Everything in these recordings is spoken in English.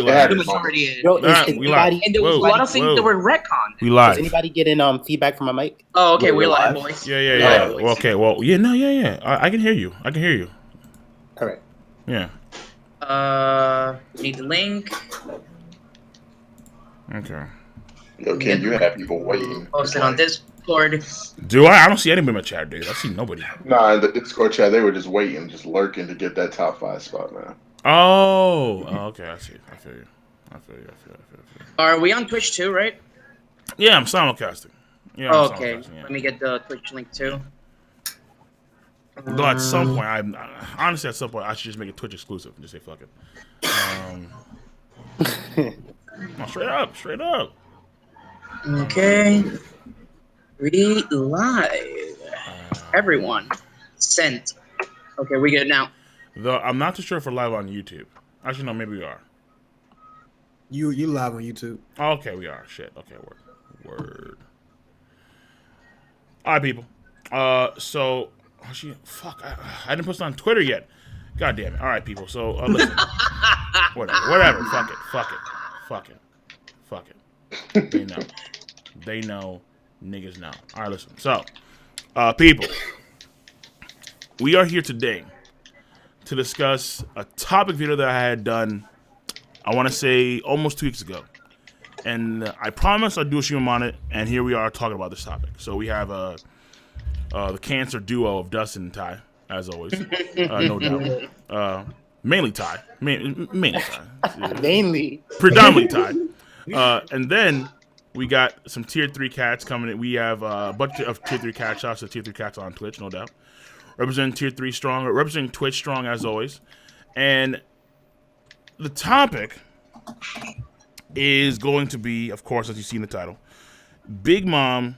lied. The majority is. Yo, And there was a lot of things that were retconned. We live. Is anybody getting feedback from my mic? Oh, okay, we're live, boys. Yeah. Well, okay, well, yeah. I can hear you. All right. Yeah. Need the link. Okay. Okay, you have people waiting. Post it on Discord. Do I? I don't see anybody in my chat, dude. I see nobody. Nah, in the Discord chat, they were just waiting, just lurking to get that top 5 spot, man. Oh, okay. I see. I feel you. Are we on Twitch too, right? Yeah, I'm simulcasting. Yeah. Oh, okay. Let me get the Twitch link too. Though at some point, honestly, at some point, I should just make it Twitch exclusive and just say fuck it. No, straight up. Okay. We live. Everyone. Sent. Okay, we good now. Though I'm not too sure if we're live on YouTube. Actually, no, maybe we are. You live on YouTube. Oh, okay, we are. Shit. Okay, word. All right, people. So, fuck. I didn't post it on Twitter yet. God damn it. All right, people. So, listen. Whatever. Fuck it. They know. Niggas know. All right, listen. So, people, we are here today to discuss a topic video that I had done, I want to say, almost 2 weeks ago. And I promised I'd do a stream on it, and here we are talking about this topic. So we have the cancer duo of Dustin and Ty, as always. No doubt. Mainly Ty. Mainly Ty. Mainly. Predominantly Ty. And then we got some tier 3 cats coming in. We have a bunch of tier 3 cat shots, so tier 3 cats on Twitch, no doubt. Representing tier 3 strong, representing Twitch strong as always. And the topic is going to be, of course, as you see in the title, Big Mom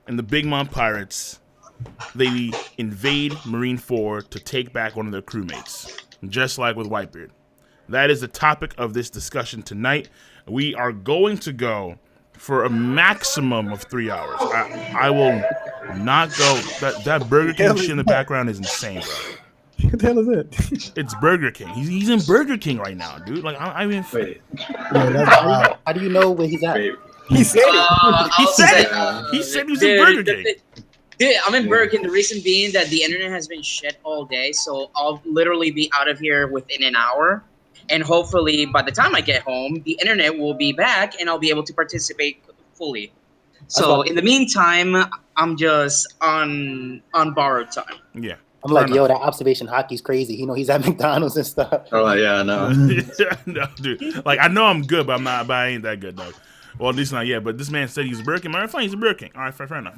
and the Big Mom Pirates. They invade Marineford to take back one of their crewmates, just like with Whitebeard. That is the topic of this discussion tonight. We are going to go for a maximum of 3 hours. I will not go. That Burger King shit in the background is insane, bro. What the hell is it? It's Burger King. He's in Burger King right now, dude. Like I mean, wait. How do you know where he's at? Wait. He said it. He said he was in Burger King. Dude, I'm in Burger King. The reason being that the internet has been shit all day, so I'll literally be out of here within an hour. And hopefully, by the time I get home, the internet will be back, and I'll be able to participate fully. So in the meantime, I'm just on borrowed time. Yeah. I'm like, yo, that observation hockey's crazy. You know, he's at McDonald's and stuff. Oh, yeah, I know. No, dude. Like, I know I'm good, but I ain't that good, though. Well, at least not yet. But this man said he's a Burger King. All right, fine, he's a Burger King. All right, fair enough.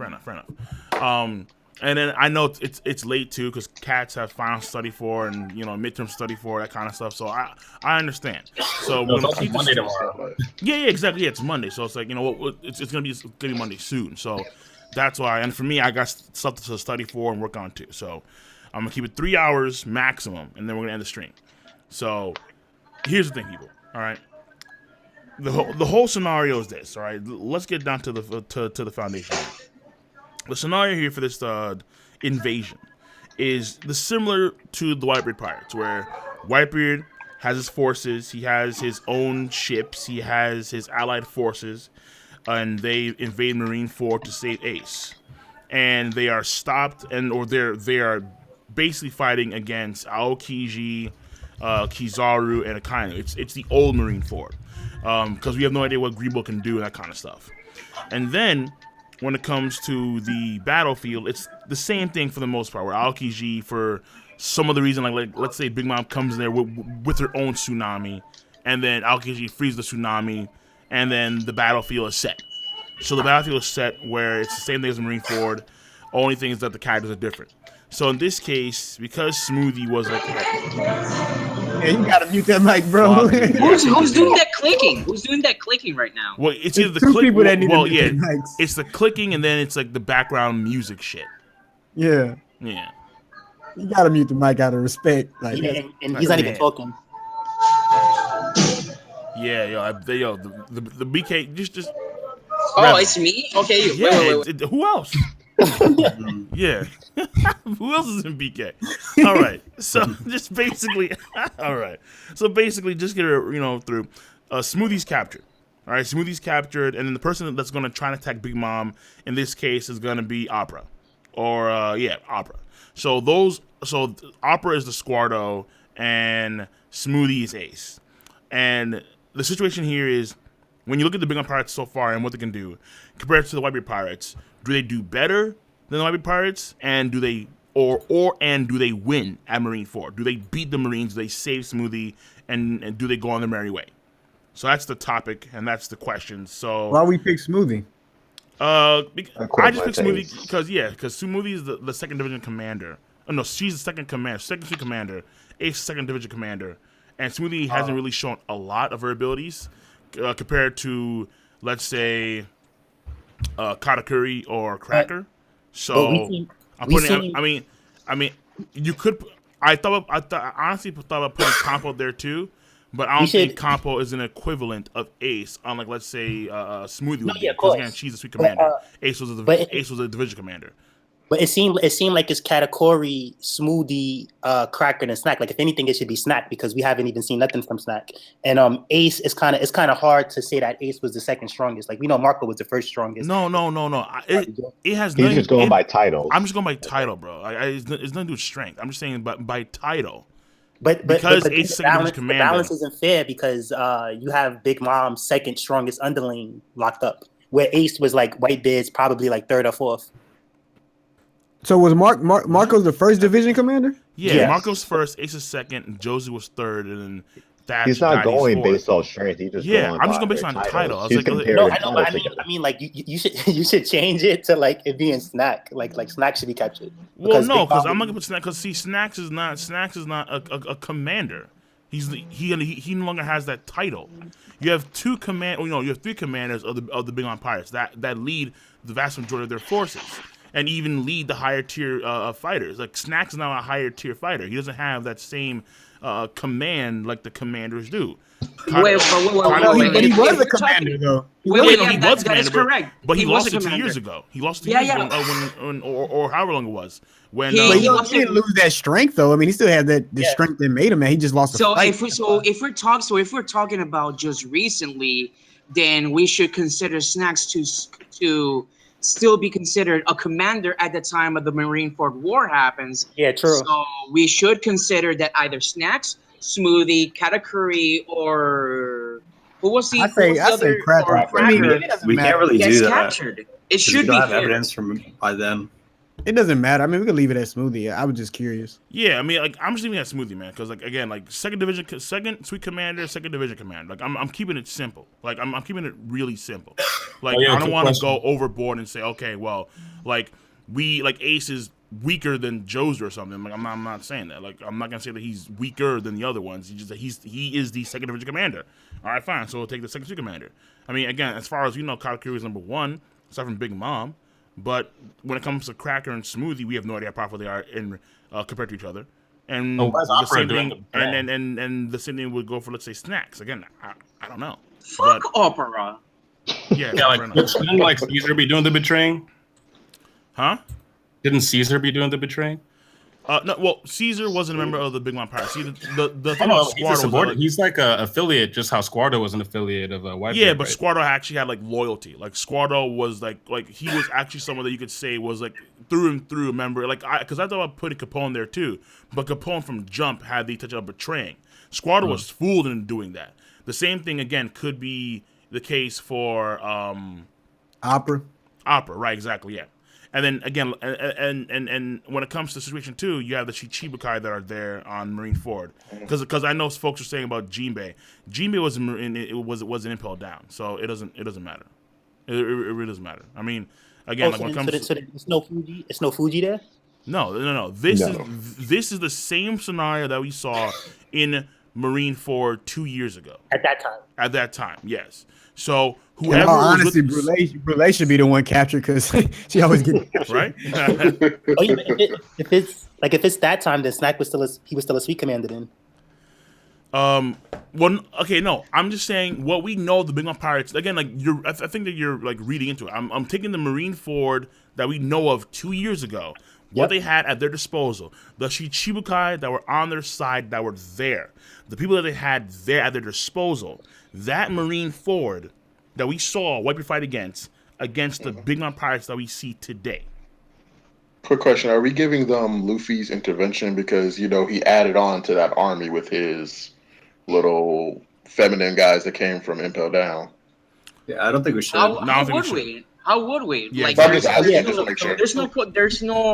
And then I know it's late, too, because cats have final study for and, you know, midterm study for, that kind of stuff. So I understand. So we're going to keep Monday tomorrow. Yeah, exactly. Yeah, it's Monday. So it's like, you know, it's going to be Monday soon. So that's why. And for me, I got stuff to study for and work on, too. So I'm going to keep it 3 hours maximum, and then we're going to end the stream. So here's the thing, people. All right. The whole scenario is this. All right. Let's get down to the foundation. The scenario here for this invasion is similar to the Whitebeard Pirates, where Whitebeard has his forces, he has his own ships, he has his allied forces, and they invade Marineford to save Ace. And they are stopped, or they are basically fighting against Aokiji, Kizaru, and Akainu. It's the old Marineford, because we have no idea what Grebo can do and that kind of stuff. And then when it comes to the battlefield, it's the same thing for the most part, where Aokiji, for some other reason, like let's say Big Mom comes in there with her own tsunami, and then Aokiji frees the tsunami, and then the battlefield is set. So the battlefield is set where it's the same thing as Marineford, only thing is that the characters are different. So in this case, because Smoothie was like... Yeah, you gotta mute that mic, bro. Who's doing that clicking? Who's doing that clicking right now? Well, it's either the click. Well, yeah, mics. It's the clicking, and then it's like the background music shit. Yeah. Yeah. You gotta mute the mic out of respect. Like, and he's not even talking. Yeah, yo, the BK just. Oh, it's me. Okay, yeah. wait. Who else? Yeah. Who else is in BK? All right. So just basically, all right. So basically, just get it, through. Smoothie's captured. All right, Smoothie's captured, and then the person that's going to try and attack Big Mom in this case is going to be Opera, or Opera. So Opera is the Squardo, and Smoothie is Ace. And the situation here is, when you look at the Big Mom Pirates so far and what they can do compared to the Whitebeard Pirates, do they do better than the Whitebeard Pirates, and do they do they win at Marineford? Do they beat the Marines? Do they save Smoothie, and do they go on their merry way? So that's the topic, and that's the question. So Why we pick Smoothie? I just picked Smoothie because Smoothie is the second division commander. Oh, no, she's the second suite commander. Ace second division commander, and Smoothie hasn't really shown a lot of her abilities compared to, let's say, Katakuri or Cracker. So I mean, you could. I honestly thought about putting Compo there too. But I don't think Compo is an equivalent of Ace, unlike, let's say, Smoothie would be. Because again, she's a suite commander. Ace was a division commander. But it seemed like it's Katakuri, Smoothie, Cracker, and Snack. Like, if anything, it should be Snack because we haven't even seen nothing from Snack. And Ace is kind of hard to say that Ace was the second strongest. Like, we know Marco was the first strongest. No. It has nothing. He's just going by title. I'm just going by title, bro. It's nothing to do with strength. I'm just saying by title. But Ace the balance isn't fair because you have Big Mom's second strongest underling locked up, where Ace was like Whitebeard's probably like third or fourth. So was Marco's the first division commander? Yeah, yes. Marco's first, Ace is second, and Josie was third, and then he's not going based on strength. He just I'm just going based on title. I was I mean, like you should change it to like it being Snack. Like Snack should be captured. Well, no, because I'm not gonna put Snack because Snacks is not a commander. He no longer has that title. You have you have three commanders of the Big Mom Pirates that lead the vast majority of their forces. And even lead the higher tier fighters. Like Snack's now a higher tier fighter. He doesn't have that same command like the commanders do. Wait. But he was a commander though. He was a commander, that is correct. But he lost it 2 years ago. He lost it 2 years ago, or however long it was. When he didn't lose that strength though. I mean, he still had the strength that made him. Man, he just lost the fight. If we're talking about just recently, then we should consider Snacks to still be considered a commander at the time of the Marineford War happens. Yeah, true. So we should consider that either Snacks, Smoothie, Katakuri, or who was the other? Cracker. I mean, we can't really do that. Captured. It should be have evidence from by them. It doesn't matter. I mean, we could leave it at Smoothie. I was just curious. Yeah, I mean, like I'm just leaving it at Smoothie, man, because like again, like second suite commander, second division commander. Like I'm keeping it simple. Like I'm keeping it really simple. Like I don't want to go overboard and say, okay, well, like Ace is weaker than Joe's or something. Like I'm not saying that. Like I'm not gonna say that he's weaker than the other ones. He's just that he is the second division commander. All right, fine. So we'll take the second suite commander. I mean, again, as far as you know, Katakuri is number one, aside from Big Mom. But when it comes to Cracker and Smoothie, we have no idea how powerful they are in compared to each other. And the same thing, and the same thing would go for, let's say, Snacks. Again, I don't know. Fuck Opera. Yeah, didn't like Caesar be doing the betraying? Huh? Didn't Caesar be doing the betraying? No, well, Caesar wasn't a member of the Big Mom Pirates. See, the thing about Squardo he's like an affiliate, just how Squardo was an affiliate of Whitebeard. Yeah, but right? Squardo actually had like loyalty. Like Squardo was like he was actually someone that you could say was like through and through a member. Like because I thought about putting Capone there too, but Capone from jump had the touch of betraying. Squardo was fooled into doing that. The same thing again could be the case for Opera, right? Exactly, yeah. And then again, and when it comes to situation 2, you have the Shichibukai that are there on Marineford, because I know folks are saying about Jinbei. Jinbei was an impel down, so it doesn't matter. It really doesn't matter. I mean, again, like when it comes to it's no Fuji there. No. This is the same scenario that we saw in Marineford 2 years ago. At that time, yes. So whoever, honestly, Brulee should be the one captured because she always gets captured. Right? If it's that time, then Snack was still a suite commander then. Well, okay, no. I'm just saying what we know. The Big Mom Pirates again. Like I think that you're like reading into it. I'm taking the Marineford that we know of 2 years ago. What they had at their disposal, the Shichibukai that were on their side that were there, the people that they had there at their disposal, that Marineford that we saw Whitebeard fight against the Big Mom pirates that we see today. Quick question: are we giving them Luffy's intervention because he added on to that army with his little feminine guys that came from Impel Down? Yeah, I don't think we should. How would we? How would we? Yeah, Like, I'm just asking, just to make sure. there's no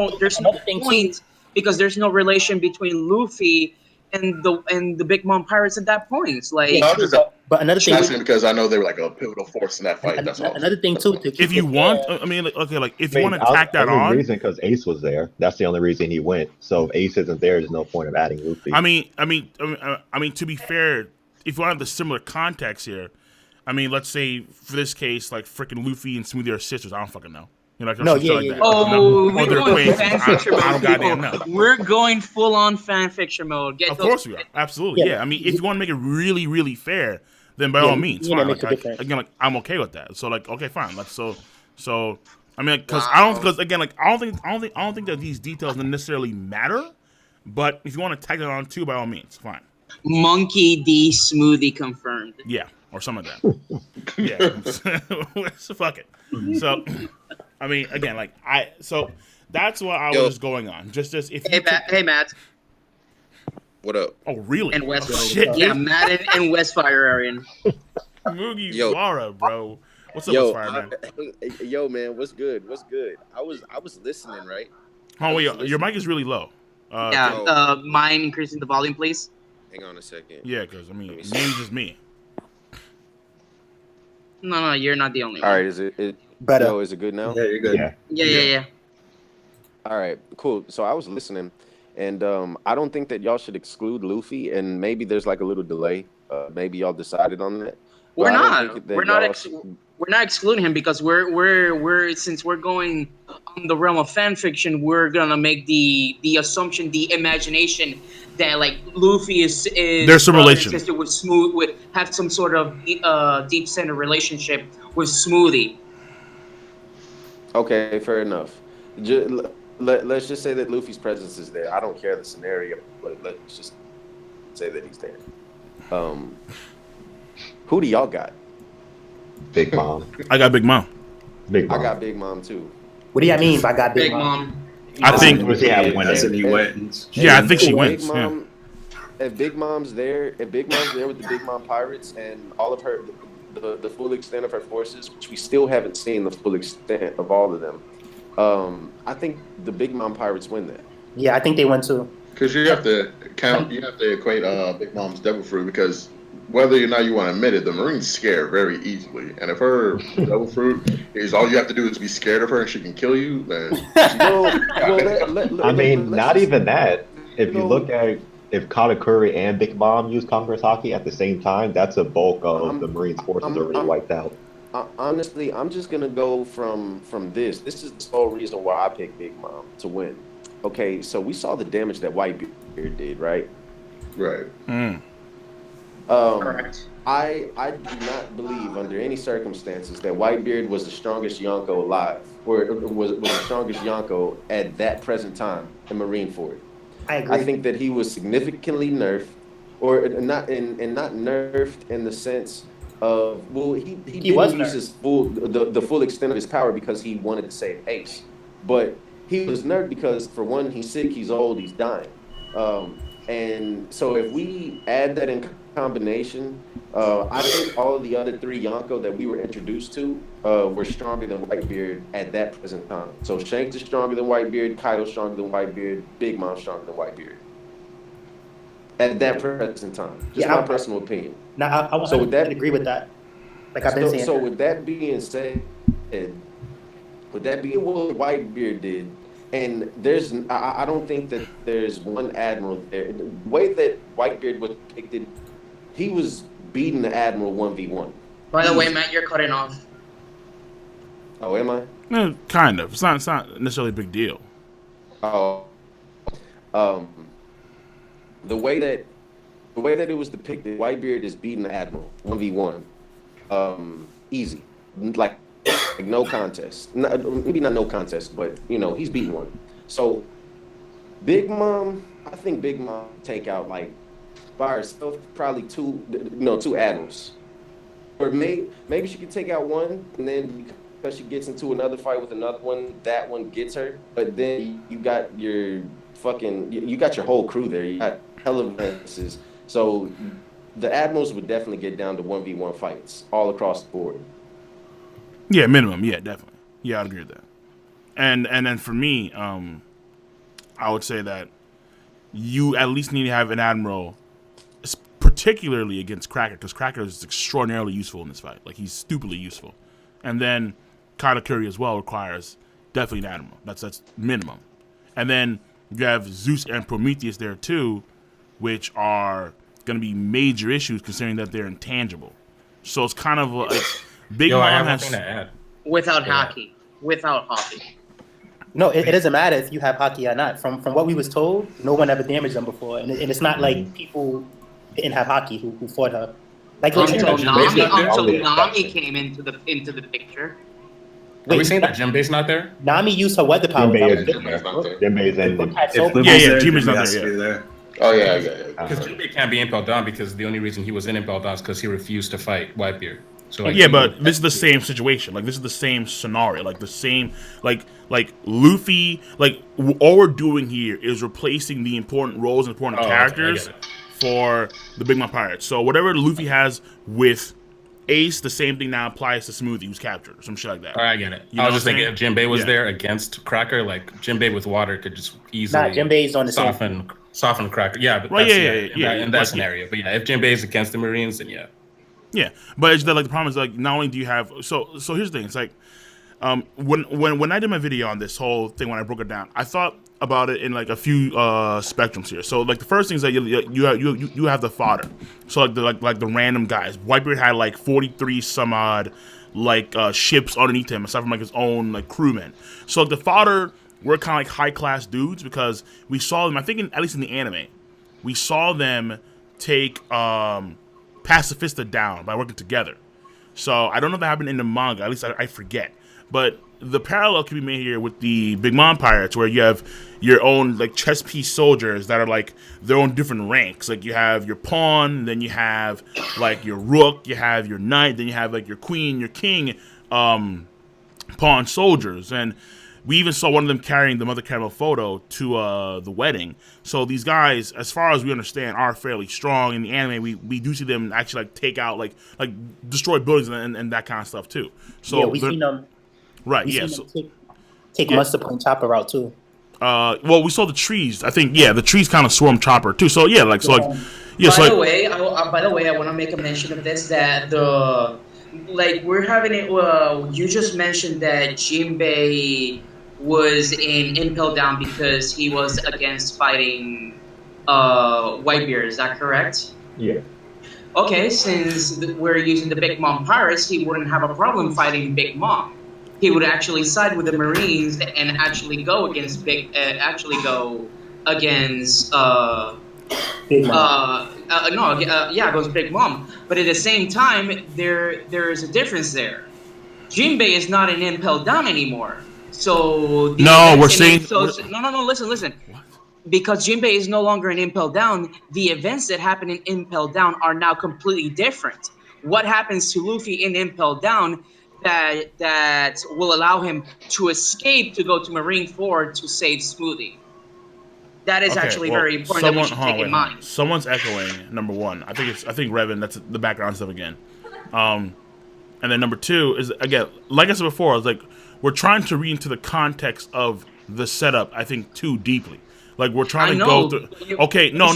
Another thing, point because there's no relation between Luffy and the Big Mom pirates at that point. Like, No, I'm just but another thing, asking because I know they were like a pivotal force in that fight. That's all. another thing too. To keep If you it want, fair, I mean, like, okay, like if you want to tack that only on, reason because Ace was there. That's the only reason he went. So if Ace isn't there, there's no point of adding Luffy. I mean, to be fair, if you want the similar context here, I mean, let's say for this case, like freaking Luffy and Smoothie are sisters. I don't fucking know. You know, like, No, some shit yeah, like yeah. that. oh, Or we're they're going acquaintances. fanfiction I don't mode. goddamn know. We're going full on fanfiction mode. Of course we are. Absolutely. Yeah. Yeah. I mean, if you want to make it really, really fair, then by all means, you know, fine. make a difference. Again, like I'm okay with that. So like, okay, fine. Like so. I mean, because again, like I don't think that these details necessarily matter. But if you want to tag it on too, by all means, fine. Monkey D Smoothie confirmed. Yeah, or some of that. Yeah. So fuck it. So, I mean, again, like so that's what I was going on. Just if you Hey, Matt. What up? Oh, really? And West. Oh, shit. Yeah, Matt and Westfire Arian. Moogie Yo. Wara, bro. What's up, Westfire, man? Yo, man, what's good? What's good? I was listening, right? Oh, wait, your mic is really low. Mind increasing the volume, please. Hang on a second. Yeah, because I mean, Let me maybe see. just me. No, you're not the only one. All right, is it Better. Yo, is it good now? Yeah, you're good. Yeah. All right, cool. So I was listening, and I don't think that y'all should exclude Luffy, and maybe there's like a little delay. Maybe y'all decided on that. We're But I don't not. think that We're not. y'all We're not excluding him because we're since we're going on the realm of fan fiction, we're gonna make the assumption, the imagination that like Luffy is There's some brother and relation. sister would have some sort of deep center relationship with Smoothie. Okay, fair enough. Let's just say that Luffy's presence is there. I don't care the scenario, but let's just say that he's there. Who do y'all got? Big Mom. I got Big Mom. Big Mom. I got Big Mom too. What do you mean by got Big Mom? I think. That's if he wins. Yeah, I think she Big wins. Mom, If Big Mom's there with the Big Mom pirates and all of her, the full extent of her forces, which we still haven't seen the full extent of all of them, I think the Big Mom pirates win that. Yeah, I think they won too. Because you have to equate Big Mom's devil fruit because whether or not you want to admit it, the Marines scare very easily. And if her devil fruit is all you have to do is be scared of her and she can kill you, then I mean, not even that. If you look at if Katakuri and Big Mom use Conqueror's Haki at the same time, that's a bulk of the Marines' forces already wiped out. Honestly, I'm just gonna go from this. This is the sole reason why I picked Big Mom to win. Okay, so we saw the damage that Whitebeard did, right? right. Correct. I do not believe under any circumstances that Whitebeard was the strongest Yonko alive, or was the strongest Yonko at that present time in Marineford. I agree. I think that he was significantly nerfed, or not nerfed in the sense of he didn't use his the full extent of his power because he wanted to save Ace, but he was nerfed because for one he's sick, he's old, he's dying, and so if we add that in combination, I think all of the other three Yonko that we were introduced to were stronger than Whitebeard at that present time. So Shanks is stronger than Whitebeard, Kaido's stronger than Whitebeard, Big Mom's stronger than Whitebeard. At that present time. Just my personal opinion. Now, I So with that, agree with that. Like I've been saying. So with that being said, what Whitebeard did, and I don't think that there's one Admiral there. The way that Whitebeard was depicted, he was beating the Admiral 1v1. By the way, Matt, you're cutting off. Oh, am I? Kind of. It's not necessarily a big deal. Oh, the way that it was depicted, Whitebeard is beating the Admiral 1v1, easy, like no contest. Maybe not no contest, but he's beating one. So Big Mom, I think Big Mom take out like by herself probably two Admirals. maybe she could take out one, and then because she gets into another fight with another one, that one gets her. But then you got your whole crew there. You got hell of advances. So the Admirals would definitely get down to 1v1 fights all across the board. Yeah, minimum. Yeah, definitely. Yeah, I'd agree with that. And then for me, I would say that you at least need to have an Admiral, particularly against Cracker, because Cracker is extraordinarily useful in this fight. Like, he's stupidly useful. And then Katakuri as well requires definitely an Admiral. That's minimum. And then you have Zeus and Prometheus there too, which are going to be major issues considering that they're intangible. So it's kind of like Big Mom I have has nothing to add. Without Haki. No, it doesn't matter if you have Haki or not. From what we was told, no one ever damaged them before, and it's not like people didn't have Haki who fought her. Like until Nami came into the picture. Are we saying that Jinbei's not there? Nami used her weather power. Jinbei's not there. Jinbei's in. Jinbei's not there. Oh yeah. Because Jinbei can't be impelled down because the only reason he was in impelled down is because he refused to fight Whitebeard. So yeah, but this is the same situation. Like, this is the same scenario. Like, the same, like Luffy. Like, all we're doing here is replacing the important roles and important characters for the Big Mom Pirates. So whatever Luffy has with Ace, the same thing now applies to Smoothie, who's captured, or some shit like that. All right, I get it. I was just thinking if Jinbei was there against Cracker, like Jinbei with water could just easily Jinbei's on the soften Cracker. Yeah, but right, that's, in that scenario. But yeah, if Jinbei's against the Marines, then yeah. Yeah, but it's that, like, the problem is, like, not only do you have so here's the thing. It's like when I did my video on this whole thing, when I broke it down, I thought about it in like a few spectrums here. So like the first thing is that you have the fodder. So like the random guys. Whitebeard had like 43 some odd like ships underneath him, aside from like his own like crewmen. So like, the fodder were kind of like high class dudes because we saw them. I think at least in the anime, we saw them take Pacifista down by working together. So I don't know if that happened in the manga. At least I forget. But the parallel can be made here with the Big Mom Pirates, where you have your own like chess piece soldiers that are like their own different ranks. Like you have your pawn, then you have like your rook, you have your knight, then you have like your queen, your king, pawn soldiers. And we even saw one of them carrying the Mother Caramel photo to the wedding. So these guys, as far as we understand, are fairly strong. In the anime, we do see them actually like take out like destroy buildings and that kind of stuff too. So yeah, we seen them. Right. Yeah. So take Mustard Point Chopper out too. Well, we saw the trees. I think the trees kind of swarm Chopper too. So yeah, like so like yeah. By the way, I want to make a mention of this that we're having it. You just mentioned that Jinbei was in Impel Down because he was against fighting Whitebeard. Is that correct? Yeah. Okay, since we're using the Big Mom Pirates, he wouldn't have a problem fighting Big Mom. He would actually side with the Marines and actually go against Big Mom. Goes Big Mom. But at the same time, there is a difference there. Jinbei is not in Impel Down anymore. So listen. What? Because Jinbei is no longer in Impel Down, the events that happen in Impel Down are now completely different. What happens to Luffy in Impel Down that will allow him to escape to go to Marineford to save Smoothie? That is actually very important that we should take in mind. Someone's echoing, number one. I think Revan, that's the background stuff again. And then number two is, again, like I said before, it's like we're trying to read into the context of the setup, I think, too deeply. Like we're trying to go through. Okay, no.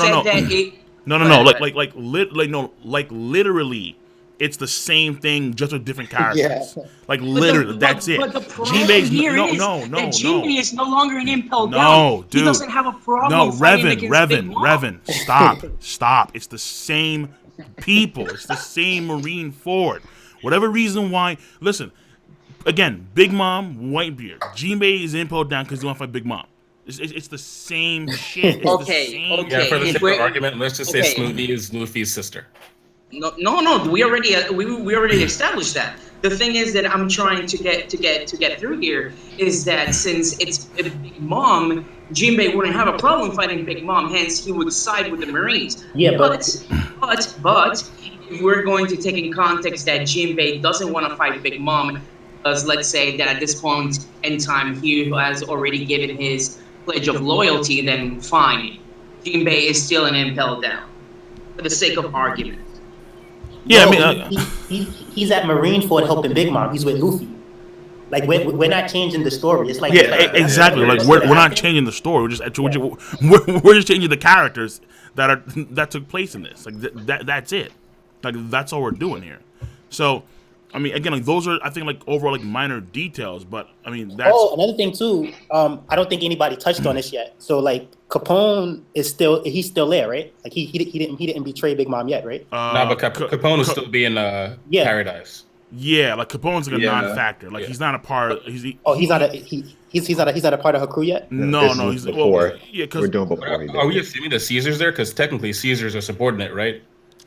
Like literally, it's the same thing, just with different characters. Yeah. Like literally, that's it. But the problem here is that Jinbei is no longer in Impel Down. No, dude. He doesn't have a problem fighting against Big Mom. Revan, stop. It's the same people. It's the same Marineford. Whatever reason why. Listen, again, Big Mom, Whitebeard. Jinbei is Impel Down because he want to fight Big Mom. It's the same shit. Okay. Yeah, for the sake of argument, let's just say Smoothie is Luffy's sister. No. We already established that. The thing is that I'm trying to get through here is that since it's Big Mom, Jinbei wouldn't have a problem fighting Big Mom. Hence, he would side with the Marines. Yeah, but if we're going to take in context that Jinbei doesn't want to fight Big Mom, because let's say that at this point in time he has already given his pledge of loyalty, then fine. Jinbei is still an Impel Down, for the sake of argument. Yeah, No, I mean, he's at Marineford helping Big Mom. He's with Luffy. Like we're not changing the story. It's like exactly. Like we're not changing the story. We're just changing the characters that took place in this. Like that's it. Like that's all we're doing here. So, I mean, again, like those are I think like overall like minor details, but I mean that's. Oh, another thing too. I don't think anybody touched on this yet. So like Capone he's still there, right? Like he didn't betray Big Mom yet, right? No, but Capone will still be in Paradise. Yeah, like Capone's like a non-factor. Like he's not a part. He's not a part of her crew yet. No, he's before. Because we're doing before. Are we assuming that Caesar's there? Because technically Caesar's a subordinate, right?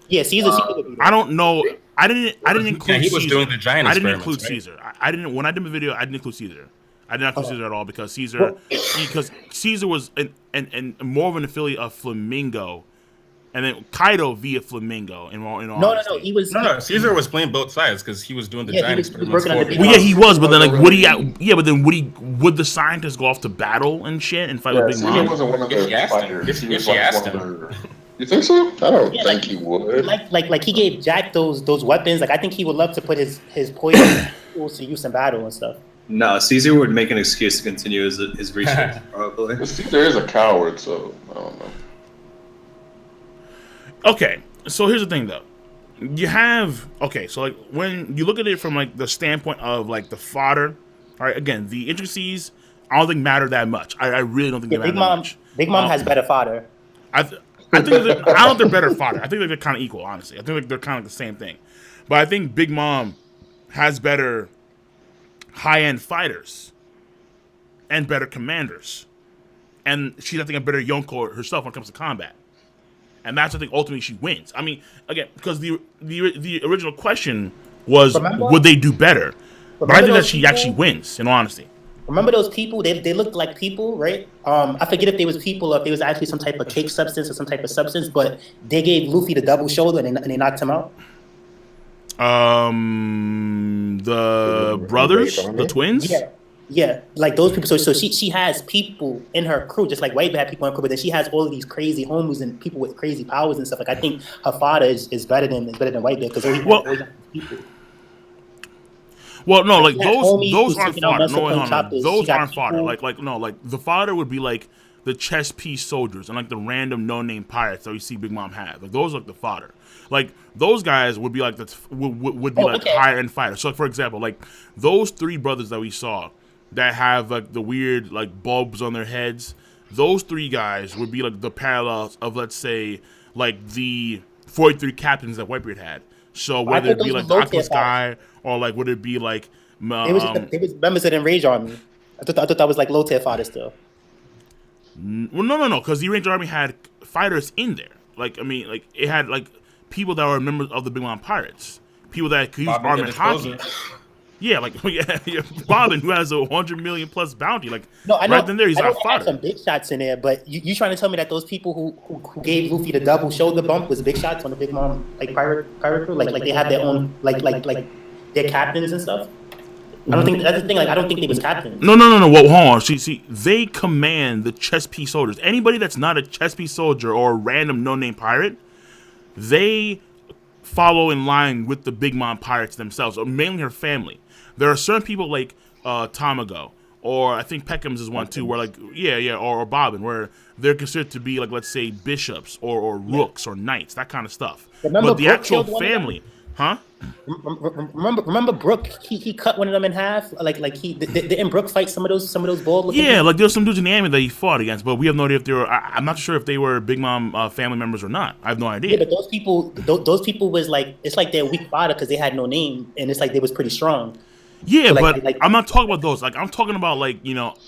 Yeah, Caesar. I don't know. I didn't include. Yeah, he was Caesar. doing the giant. I didn't include Caesar. I didn't when I did the video. I didn't include Caesar. I did not include Caesar at all because Caesar was an more of an affiliate of Flamingo. And then Kaido via Flamingo. No. He was. No. Caesar was playing both sides because he was doing the giant experiments. He was. But then, like, would the scientists go off to battle and shit and fight with Big Mom? He wasn't one of the fighters. If she asked him. You think so? I don't think he would. Like he gave Jack those weapons. Like I think he would love to put his poison tools to use in battle and stuff. No, Caesar would make an excuse to continue his research, probably. Caesar is a coward, so I don't know. Okay, so here's the thing though. So like when you look at it from like the standpoint of like the fodder, all right, again, the intricacies I don't think matter that much. I really don't think they matter that much. Big Mom has better fodder. I don't think they're better fodder. I think they're kind of equal, honestly. I think like they're kind of the same thing. But I think Big Mom has better high-end fighters and better commanders. And she's, I think, a better Yonko herself when it comes to combat. And that's, I think, ultimately she wins. I mean, again, because the original question was, would they do better? But I think that she actually wins, in all honesty. Remember those people? They looked like people, right? I forget if they was people or if it was actually some type of cake substance or some type of substance, but they gave Luffy the double shoulder and they knocked him out. The brothers? The twins? Yeah, like those people. So she has people in her crew, just like Whitebeard had people in her crew, but then she has all of these crazy homies and people with crazy powers and stuff. Like I think her father is better than Whitebeard because those people. Well, no, like those aren't fodder. No, those aren't fodder. Like the fodder would be like the chess piece soldiers and like the random no-name pirates that we see Big Mom have. Like those are like the fodder. Like those guys would be like would be higher end fighters. So like, for example, like those three brothers that we saw that have like the weird like bulbs on their heads. Those three guys would be like the parallels of, let's say, like the 43 captains that Whitebeard had. So whether it be like the Octopus guy or like would it be like it was members of the Enraged Army. I thought that was like low tier fighters still. Well, no, because the Enraged Army had fighters in there. Like I mean, like it had like people that were members of the Big Mom Pirates, people that could use arm and hockey. Yeah, like Bobbin, who has a 100 million plus bounty, like right then there, he's not fodder. Some big shots in there, but you trying to tell me that those people who gave Luffy the double shoulder bump was big shots on the Big Mom like pirate crew, like they had their own like their captains and stuff. I don't think that's the thing. Like I don't think they was captains. No. Well, hold on. See, they command the chess piece soldiers. Anybody that's not a chess piece soldier or a random no-name pirate, they follow in line with the Big Mom pirates themselves, or mainly her family. There are certain people like Tamago, or I think Peckham's is one too, where like or Bobbin, where they're considered to be like, let's say, bishops or rooks or knights, that kind of stuff. But the actual family, huh? Remember Brook? He cut one of them in half. Like he didn't Brook fight some of those bald. Yeah, like there's some dudes in the anime that he fought against, but we have no idea if they were. I'm not sure if they were Big Mom family members or not. I have no idea. Yeah, but those people was like, it's like they're weak fodder because they had no name, and it's like they was pretty strong. Yeah, so but I'm not talking about those. Like I'm talking about like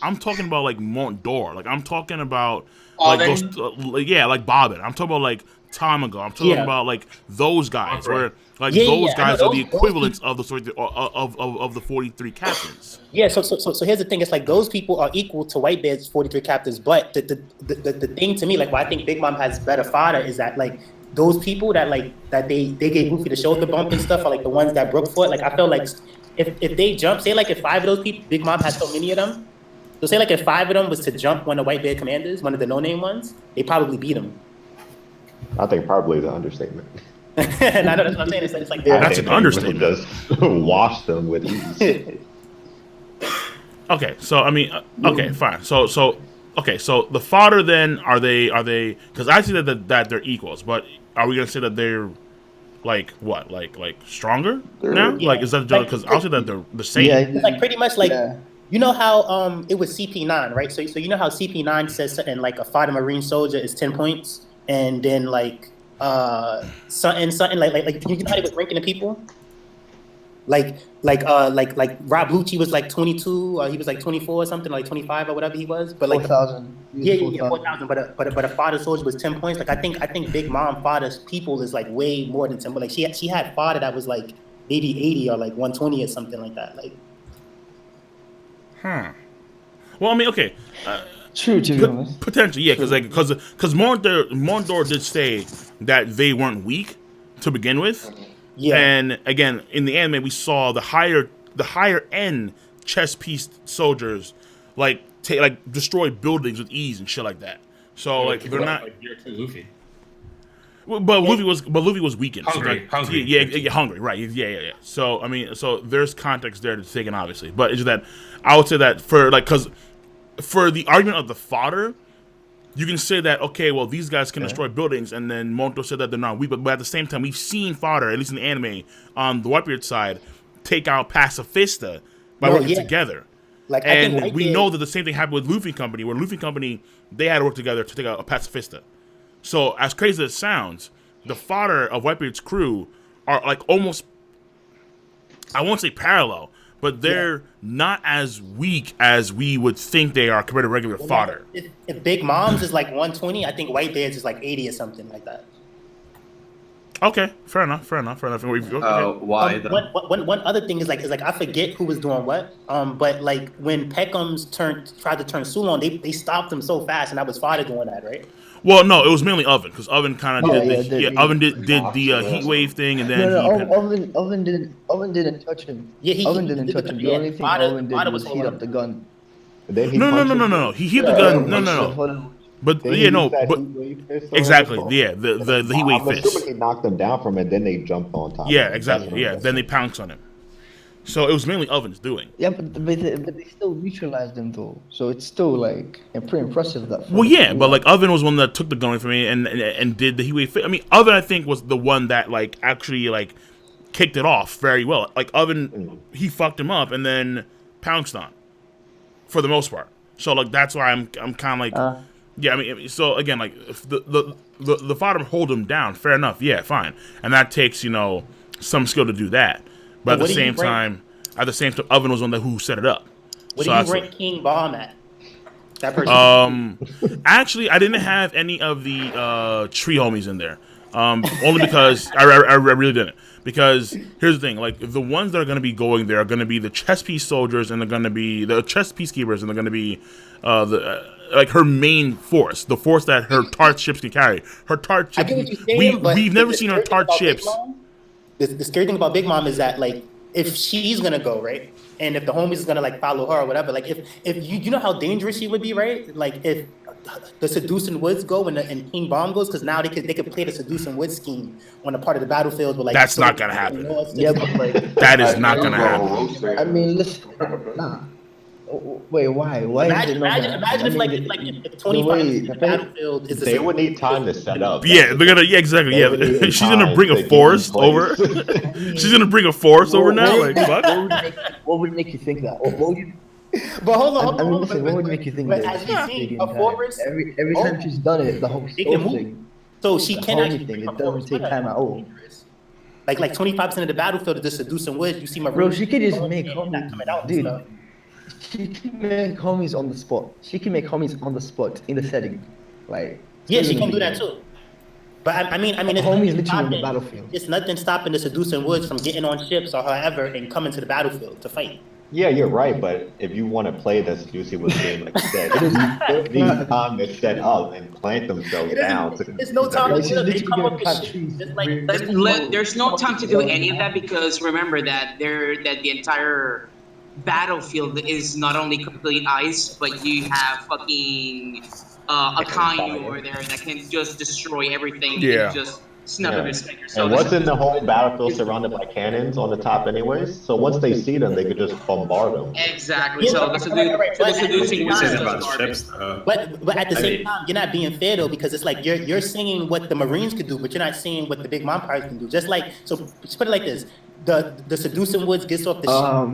I'm talking about like Mont d'Or. Like I'm talking about like those. Like Bobbin. I'm talking about like Tamago. I'm talking about like those guys where like those guys are the equivalents of the sort of the 43 captains. Yeah. So here's the thing. It's like those people are equal to Whitebeard's 43 captains. But the thing to me, like why I think Big Mom has better fodder is that like those people that they gave Luffy the shoulder bump and stuff are like the ones that Brook fought. Like I felt like if they jump, say like if 5 of those people, Big Mom has so many of them. So say like if 5 of them was to jump one of the Whitebeard commanders, one of the no-name ones, they probably beat him. I think probably is an understatement. And I know that's what I'm saying. It's like That's an understatement. Just wash them with ease. Okay, so I mean, okay, fine. So the fodder then are they? Because I see that they're equals, but are we gonna say that they're like what, like stronger now? Yeah. Like is that because I'll say that they're the same? Yeah, it's like pretty much like you know how it was CP9, right? So you know how CP9 says something like a fodder marine soldier is 10 points, and then like something like you know how they was ranking the people. Like Rob Lucci was like 22, he was like 24 or something, like 25 or whatever he was. But like 4,000. Yeah, 4,000. But a fodder soldier was 10 points. Like I think Big Mom fodder's people is like way more than 10. But like she had fodder that was like maybe 80 or like 120 or something like that. Like. Well, I mean, okay. True, to be honest. Potentially, yeah, because Mondor did say that they weren't weak to begin with. Yeah. And again, in the anime, we saw the higher end chess piece soldiers like destroy buildings with ease and shit like that. So like they're not. Like Luffy. But Luffy was weakened. Hungry. Hungry. Right. Yeah. So I mean, so there's context there to take in, obviously. But it's just that I would say that for the argument of the fodder, you can say that, okay, well, these guys can destroy buildings, and then Monto said that they're not weak, but at the same time, we've seen fodder, at least in the anime, on the Whitebeard side, take out Pacifista by working together. Like, and we know that the same thing happened with Luffy Company, where Luffy Company, they had to work together to take out a Pacifista. So, as crazy as it sounds, the fodder of Whitebeard's crew are like almost, I won't say parallel, but they're not as weak as we would think they are compared to regular fodder. If Big Mom's is like 120, I think Whitebeard's is like 80 or something like that. Okay, fair enough. Why though? One other thing is like I forget who was doing what. But like when Peckham's tried to turn Sulon, they stopped him so fast, and that was fodder doing that, right? Well, no, it was mainly Oven, because Oven kind of Oven did the heat wave thing, and then Oven didn't touch him. Yeah, Oven didn't touch him. The only thing Oven did was heat up the gun. No. He hit the gun. No. But exactly. Yeah, the heat wave fist. I'm assuming he knocked them down from it, then they jumped on top. Yeah, exactly. Yeah, then they pounced on him. So it was mainly Oven's doing. Yeah, but they still neutralized him though. So it's still like pretty impressive that. Well, yeah, but like Oven was one that took the gun from me and did the heat wave. I mean, Oven I think was the one that like actually like kicked it off very well. Like Oven, he fucked him up and then pounced on, for the most part. So like that's why I'm kind of like. Yeah, I mean, so again, like if the fodder hold him down, fair enough. Yeah, fine, and that takes some skill to do that. But at the same time, Oven was one who set it up. What do you rank King Bomb at? That person. Actually, I didn't have any of the tree homies in there. Only because I really didn't. Because here's the thing, like the ones that are going to be going there are going to be the chess piece soldiers, and they're going to be the chess peacekeepers, and they're going to be like her main force, the force that her Tart ships can carry. Her Tart ships, we've never seen her Tart ships. The scary thing about Big Mom is that like if she's gonna go, right, and if the homies is gonna like follow her or whatever, like if you know how dangerous she would be, right? Like if the Seducing Woods go and King Bomb goes, because now they could play the Seducing Woods scheme on a part of the battlefield. But like that's not gonna happen. Yeah, but like that is not gonna happen. I mean, listen, nah. Wait, why? Imagine if 25 in the battlefield is the They would need time to set up. Yeah, they're gonna. Yeah, exactly. Yeah, she's gonna bring a force over. She's gonna bring a force over now. Like, fuck. What would make you think that? What would you? But hold on. I mean, listen, what would make you think that? As you see, a force. Every time she's done it, the whole thing. So she can actually. It doesn't take time at all. Like 25% of the battlefield is the Seducing Woods. You see my bro. She could just make dude. She can make homies on the spot. She can make homies on the spot in the setting, like. Yeah, she can do that too. But I mean, it's homies literally on the battlefield. It's nothing stopping the Seducing Woods from getting on ships or however and coming to the battlefield to fight. Yeah, you're right, but if you want to play the seducing with game, like you said, these time is set up and plant themselves down. There's no time Like, to she's do it. They literally come gonna up with plant shit. trees. Just like There's no time to do any of that because remember that the entire battlefield is not only complete ice, but you have fucking Akainu over there that can just destroy everything Yeah. in just snap of his fingers. So And this wasn't is the whole battlefield surrounded by cannons on the top anyways? So once they see them, they could just bombard them. exactly so the seducing You was said just about the garbage. ships, though. But at the I same mean- time, you're not being fair though, because it's like you're seeing what the Marines could do, but you're not seeing what the Big Mom Pirates can do. Just like so, just put it like this: the seducing woods gets off the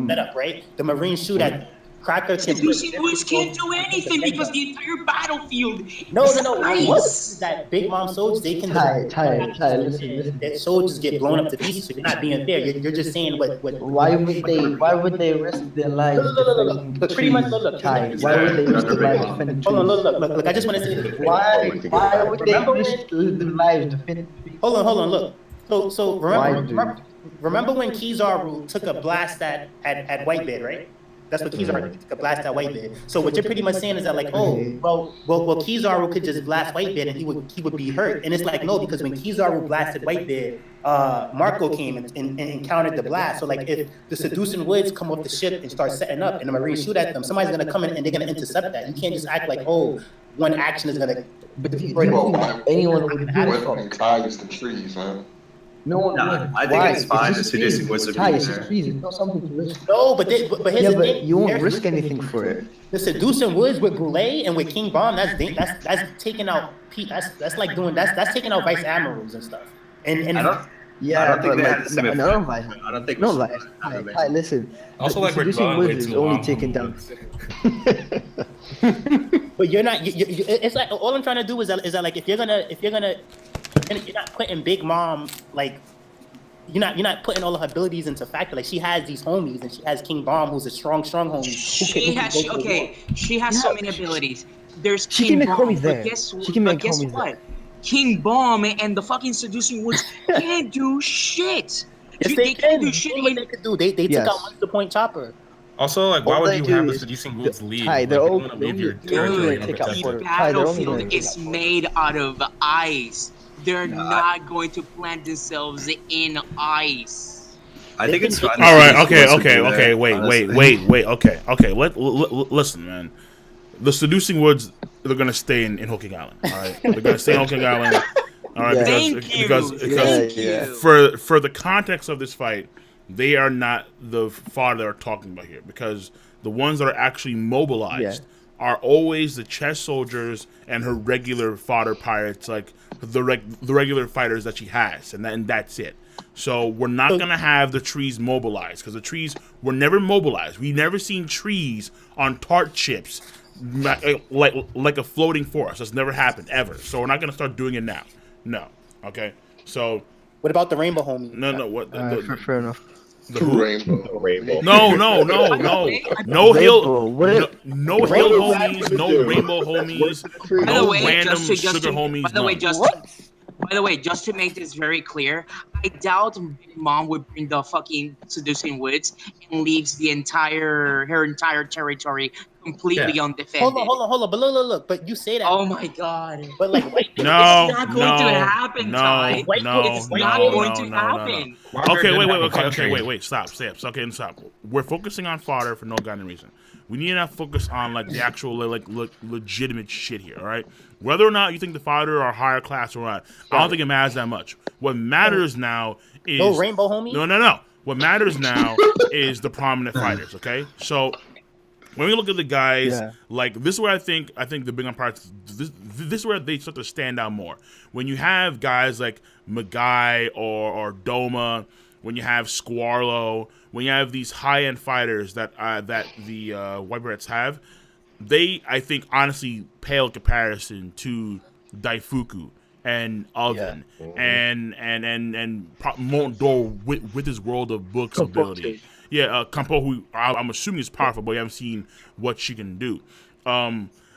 set up, right? The Marines shoot at Cracker. Seducing Woods can't do anything because the entire battlefield No. is What ice. is that Big Mom soldiers? They can. Ty, listen. Their soldiers get blown up to pieces. So you're not being fair. You're just saying what. Why would they risk their lives defending Look, pretty much, look, Ty, why would they risk their lives defending trees? Hold on, look. I just want to say this. Why would they risk their lives defending trees? Hold on, look. So Why, dude? remember when Kizaru took a blast at Whitebeard, right? That's what Kizaru took a blast at Whitebeard. So what you're pretty much saying is that like, well, Kizaru could just blast Whitebeard and he would be hurt. And it's like no, because when Kizaru blasted Whitebeard, Marco came and encountered the blast. So like if the seducing woods come off the ship and start setting up and the Marines shoot at them, somebody's gonna come in and they're gonna intercept that. You can't just act like one action is gonna. But anyone would do it. What ties the trees, man? No, I think it's fine. The seducing woods are being It's there. just trees. It's not something to risk. No, but here's Yeah, the but thing. you won't risk anything for it. The seducing woods with Brulee and with King Bomb, that's taking out that's like doing that's taking out vice admirals and stuff. And I don't Yeah, think but they like, had the same no, effect. no, like, I don't think no, it's- like, Ty, listen. Also, the like, we're seducing gone way woods is too only long. taken down. But you're not. It's like all I'm trying to do is that like if you're not putting Big Mom like. You're not putting all of her abilities into factor. Like she has these homies, and she has King Bomb, who's a strong homie. She has so many abilities. There's She King can make Bomb, homies but there. guess, She can but make guess homies what? there. King Bomb and the fucking seducing woods can't do shit. Yes, They can't do shit. What they could do? They took Yes. out Monster Point Chopper. Also, like, why All would they you do have the is- seducing woods lead? Ty, Like, they're you all- want to leave your they're only territory gonna take unprotected. out The Fodder. Ty, they're only battlefield gonna is made out of ice. They're not going to plant themselves in ice. I think it's fine. All right. The seducing woods Okay. would be there, Wait. honestly. Okay. Listen, man. The seducing woods, they're gonna stay in Hawking Island. All right. They're gonna stay in Hawking Island. All right. Yeah. Thank you. Because Thank you. for the context of this fight, they are not the Fodder they're talking about here, because the ones that are actually mobilized are always the chess soldiers and her regular Fodder pirates, like the regular fighters that she has, and that's it. So we're not gonna have the trees mobilized, because the trees were never mobilized. We never seen trees on tart chips like a floating forest. That's never happened ever. So we're not gonna start doing it now. No. Okay. So What about the Rainbow Homie? no. What? Fair enough. The who? Rainbow. No. No hill. What No hill homies. No rainbow homies. By the No way, random just to, sugar homies. by the way, none. by the way, just to make this very clear, I doubt Big Mom would bring the fucking seducing woods and leaves her entire territory completely undefended. Hold on. But look. But you say that. Oh my god. But like, No. It's not going to happen, Ty. No. It's not going to happen. Okay, wait. Stop. Okay, stop. We're focusing on Fodder for no goddamn reason. We need to focus on like the actual legitimate shit here, all right? Whether or not you think the Fodder are higher class or not, I don't think it matters that much. What matters now is No Rainbow Homie? No. What matters now is the prominent fighters, okay? So when we look at the guys, like this is where I think the Big Empire, this is where they start to stand out more. When you have guys like Magai or Doma, when you have Squarlo, when you have these high-end fighters that the Whitebeards have, they, I think, honestly pale in comparison to Daifuku and Oven and Mondor with his world of books ability. Yeah, Kampo, who I'm assuming is powerful, but we haven't seen what she can do.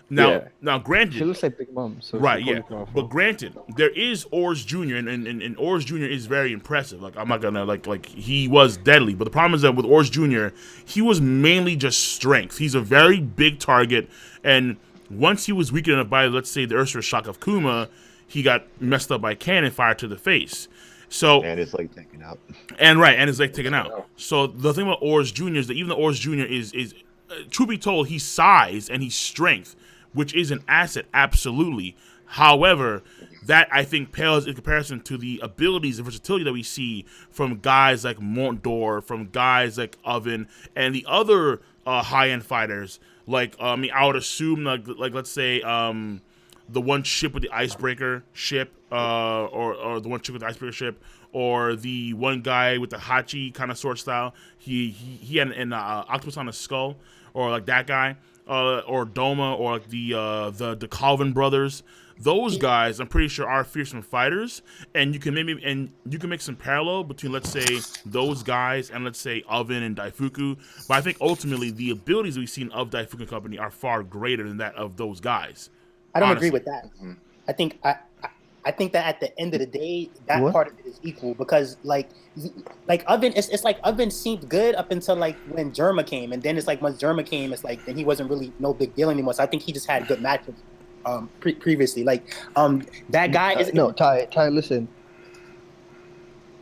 Now, granted, She looks like Big Mom, so right, she's yeah. probably powerful. But granted, there is Oars Jr. and Oars Jr. is very impressive. Like I'm not gonna like he was deadly, but the problem is that with Oars Jr. he was mainly just strength. He's a very big target, and once he was weakened enough by, let's say, the Earth's shock of Kuma, he got messed up by cannon fire to the face. So And his leg taken out. and his leg taken out. So the thing about Oars Jr. is that even though Oars Jr. is truth be told, he's size and he's strength, which is an asset, absolutely. However, that I think pales in comparison to the abilities and versatility that we see from guys like Montdor, from guys like Oven, and the other high-end fighters. Like, I would assume, like let's say, the one ship with the icebreaker ship, or the one ship with the icebreaker ship, or the one guy with the Hachi kind of sword style. He had an octopus on his skull, or like that guy. Or Doma, or like the Calvin brothers. Those guys, I'm pretty sure, are fearsome fighters, and you can make some parallel between, let's say, those guys and, let's say, Oven and Daifuku. But I think ultimately the abilities we've seen of Daifuku Company are far greater than that of those guys. I don't agree with that. I think that at the end of the day, that part of it is equal, because like Oven, it's like Oven seemed good up until like when Germa came, and then it's like once Germa came, it's like then he wasn't really no big deal anymore. So I think he just had good matchups previously. Like that guy is Ty, listen.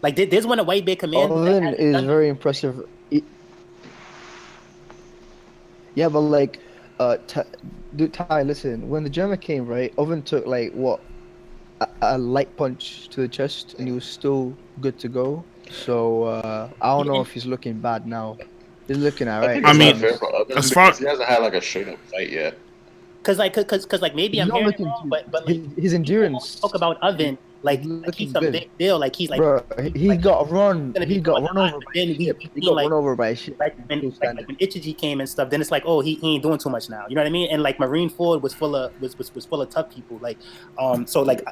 Like there's when a Whitebeard command. Oven is very impressive. Yeah, but like Ty, listen. When the Germa came, right? Oven took like what? A light punch to the chest, and he was still good to go. So I don't know if he's looking bad now. He's looking alright. I mean, as far as he hasn't had like a straight up fight yet. Cause maybe I'm hearing it wrong, but like his endurance. Talk about Oven. Like he's a big deal. Like he's like, bro, he got run. He got run over. He got run over by shit. Like when Ichiji came and stuff, then it's like, oh, he ain't doing too much now. You know what I mean? And like Marineford was full of tough people. Like, so like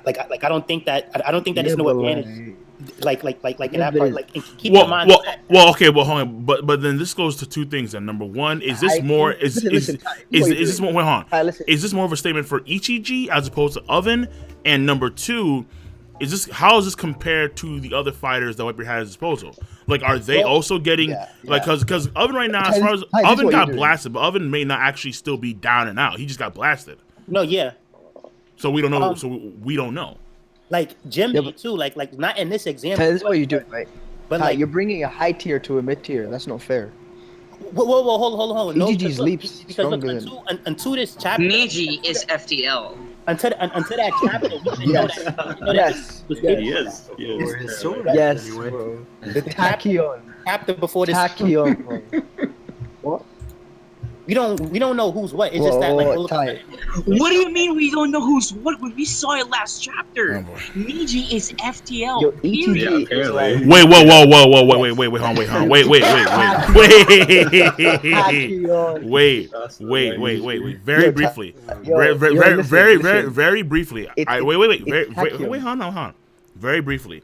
I don't think that there's no advantage. Like in that part. Like keep in mind. Okay. Well, hold on. But then this goes to two things. And number one, is this more? Is this more? Wait, hold on. Is this more of a statement for Ichiji as opposed to Oven? And number two, how is this compared to the other fighters that Whitebeard had at his disposal? Like, are they also getting like because Oven right now, as far as Oven got blasted, but Oven may not actually still be down and out. He just got blasted. No, yeah. So we don't know. We don't know. Like Jinbei too. Like not in this example. This is what you're doing, right? But like you're bringing a high tier to a mid tier. That's not fair. Whoa, hold on. No, EGG's leaps because until this chapter, Niji is FTL. Until that chapter, we didn't know that. Yes, he is. Yes, bro. The Tachyon. Chapter before this. Tachyon, bro. What? We don't know who's what. It's just that like. What do you mean we don't know who's what? When we saw it last chapter, Niji is FTL. Yo, ETG is like... Wait, wait. Very briefly. Very briefly. Wait, hold on. Very briefly.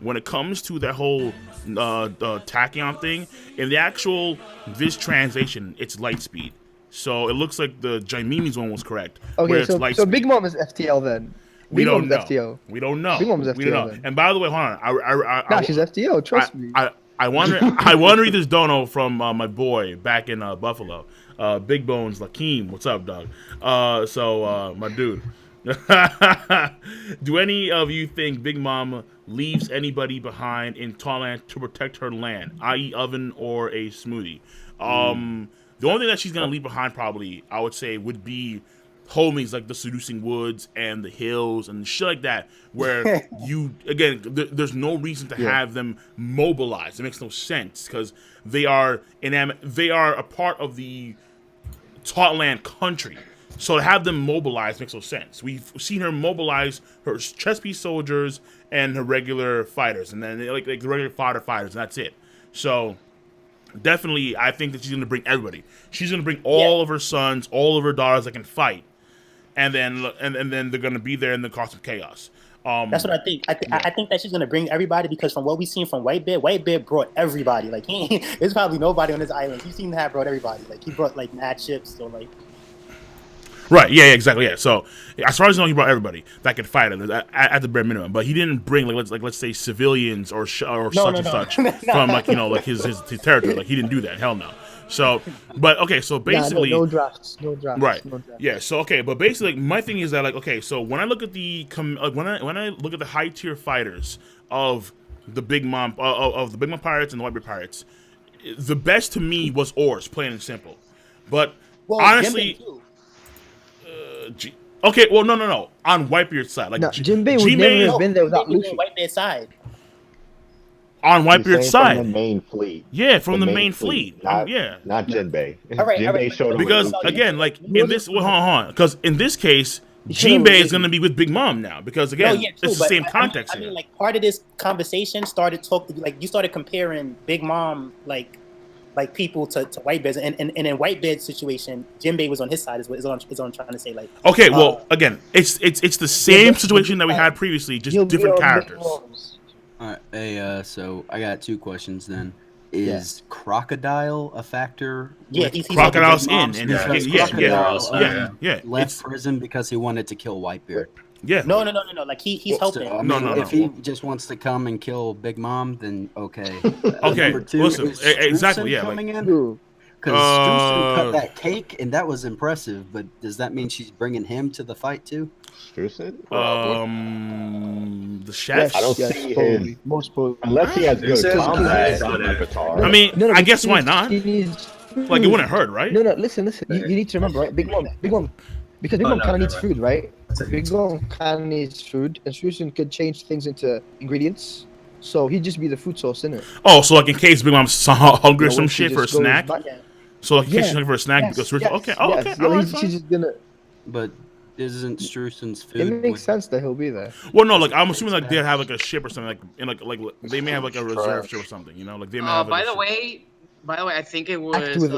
When it comes to that whole tachyon thing, in the actual this translation, it's light speed. So it looks like the Jaimimi's one was correct. Okay, so Big Mom is FTL then. We don't know. FTL. We don't know. Big Mom's FTL. Then. And by the way, hold on. Nah, she's FTL. Trust me. I want to read this dono from my boy back in Buffalo, Big Bones Lakeem. What's up, dog? My dude. Do any of you think Big Mom leaves anybody behind in Thailand to protect her land, i.e. Oven or a Smoothie? The only thing that she's gonna leave behind, probably, I would say, would be homies like the Seducing Woods and the Hills and shit like that, where there's no reason to have them mobilized. It makes no sense because they are a part of the Thailand country. So to have them mobilized makes no sense. We've seen her mobilize her chess piece soldiers and her regular fighters, and then like the regular Fodder fighters, and that's it. So definitely, I think that she's going to bring everybody. She's going to bring all of her sons, all of her daughters that can fight, and then they're going to be there in the cause of chaos. That's what I think. I think that she's going to bring everybody because from what we've seen from Whitebeard brought everybody. Like there's probably nobody on this island. He seemed to have brought everybody. Like he brought like mad ships. So like. Right. Yeah. Exactly. Yeah. So as far as I know, he brought everybody that could fight at the bare minimum, but he didn't bring let's say civilians or such and such from like like his territory. Like he didn't do that. Hell no. So, but okay. So basically, no drafts. right. No drafts. Yeah. So okay. But basically, my thing is that like okay. So when I look at when I look at the high tier fighters of the Big Mom of the Big Mom Pirates and the Whitebeard Pirates, the best to me was Oars, plain and simple. But honestly. Okay, well, no. On Whitebeard's side, like Jinbei would never have been there without Luffy. Whitebeard's side. On Whitebeard's side, from the main fleet. Yeah, from the main fleet. Not Jinbei. All right, Jinbei showed him because again, like in this, hold on, because in this case, Jinbei is going to be with Big Mom now because again, it's the same context I here. mean, like part of this conversation started you started comparing Big Mom like people to Whitebeard, and in Whitebeard's situation, Jinbei was on his side. Is what I'm trying to say. Like, okay, well, again, it's the same situation that we had previously, just different characters. All right, hey, so I got 2 questions then. Is Crocodile a factor? Yeah, he's Crocodile's in, and left prison because he wanted to kill Whitebeard. Yeah. No. Like he's helping. So, I mean, if he just wants to come and kill Big Mom, then okay. Okay. Number 2, listen, is exactly. Yeah. Coming in? Because Strusen cut that cake, and that was impressive. But does that mean she's bringing him to the fight too? Strusen? The chef. Yes, I don't see his. Most probably. Unless he has good combat on Avatar. I mean, I guess why not? Like it wouldn't hurt, right? No. Listen. You need to remember, right? Big Mom. Because Big Mom kind of needs food, right? Big Mom kind of needs food, and Strusen could change things into ingredients. So he'd just be the food source in it. Oh, so like in case Big Mom's hungry or some shit for a snack. So like in case she's hungry for a snack, because Strusen. Okay. She's just gonna. But isn't Strusen's food? It makes sense that he'll be there. Well, no, like I'm assuming like they'd have like a ship or something, like in like they may have like a reserve ship or something, like they may have. By the way, I think it was with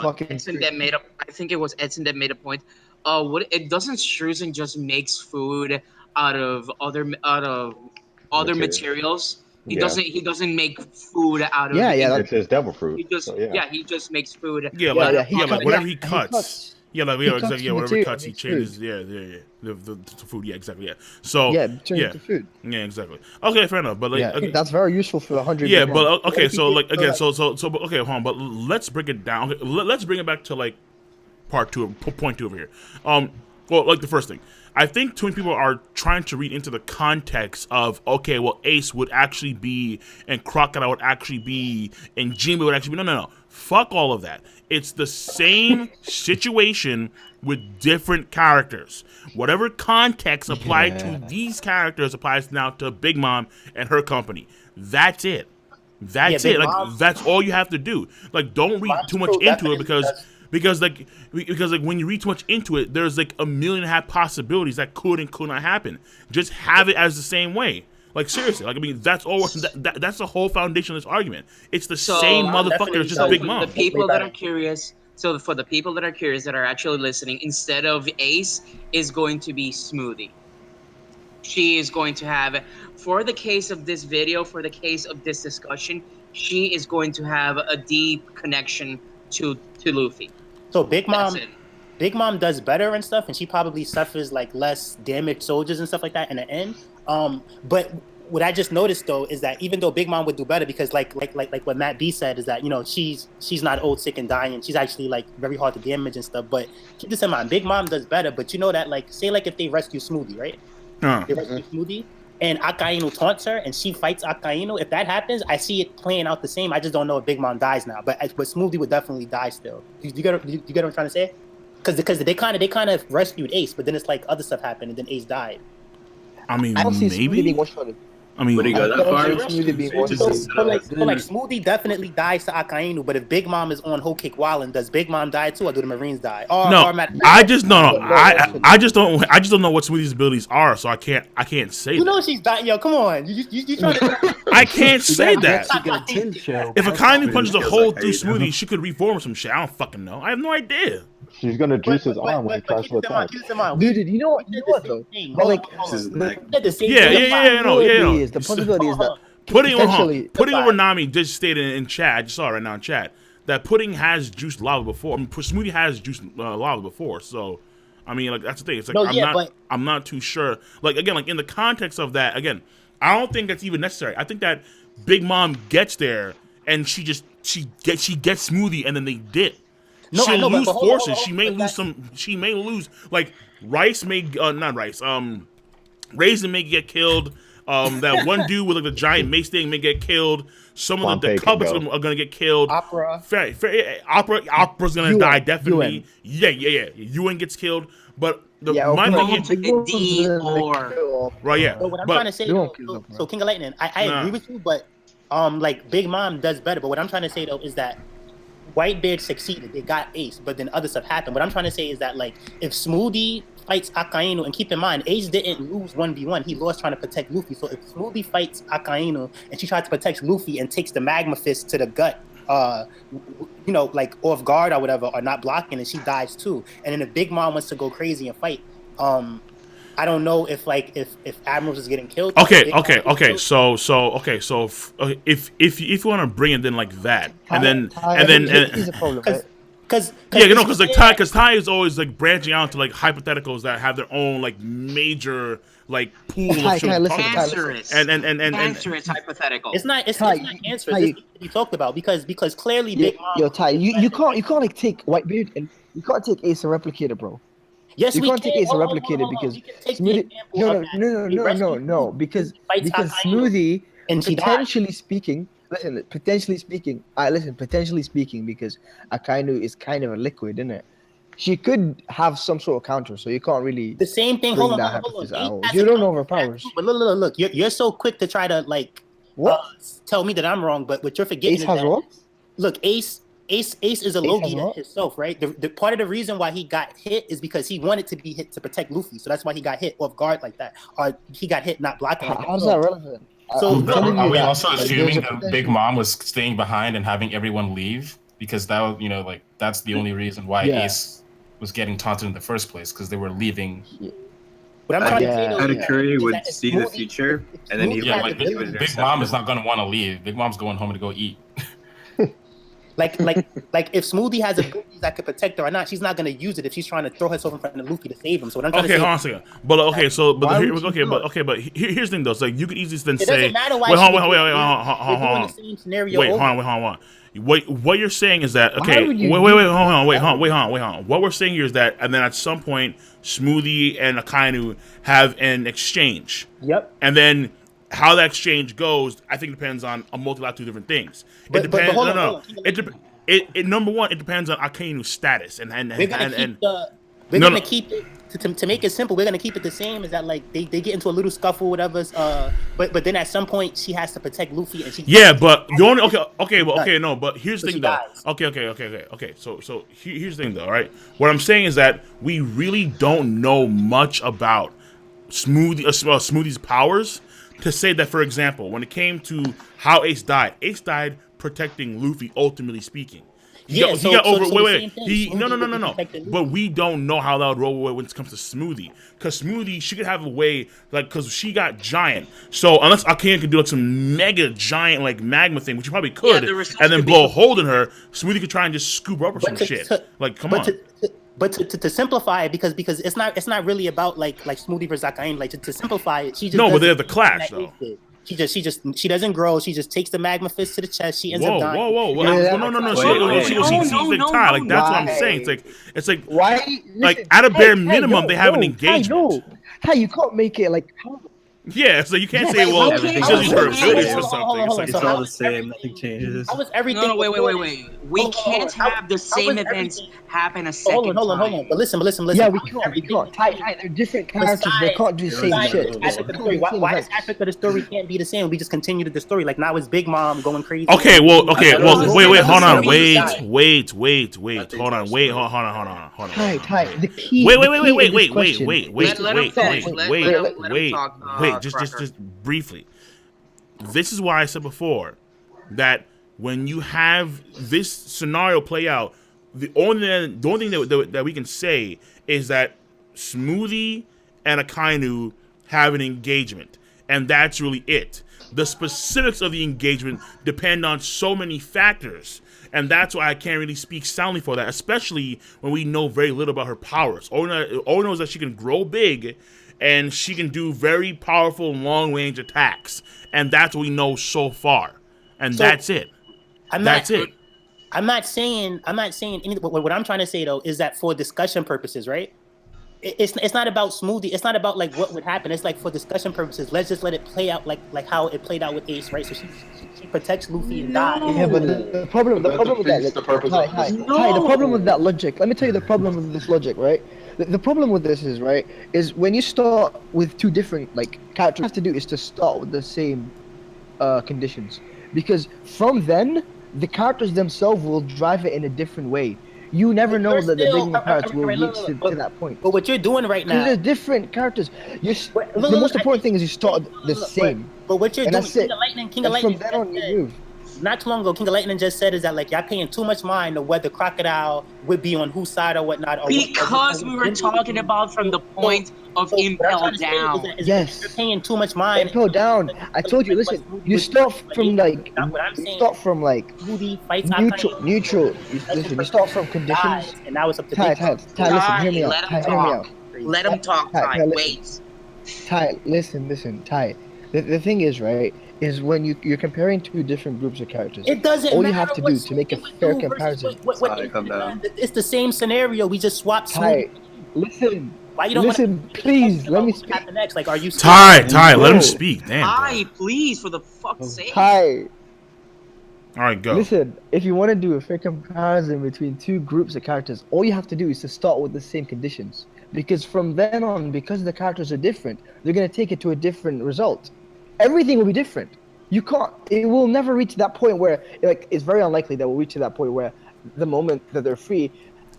fucking Edson that made up. I think it was Edson that made a point. It doesn't Strusen just makes food out of other materials. He doesn't make food out of it's his devil fruit. He just he just makes food. Like whatever he cuts. Whatever he cuts, he changes. The food. Yeah, exactly. Yeah. So to food. Yeah, exactly. Okay, fair enough. But like, that's very useful for 100. Yeah, but okay. So like again, so okay, hold on. But let's break it down. Okay, let's bring it back to like point 2 over here. Well, like the first thing, I think too many people are trying to read into the context of okay, well, Ace would actually be, and Crocodile would actually be, and Jinbei would actually be. No. Fuck all of that. It's the same situation with different characters. Whatever context applied to these characters applies now to Big Mom and her company. That's it. That's it. Like that's all you have to do. Like don't read too much into it because when you read too much into it, there's like 1.5 million possibilities that could and could not happen. Just have it as the same way. Like seriously, like I mean, that's all. That's the whole foundation of this argument. It's the same motherfucker. It's just Big Mom. The people that are curious. So for the people that are curious that are actually listening, instead of Ace is going to be Smoothie. She is going to have, for the case of this video, for the case of this discussion, she is going to have a deep connection to Luffy. So Big Mom does better and stuff, and she probably suffers like less damaged soldiers and stuff like that in the end. But what I just noticed though is that even though Big Mom would do better, because like what Matt B said is that she's not old, sick, and dying. She's actually like very hard to damage and stuff. But keep this in mind, Big Mom does better. But that like say like if they rescue Smoothie, right? They rescue Smoothie, and Akainu taunts her, and she fights Akainu. If that happens, I see it playing out the same. I just don't know if Big Mom dies now. But Smoothie would definitely die still. You get what I'm trying to say? Because they kind of rescued Ace, but then it's like other stuff happened, and then Ace died. I mean, I don't see maybe. Smoothie being one-shotted. I mean, would he go that far? Like Smoothie definitely dies to Akainu, but if Big Mom is on Whole Cake Wildin', does Big Mom die too, or do the Marines die? I just don't know what Smoothie's abilities are, so I can't say. She's dying. Yo, come on, you trying to? I can't say that. If Akainu punches a hole through Smoothie, she could reform some shit. I don't fucking know. I have no idea. She's gonna juice his arm when he tries to attack. Dude, you know what though? The possibility is that Pudding over Nami just stated in chat. I just saw it right now in chat that Pudding has juiced lava before. I mean, Smoothie has juiced lava before, so I mean, like that's the thing. It's like No, yeah, I'm not too sure. Like again, like in the context of that, again, I don't think that's even necessary. I think that Big Mom gets there and she gets Smoothie and then they dip. No, She'll I know, lose but forces. She may lose some. She may lose like Rice may not Rice. Raisin may get killed. That one dude with like the giant mace thing may get killed. Some of the Cubs are gonna get killed. Opera's gonna die definitely. Yeah. Ewan gets killed, but my thing D or right, yeah. But what I'm trying to say, so King of Lightning, I agree with you, but like Big Mom does better. But what I'm trying to say though is that Whitebeard succeeded. They got Ace, but then other stuff happened. What I'm trying to say is that like if Smoothie fights Akainu, and keep in mind, Ace didn't lose 1v1. He lost trying to protect Luffy. So if Smoothie fights Akainu and she tries to protect Luffy and takes the magma fist to the gut, like off guard or whatever, or not blocking, and she dies too. And then if Big Mom wants to go crazy and fight, I don't know if Admirals is getting killed. Okay. So if you want to bring it in like that, because Ty is always like branching out to like hypotheticals that have their own like major like pool of answerous hypothetical. It's not answerous. It's you talked about because clearly Big Mom. Ty, you can't like take Whitebeard and you can't take Ace and Replicator, bro. Yes, you we can't can. take Ace and Replicator because no, because Smoothie, and potentially speaking, potentially speaking, because Akainu is kind of a liquid, isn't it? She could have some sort of counter, so you can't really the same thing. Hold on. You don't know her powers. But look, you're so quick to try to like tell me that I'm wrong, but what you're forgetting Ace has what? Look, Ace is a Logi himself, right? The part of the reason why he got hit is because he wanted to be hit to protect Luffy, so that's why he got hit off guard like that, or he got hit not blocking. How's that relevant? So are we also assuming that Big Mom was staying behind and having everyone leave because that was, that's the only reason why Ace was getting taunted in the first place because they were leaving. But I'm trying to say, Katakuri would see the future, and then he would Big Mom is not going to want to leave. Big Mom's going home to go eat. Like if Smoothie has abilities that could protect her or not, she's not gonna use it if she's trying to throw herself in front of Luffy to save him. So what I'm trying to say. Hold on a second. But here's the thing though. So you could easily then say. Doesn't matter why. Hold on. What you're saying is that hold on. What we're saying here is that, and then at some point, Smoothie and Akainu have an exchange. Yep. And then how that exchange goes, I think depends on a multitude of different things. It depends. Number one, it depends on Akainu's status, we're gonna keep it to make it simple. We're gonna keep it the same. Is that like they get into a little scuffle, whatever. But then at some point she has to protect Luffy, and she. Yeah, but the only no. But here's the thing though. Okay. So here's the thing though. Right. What I'm saying is that we really don't know much about Smoothie's powers. To say that, for example, when it came to how Ace died protecting Luffy. Ultimately speaking, no. But we don't know how that would roll when it comes to Smoothie, because Smoothie, she could have a way, like, because she got giant. So unless Akainu could do like some mega giant like magma thing, which you probably could, and then blow a hole in her, Smoothie could try and just scoop her up or some shit. Like, come on. But to simplify it, because it's not really about like Smoothie versus Akainu. Like to simplify it, she just but they have the clash though. She doesn't grow. She just takes the magma fist to the chest. She ends up dying. No. She's like Ty. Like that's what I'm saying. It's like why? Like at a bare minimum, they have an engagement. Ty, you can't make it like. Yeah, so you can't say, well, she's her abilities or something. It's all the same. Nothing changes. How was everything? No, wait. We can't have the same events happen a second time. Hold on. But listen. Yeah, we can't. Ty, they're different characters. They can't do the same shit. Why is aspect of the story can't be the same? We just continue the story. Like now it's Big Mom going crazy. Okay, wait, hold on. Wait. Hold on. Ty, the key. Wait, just briefly. This is why I said before that when you have this scenario play out, the only thing that we can say is that Smoothie and Akainu have an engagement, and that's really it. The specifics of the engagement depend on so many factors, And that's why I can't really speak soundly for that, especially when we know very little about her powers. All knows that she can grow big, and she can do very powerful long-range attacks. And that's what we know so far. And that's it. That's it. I'm not saying anything. What I'm trying to say though is that for discussion purposes, right? It's not about Smoothie. It's not about like what would happen. It's like for discussion purposes. Let's just let it play out like how it played out with Ace, right? So she protects Luffy and dies. Yeah, but the problem with that, the problem with that logic. Let me tell you the problem with this logic, right? The problem with this is when you start with two different like characters, what you have to do is to start with the same conditions, because from then the characters themselves will drive it in a different way. You never know that the big characters will reach to that point. But what you're doing right now, there's different characters. The most important thing is you start the same. But what you're doing, King of Lightning, from then on, you move. Not too long ago, King of Lightning just said is that like y'all paying too much mind to whether Crocodile would be on whose side or whatnot. Because we were talking about from the point of Impel down. Yes. You're paying too much mind. Impel down. I told you, listen, you start from like neutral. Listen, you start from conditions. And now it's up to Ty, listen, hear me out. Let him talk, Ty. Wait. Ty, listen, Ty. The thing is, right, is when you're comparing two different groups of characters. It doesn't matter. All you have to do to make a fair comparison. It's the same scenario. We just swapped. Ty, listen. Why you don't listen, please, let me speak. Next? Like, are you Ty, let him speak. Damn. Ty, please, for the fuck's sake. Ty. All right, go. Listen, if you want to do a fair comparison between two groups of characters, all you have to do is to start with the same conditions. Because from then on, because the characters are different, they're going to take it to a different result. Everything will be different. It will never reach that point where, like, it's very unlikely that we'll reach to that point where the moment that they're free,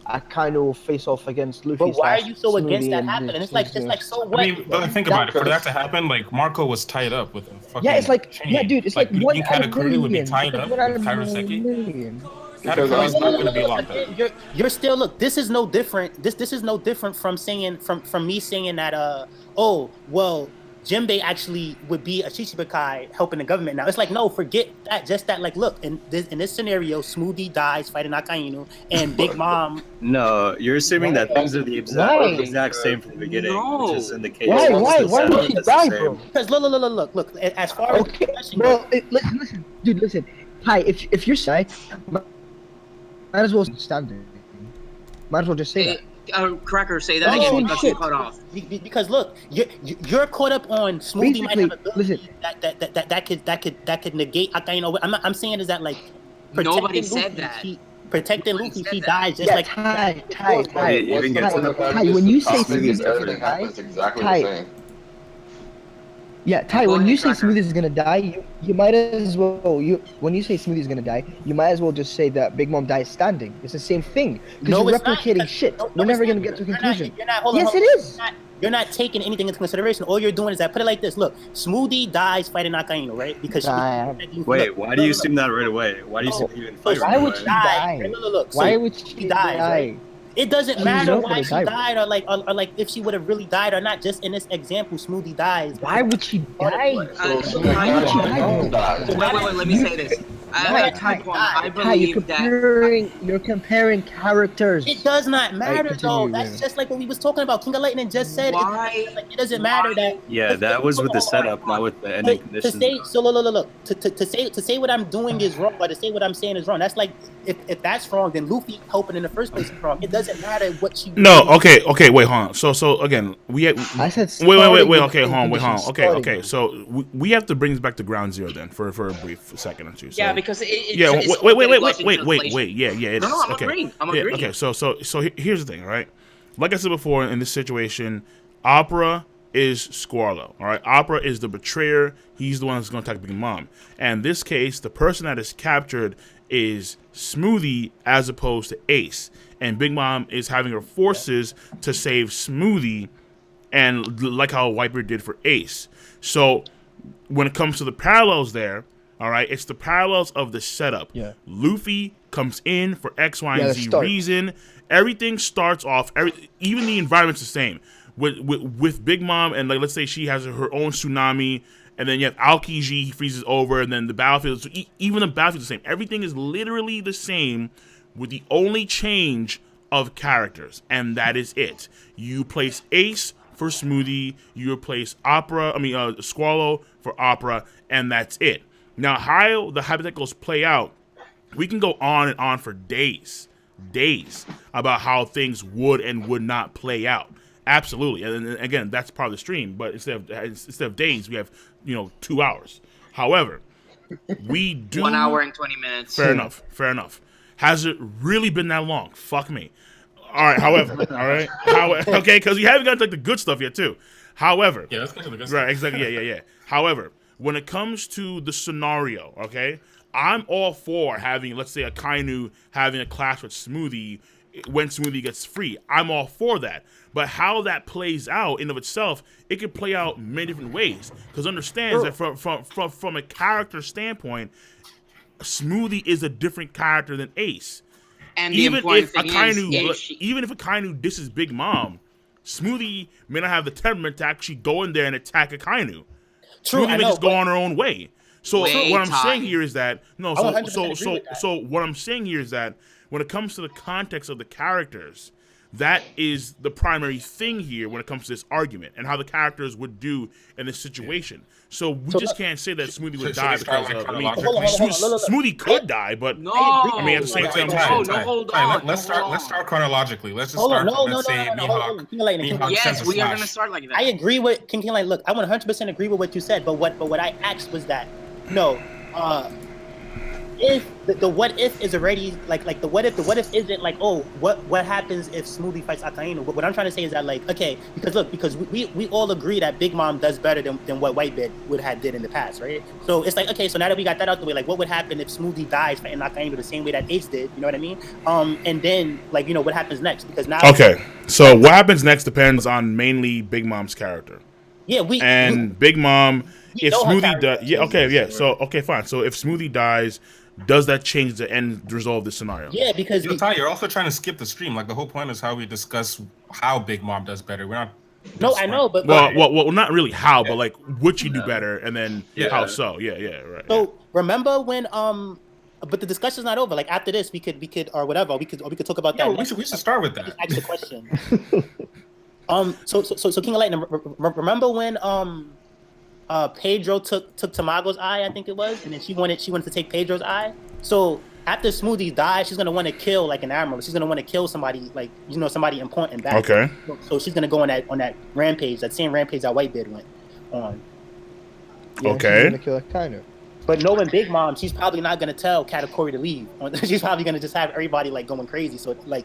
Akainu will face off against Luffy. But why are you so against that happening? It's like so what? I mean, but think about it. For that to happen, like Marco was tied up with a fucking it's like chain. Yeah, dude, it's like one out of Katakuri would be million. tied up with Kairoseki. Katakuri's not going to be locked up. You're still This is no different. This is no different from saying from me saying that oh well, Jinbei actually would be a Shichibukai helping the government now. It's like, no, forget that. Just that, like, look, in this scenario, Smoothie dies fighting Akainu, and Big Mom. No, you're assuming that things are the exact same from the beginning, which is in the case. Why would she die, bro? Because look. As far as listen, dude, listen. Hi, if you're shy, might as well stand there. Might as well just say that. Cracker, say that again because you cut off. Because look, you're caught up on Smoothie might have ability that could negate Akainu. I'm saying is that like nobody said that. Protecting Luffy, he dies just like Ty. When you say Smoothie is gonna die, Ty. Yeah, Ty, when you say Smoothie is gonna die, you might as well. When you say Smoothie is gonna die, you might as well just say that Big Mom dies standing. It's the same thing. Because you're replicating shit. We're never gonna get to a conclusion. Yes, it is. You're not taking anything into consideration. All you're doing is put it like this. Look, Smoothie dies fighting Akainu, right? Because wait, why do you assume that right away? Why do you assume even fight? Why would she die? Why would she die? Right? It doesn't matter why she died or like if she would have really died or not. Just in this example, Smoothie dies. Why would she die? Wait, let me say this. I believe you're comparing characters. It does not matter though. That's just like what we was talking about. King of Lightning just said it doesn't matter that. Yeah, that was with the setup, not with the ending conditions. To say what I'm doing is wrong, or to say what I'm saying is wrong. That's like if that's wrong, then Luffy helping in the first place is wrong. It doesn't matter what she. No, okay, wait, hold on. So again, I said wait. Okay, hold on. Okay. So we have to bring this back to ground zero then for a brief second or two. So. Yeah, because wait. Yeah, it is. No, I'm agreeing. Okay, so here's the thing, all right? Like I said before, in this situation, Opera is Squarlow, all right? Opera is the betrayer. He's the one that's going to attack Big Mom. And in this case, the person that is captured is Smoothie as opposed to Ace. And Big Mom is having her forces to save Smoothie, and like how Whitebeard did for Ace. So when it comes to the parallels there, all right, it's the parallels of the setup. Yeah. Luffy comes in for X, Y, and Z reason. Everything starts off. Even the environment's the same. With Big Mom, and like let's say she has her own tsunami, And then you have Aokiji, he freezes over, and then the battlefield, so even the battlefield is the same. Everything is literally the same, with the only change of characters, and that is it. You place Ace for Smoothie, you replace Squallow for Opera, and that's it. Now, how the hypotheticals play out, we can go on and on for days about how things would and would not play out. Absolutely, and again, that's part of the stream. But instead of days, we have 2 hours. However, we do 1 hour and 20 minutes. Fair enough. Has it really been that long? Fuck me. All right. However, okay, because you haven't got to the good stuff yet too. However, let's get to the good stuff. Right, exactly. Yeah. However, when it comes to the scenario, okay, I'm all for having, let's say, Akainu having a clash with Smoothie when Smoothie gets free. I'm all for that. But how that plays out in of itself, it could play out many different ways. Because understands that from a character standpoint, Smoothie is a different character than Ace. And even if Akainu disses Big Mom, Smoothie may not have the temperament to actually go in there and attack Akainu. True, Smoothie may just go on her own way. So what I'm saying here is that what I'm saying here is that when it comes to the context of the characters, that is the primary thing here when it comes to this argument and how the characters would do in this situation. So we just can't say that Smoothie would die because Smoothie could die, but no. I mean at the same time, hold on. Let's start chronologically. Let's just start from let's say Mihawk. Yes, we are gonna start like that. I agree with King Line. Look, I 100% agree with what you said, but what I asked was that if the what if is already like the what if isn't like, oh, what happens if Smoothie fights Akainu? What I'm trying to say is that, like, okay, because we all agree that Big Mom does better than what Whitebeard would have did in the past, right? So it's like, okay, so now that we got that out the way, like, what would happen if Smoothie dies fighting Akainu the same way that Ace did? You know what I mean? And then, like, what happens next? Because now, okay, so what happens next depends on mainly Big Mom's character. Yeah, Big Mom, if Smoothie does, so fine. So if Smoothie dies, does that change the end result of this scenario? Yeah, because you're also trying to skip the stream. Like, the whole point is how we discuss how Big Mom does better. We're not. No, I know, but well, not really how, but like, would you do better, and then how so? Yeah, right. So remember when but the discussion's not over. Like, after this, we could or whatever. We could talk about that. We should start with that. Just ask the question. So King of Lightning, remember when Pedro took Tamago's eye, I think it was, and then she wanted to take Pedro's eye. So after Smoothie dies, she's gonna want to kill like an Admiral. She's gonna want to kill somebody, like, somebody important back. Okay. So she's gonna go on that rampage, that same rampage that Whitebeard went on. Yeah, okay. She's gonna kill Akainu. But knowing Big Mom, she's probably not gonna tell Katakuri to leave. She's probably gonna just have everybody like going crazy. So I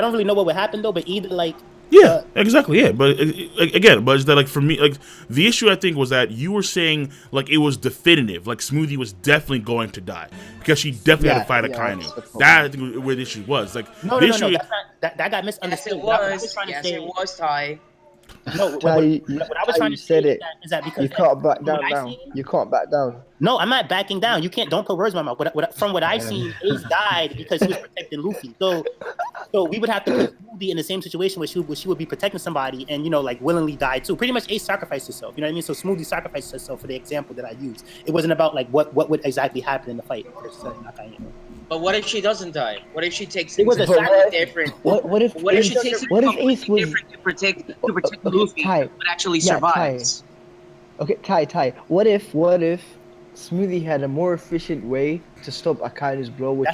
don't really know what would happen though. But either like. Yeah, exactly. Yeah, but again, it's that, like, for me, like, the issue I think was that you were saying like it was definitive, like Smoothie was definitely going to die because she definitely had to fight Akainu. That I think where the issue was. Like, no, that got misunderstood. Yes, it was Ty. No, what I was trying to say is that because you can't back down. You can't back down. No, I'm not backing down. You can't. Don't put words in my mouth. From what I've seen, Ace died because he was protecting Luffy. So we would have to put Smoothie in the same situation where she would be protecting somebody and like willingly die too. Pretty much Ace sacrificed herself. You know what I mean? So Smoothie sacrificed herself for the example that I used. It wasn't about like what would exactly happen in the fight. But what if she doesn't die? What if she takes it was something different? What if she takes something completely different to protect Luffy, but actually survives? Ty. What if Smoothie had a more efficient way to stop Akainu's blow, which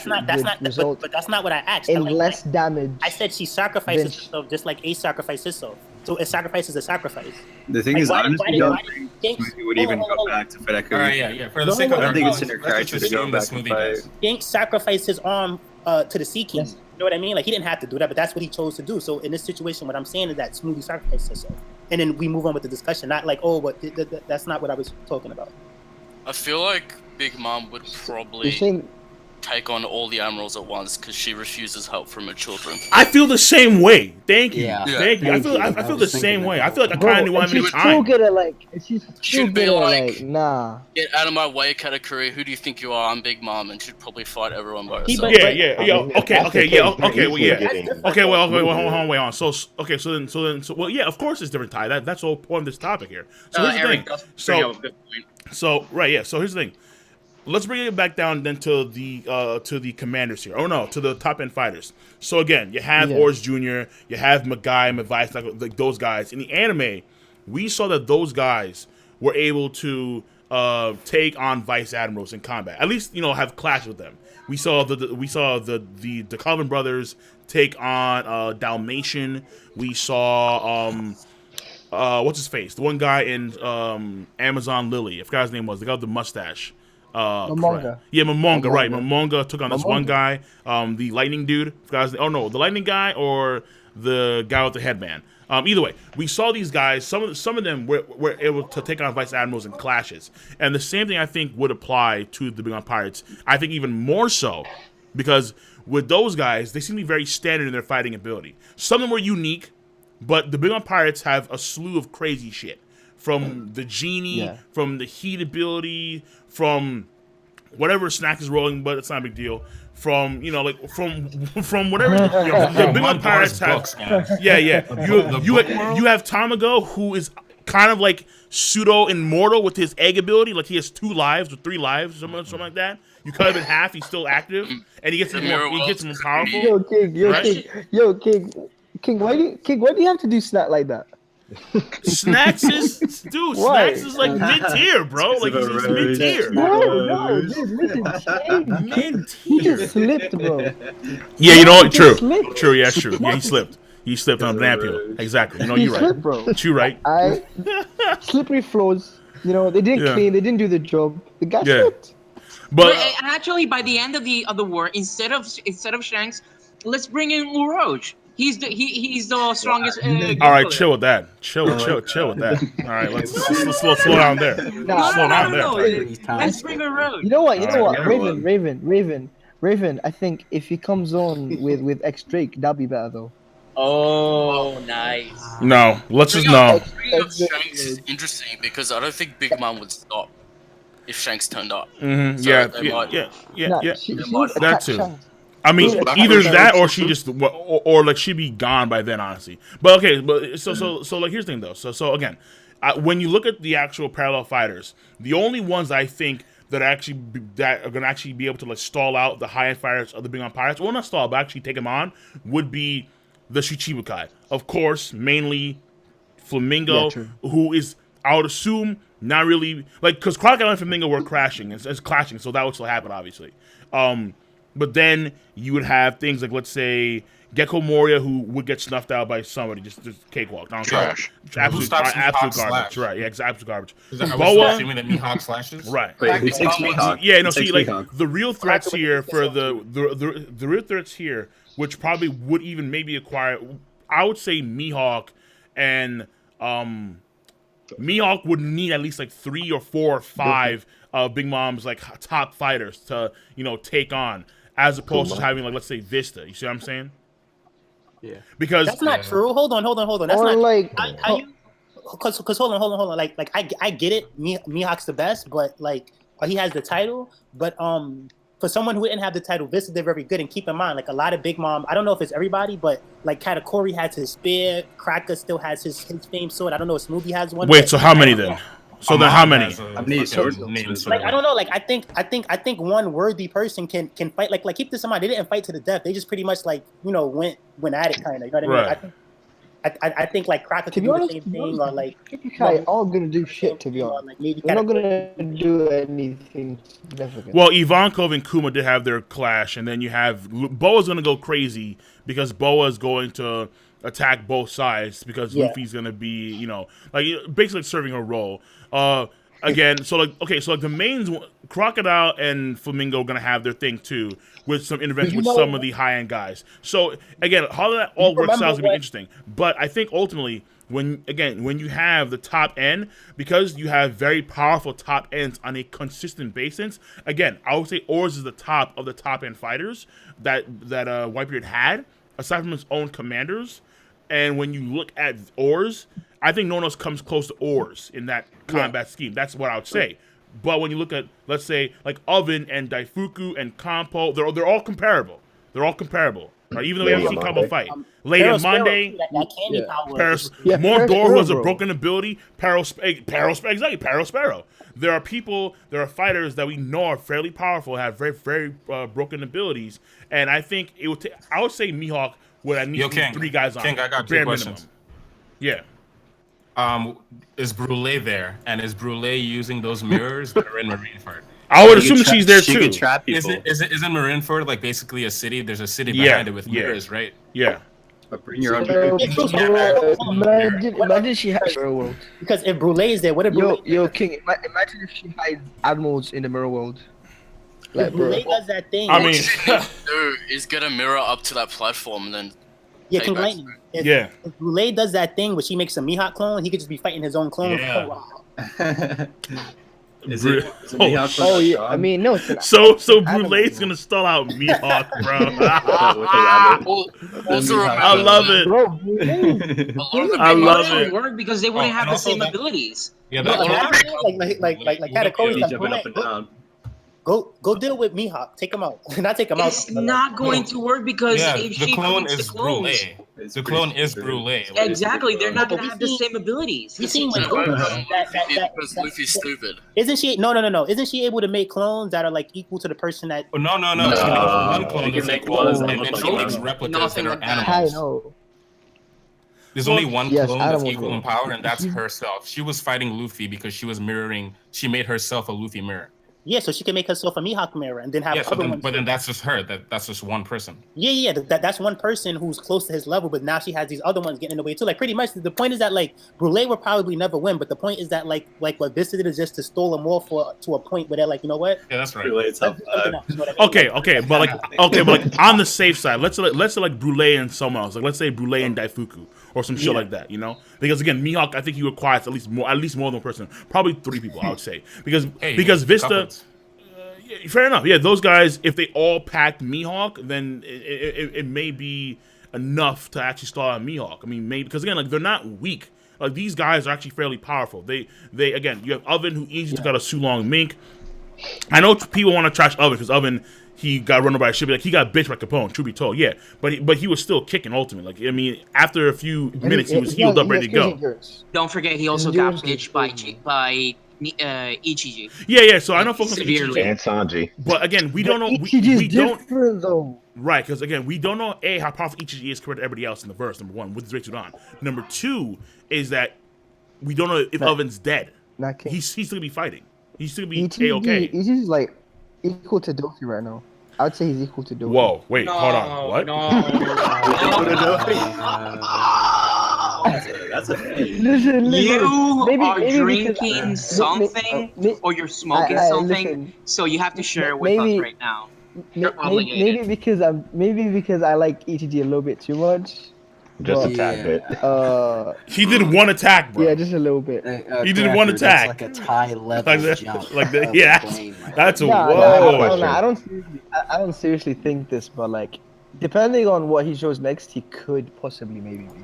result but that's not what I asked. In less damage. I said she sacrifices herself just like Ace sacrificed himself. So a sacrifice is a sacrifice. The thing is, honestly, I don't think Smoothie would even go back to Fodder. All right, yeah. For the sake of I don't think it's in her character to go back and fight. King sacrificed his arm to the Sea King. Yes. You know what I mean? Like, he didn't have to do that, but that's what he chose to do. So in this situation, what I'm saying is that Smoothie sacrificed herself. And then we move on with the discussion. Not like, oh, but that's not what I was talking about. I feel like Big Mom would probably... You're saying take on all the Admirals at once because she refuses help from her children. I feel the same way. Thank you. Yeah. Thank you. I feel the same way. I feel like Akainu Bro, want and me she's time. still gonna like, she's still Should be gonna like, nah. Get out of my way, Katakuri. Who do you think you are? I'm Big Mom, and she'd probably fight everyone by herself. Yeah. I mean, Okay. if that's the Okay. case, Yeah. they're Okay. Well, easily yeah. getting- Okay. Well. Wait on. So well, yeah. Of course, it's different, Ty. That's the whole point of this topic here. So here's the Eric thing. does bring up a good point. So right. Yeah. So here's the thing. Let's bring it back down then to the commanders here. Oh no, to the top end fighters. So again, you have Ors Jr., you have Magai, Mavice, like those guys. In the anime, we saw that those guys were able to take on Vice Admirals in combat. At least have clash with them. We saw the Calvin brothers take on Dalmatian. We saw what's his face? The one guy in Amazon Lily. I forgot his name was. The guy with the mustache. Momonga. Yeah, Momonga, right. Momonga took on this one guy, the lightning dude. Oh no, the lightning guy or the guy with the headband. Either way, we saw these guys. Some of them were able to take on Vice Admirals in clashes, and the same thing I think would apply to the Big on Pirates. I think even more so, because with those guys, they seem to be very standard in their fighting ability. Some of them were unique, but the Big on Pirates have a slew of crazy shit. From the genie, from the heat ability, from whatever snack is rolling, but it's not a big deal. From from whatever the Big on Pirates have. Yeah. You have Tamago, who is kind of like pseudo immortal with his egg ability. Like he has 2 lives or 3 lives, something like that. You cut him in half, he's still active, and he gets more powerful. King, why do you have to do snack like that? Snacks is like mid-tier, bro. Like he's mid-tier. No, dude, listen, he just slipped, bro. Yeah, you know what? True. Yeah, it's true. Yeah, he slipped. He slipped on a banana peel. Exactly. You're right. Slipped, bro. True, right? Slippery floors. They didn't clean. They didn't do the job. The guy slipped. But actually, by the end of the war, instead of Shanks, let's bring in Uroge. He's the strongest. All right, chill with that. Chill with that. All right, let's slow down there. Slow down there. Let's bring Uroge. You know what? Raven. I think if he comes on with X Drake, that'll be better though. Oh, nice. No, let's just no. Shanks is interesting because I don't think Big Mom would stop if Shanks turned up. Mm-hmm. So Yeah. That too. I mean, either that or she just or like she'd be gone by then, honestly. But okay, so like here's the thing though. So again, when you look at the actual parallel fighters, the only ones I think that are gonna actually be able to like stall out the high end fighters of the Big on Pirates, well not stall, but actually take them on, would be the Shichibukai. Of course, mainly Flamingo, who is I would assume not really like because Crocodile and Flamingo were clashing, so that would still happen, obviously. But then you would have things like, let's say, Gecko Moria, who would get snuffed out by somebody, just cakewalk. Trash. Absolute garbage. Right, yeah, absolute garbage. Boa, assuming that Mihawk slashes? Right. Wait, who takes Mihawk? Yeah, no, Who see, takes like, Mihawk? the real threats here for the real threats here, which probably would even maybe acquire, I would say Mihawk and, Mihawk would need at least like 3 or 4 or 5 Big Mom's like top fighters to, take on. As opposed to having, like, let's say, Vista. You see what I'm saying? Yeah. Because that's not true. Hold on. That's or not like how you. Because hold on. Like I get it. Mihawk's the best, but like he has the title. But for someone who didn't have the title, Vista they're very good. And keep in mind, like a lot of Big Mom. I don't know if it's everybody, but like Katakuri has his spear. Cracker still has his famed sword. I don't know if Smoothie has one. Wait, so how many then? So then how many? Like I don't know. Like I think one worthy person can fight. Like keep this in mind. They didn't fight to the death. They just pretty much like went at it kind of. You know what I mean? I think like Cracker could do the same thing or like. Shichibukai all gonna do shit to be honest. Like maybe they're not gonna do anything significant. Well, Ivankov and Kuma did have their clash, and then you have Boa's gonna go crazy because Boa's going to attack both sides because Luffy's gonna be like basically serving a role. Again, so like the mains, Crocodile and Flamingo are gonna have their thing too, with some intervention with some of the high end guys. So again, how that all works out is gonna be interesting. But I think ultimately when you have the top end, because you have very powerful top ends on a consistent basis. Again, I would say Oars is the top of the top end fighters that Whitebeard had, aside from his own commanders. And when you look at Oars, I think no one else comes close to Oars in that combat scheme. That's what I would say. But when you look at, let's say, like Oven and Daifuku and Kampo, they're all comparable. They're all comparable. Right? Even though we haven't seen Kampo fight. Lady Monday, Mordor, who has a broken ability, Peril Sparrow. There are fighters that we know are fairly powerful, have very, very broken abilities. And I think I would say Mihawk would at least need 3 guys on. King, I got 2 questions. Yeah. Is Brulee there? And is Brulee using those mirrors that are in Marineford? I would assume she's there she too. Could trap people. Isn't Marineford like basically a city? There's a city behind it with mirrors, right? Yeah. But bring your own. Imagine she has mirror world. Because if Brulee is there, what if Yo, King, imagine if she hides admirals in the mirror world. Like, Brulee does that thing. I mean, is get a mirror up to that platform and then. Yeah, King Lightning. If Brulee does that thing where she makes a Mihawk clone, he could just be fighting his own clone. Yeah. Is it Mihawk? Oh yeah, I mean no. So Brulee's gonna stall out Mihawk, bro. I love it. I love it. Work because they wouldn't have the same abilities. Yeah, like Katakuri. Go deal with Mihawk. Take him out. Not take him out. It's not going to work because if the she clone beats is the clones, Brulee. The clone is Brulee. Exactly, they're not gonna have the same abilities. You seen when because Luffy's stupid. Isn't she? No. Isn't she able to make clones that are like equal to the person that? Oh, no. She makes one clone that's equal, and then she makes replicas that are animals. I know. There's only one clone that's equal will. in power, and that's herself. She was fighting Luffy because she was mirroring. She made herself a Luffy mirror. Yeah, so she can make herself a Mihawk mirror and then have other ones. But then that's just her. That's just one person. Yeah. That's one person who's close to his level, but now she has these other ones getting in the way too. Like pretty much, the point is that like Brulee will probably never win, but the point is that like what Vista did is just to stall them off to a point where they're like, you know what? Yeah, that's right. Okay, but like on the safe side, let's say like Brulee and someone else. Like let's say Brulee and Daifuku or some shit like that, you know? Because again, Mihawk, I think he requires at least more than one person, probably 3 people, I would say, because Vista. Fair enough. Yeah, those guys, if they all packed Mihawk, then it may be enough to actually stall out Mihawk. I mean, maybe because again, like they're not weak. Like these guys are actually fairly powerful. They again, you have Oven who easily took out a Sulong Mink. I know people want to trash Oven because Oven, he got run over by a ship. Like he got bitched by Capone. Truth be told, yeah, but he was still kicking ultimately. Like I mean, after a few minutes, he was healed up, ready to go. Don't forget, he also got bitched by Ichiji. Yeah. So I know folks severely and Sanji, but again, we don't know. We don't though. Right, because again, we don't know how powerful Ichiji is compared to everybody else in the verse. Number 1, with Drake Sudan. Number 2 is that we don't know if Oven's dead. He's still gonna be fighting. He's still gonna be A-okay. Ichiji's like equal to Dofi right now. I'd say he's equal to Dofi. Whoa, wait, hold on. What? That's a listen, you are drinking something or you're smoking something, so you have to share it with us right now. Maybe because I like Ichiji a little bit too much. Just a tad bit. He did one attack, bro. Yeah, just a little bit. He did one attack. Like a tie level jump. Like that. Yeah, that's a whoa. I don't seriously think this, but like, depending on what he shows next, he could possibly maybe be.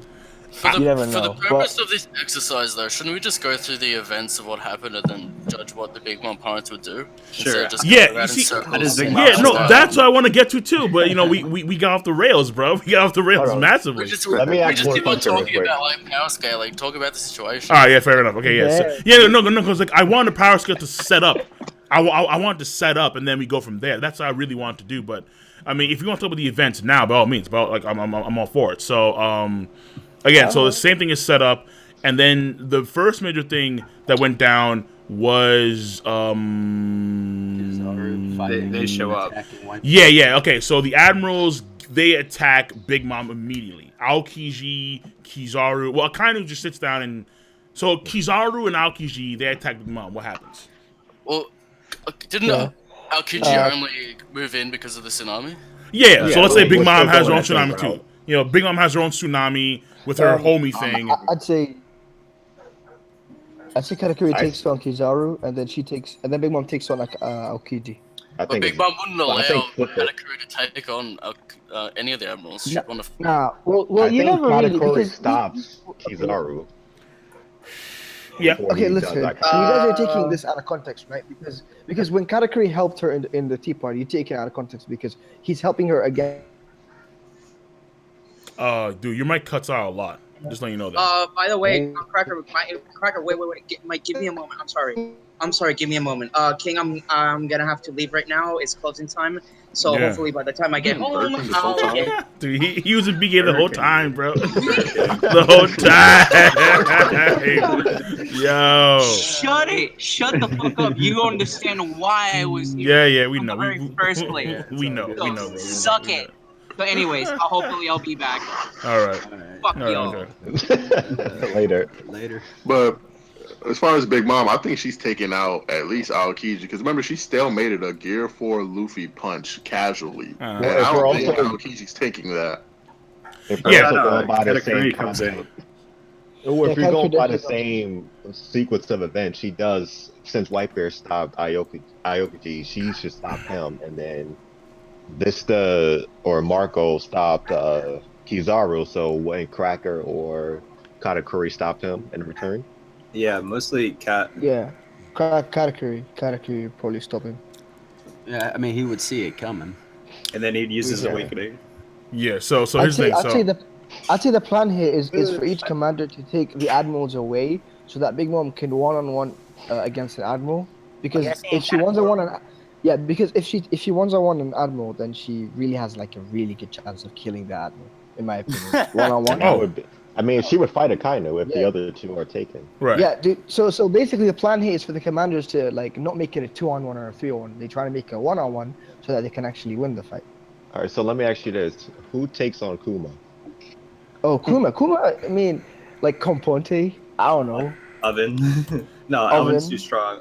For the purpose of this exercise, though, shouldn't we just go through the events of what happened and then judge what the Big Mom parents would do? Sure. That's what I want to get to too. But you know, we got off the rails, bro. We got off the rails massively. We just keep on talking about like power scale, like talk about the situation. All right, yeah, fair enough. Okay, no, because like I wanted the power scale to set up. I wanted to set up, and then we go from there. That's what I really wanted to do. But I mean, if you want to talk about the events now, by all means, I'm all for it. So again, so the same thing is set up, and then the first major thing that went down was they show up. Yeah. Okay, so the Admirals, they attack Big Mom immediately. Aokiji, Kizaru. Well, Akainu just sits down and so Kizaru and Aokiji, they attack Big Mom. What happens? Well, didn't Aokiji only move in because of the tsunami? Yeah. So let's say Big Mom has her own tsunami too. You know, Big Mom has her own tsunami with her homie thing. I'd say I see Katakuri takes on Kizaru, and then Big Mom takes on Aokiji. But Big Mom wouldn't allow Katakuri to take on any of the admirals. Well, you never really because stops Kizaru. Yeah. Okay, listen. You guys are taking this out of context, right? Because when Katakuri helped her in the tea party, you take it out of context because he's helping her again. Dude, your mic cuts out a lot. Just letting you know that. By the way, Cracker, wait, give me a moment. I'm sorry, give me a moment. King, I'm gonna have to leave right now. It's closing time, so hopefully by the time I get home, Dude, he was in BK the whole time, bro. The whole time. Yo. Shut the fuck up. You understand why I was here. Yeah, we know. First place. We know. Suck it. But anyways, hopefully I'll be back. All right. Fuck y'all. Okay. Later. But as far as Big Mom, I think she's taking out at least Aokiji because remember she stalemated a Gear 4 Luffy punch casually, and I don't think Aokiji's taking that. If we're going by the same concept, if you're going by the same sequence of events, she does. Since Whitebeard stopped Aokiji, she should stop him, and then Vista or Marco stopped Kizaru. So when Cracker or Katakuri stopped him in return. Yeah, mostly Cat. Yeah, Katakuri probably stop him. Yeah, I mean he would see it coming, and then he'd use his awakening. Yeah, so here's the thing. I'd say the plan here is for each commander to take the admirals away, so that Big Mom can one-on-one against an admiral. Because if she one-on-one, because if she one-on-one an admiral, then she really has like a really good chance of killing the admiral, in my opinion. One-on-one. I mean, she would fight Akainu if the other two are taken. Right. Yeah, dude. So basically, the plan here is for the commanders to like not make it a 2-on-1 or a 3-on-1. They try to make a 1-on-1 so that they can actually win the fight. All right. So let me ask you this: who takes on Kuma? Oh, Kuma. I mean, like Componte. I don't know. Oven. No, Oven's too strong.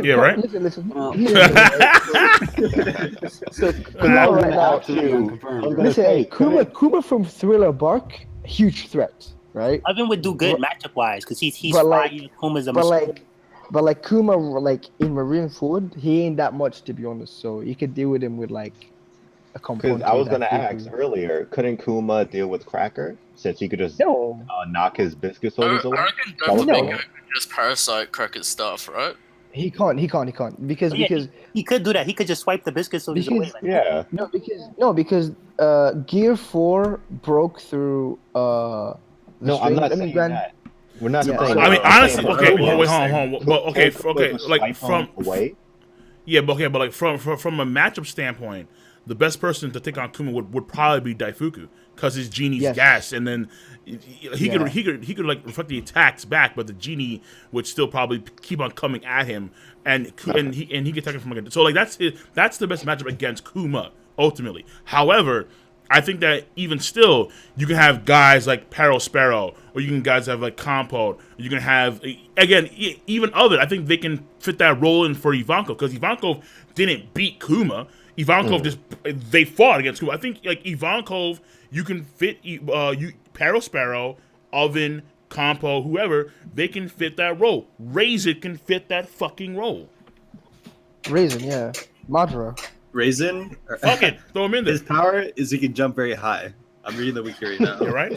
Yeah, right. Listen. So listen, Kuma from Thriller Bark, huge threat, right? Oven would do good matchup wise because he's fire. Kuma's a machine. But like Kuma, like in Marineford, he ain't that much to be honest. So you could deal with him with like a component. Because I was gonna ask earlier, couldn't Kuma deal with Cracker since he could just knock his biscuit soldiers away? I reckon Double could just parasite Cracker's stuff, right? He can't because he could do that. He could just swipe the biscuit soldiers away. Because Gear 4 broke through. No, I'm not saying that. We're not saying. I mean, honestly, okay. Wait, hold on. But okay, like from away. Yeah, but like from a matchup standpoint, the best person to take on Kuma would probably be Daifuku because his genie's gas, and then he could like reflect the attacks back, but the genie would still probably keep on coming at him, and he could take it from again. So like that's the best matchup against Kuma ultimately. However, I think that even still, you can have guys like Peril Sparrow, or you can guys have like Compote. You can have again even other. I think they can fit that role in for Ivankov because Ivankov didn't beat Kuma. Ivankov they fought against Kuma. I think like Ivankov, you can fit Peril Sparrow, Oven, Compo, whoever. They can fit that role. Raisin can fit that fucking role. Raisin, yeah, Madara. Raisin? Fuck it, throw him in there. His power is he can jump very high. I'm reading the wiki right now. You're right.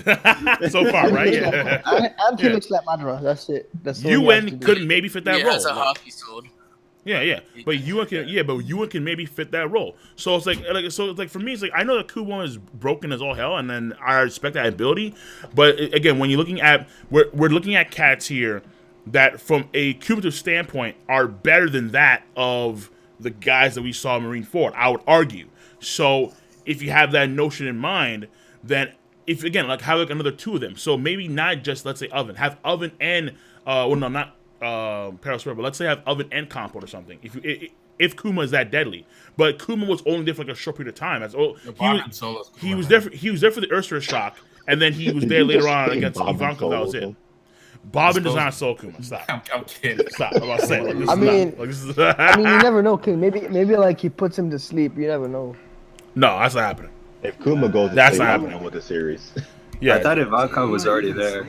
So far, right? Yeah. And he looks like Madara. That's it. That's Yuan could maybe fit that role. It's a hockey sword. Yeah. But Yuan can maybe fit that role. So it's like for me, it's like I know that Kuwon is broken as all hell, and then I respect that ability. But again, when you're looking at we're looking at cats here that from a cumulative standpoint are better than that of the guys that we saw in Marineford, I would argue. So if you have that notion in mind, then if again like have like another two of them, so maybe not just let's say Oven, have Oven and not Peril Sparrow, but let's say have Oven and Compote or something. If Kuma is that deadly, but Kuma was only there for like a short period of time. He was there for the Ursula shock, and then he was there later on against Ivankov. That was it. Bobbin does not soul Kuma. Stop. I'm kidding. Stop. I'm about to say. Like, I mean, you never know. Cause maybe like he puts him to sleep. You never know. No, that's not happening. If Kuma goes, that's not happening with the series. Yeah, I thought Ivankov was already there.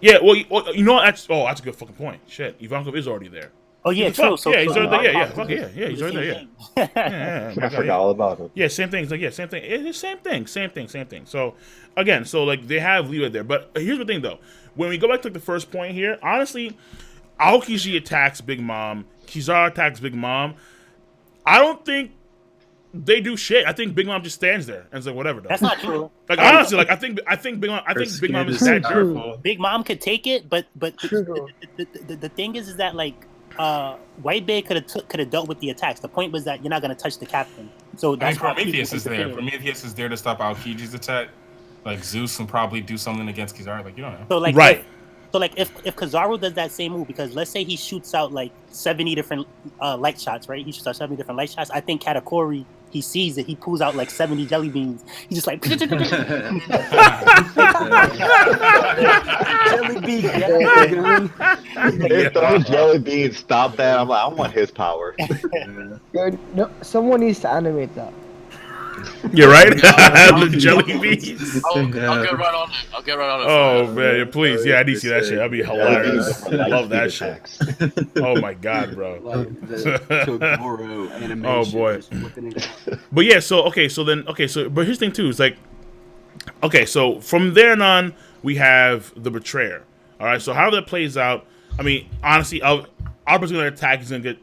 Yeah, well, you know that's a good fucking point. Shit, Ivankov is already there. Oh yeah, true. So he's already there. Yeah, he's already there. Yeah. I forgot all about it. Yeah, same thing. It's like same thing. It's same thing. So again, like they have leeway there. But here's the thing though. When we go back to like, the first point here, honestly, Aokiji attacks Big Mom. Kizaru attacks Big Mom. I don't think they do shit. I think Big Mom just stands there and is like, whatever. Though. That's not true. Like honestly, like I think Big Mom is that powerful. Big Mom could take it, but the thing is that like Whitebeard could have dealt with the attacks. The point was that you're not gonna touch the captain. So that's Prometheus is there. Prometheus is there to stop Aokiji's attack. Like Zeus can probably do something against Kizaru. Like you don't know. So like right. If Kizaru does that same move, because let's say he shoots out like 70 different light shots, right? He shoots out 70 different light shots. I think Katakuri, he sees it. He pulls out like 70 jelly beans. He's just like jelly beans. If those jelly beans stop that, I'm like, I want his power. No, someone needs to animate that. You're right. The jelly beans. I'll get right on it. Oh man, please, yeah, I need to see that shit. That'd be hilarious. I love that shit. Oh my god, bro. Like the Kogoro animation. Oh boy. But yeah, so but here's the thing too. It's like, okay, so from there on, we have the betrayer. All right, so how that plays out. I mean, honestly, Albert's gonna attack. He's gonna get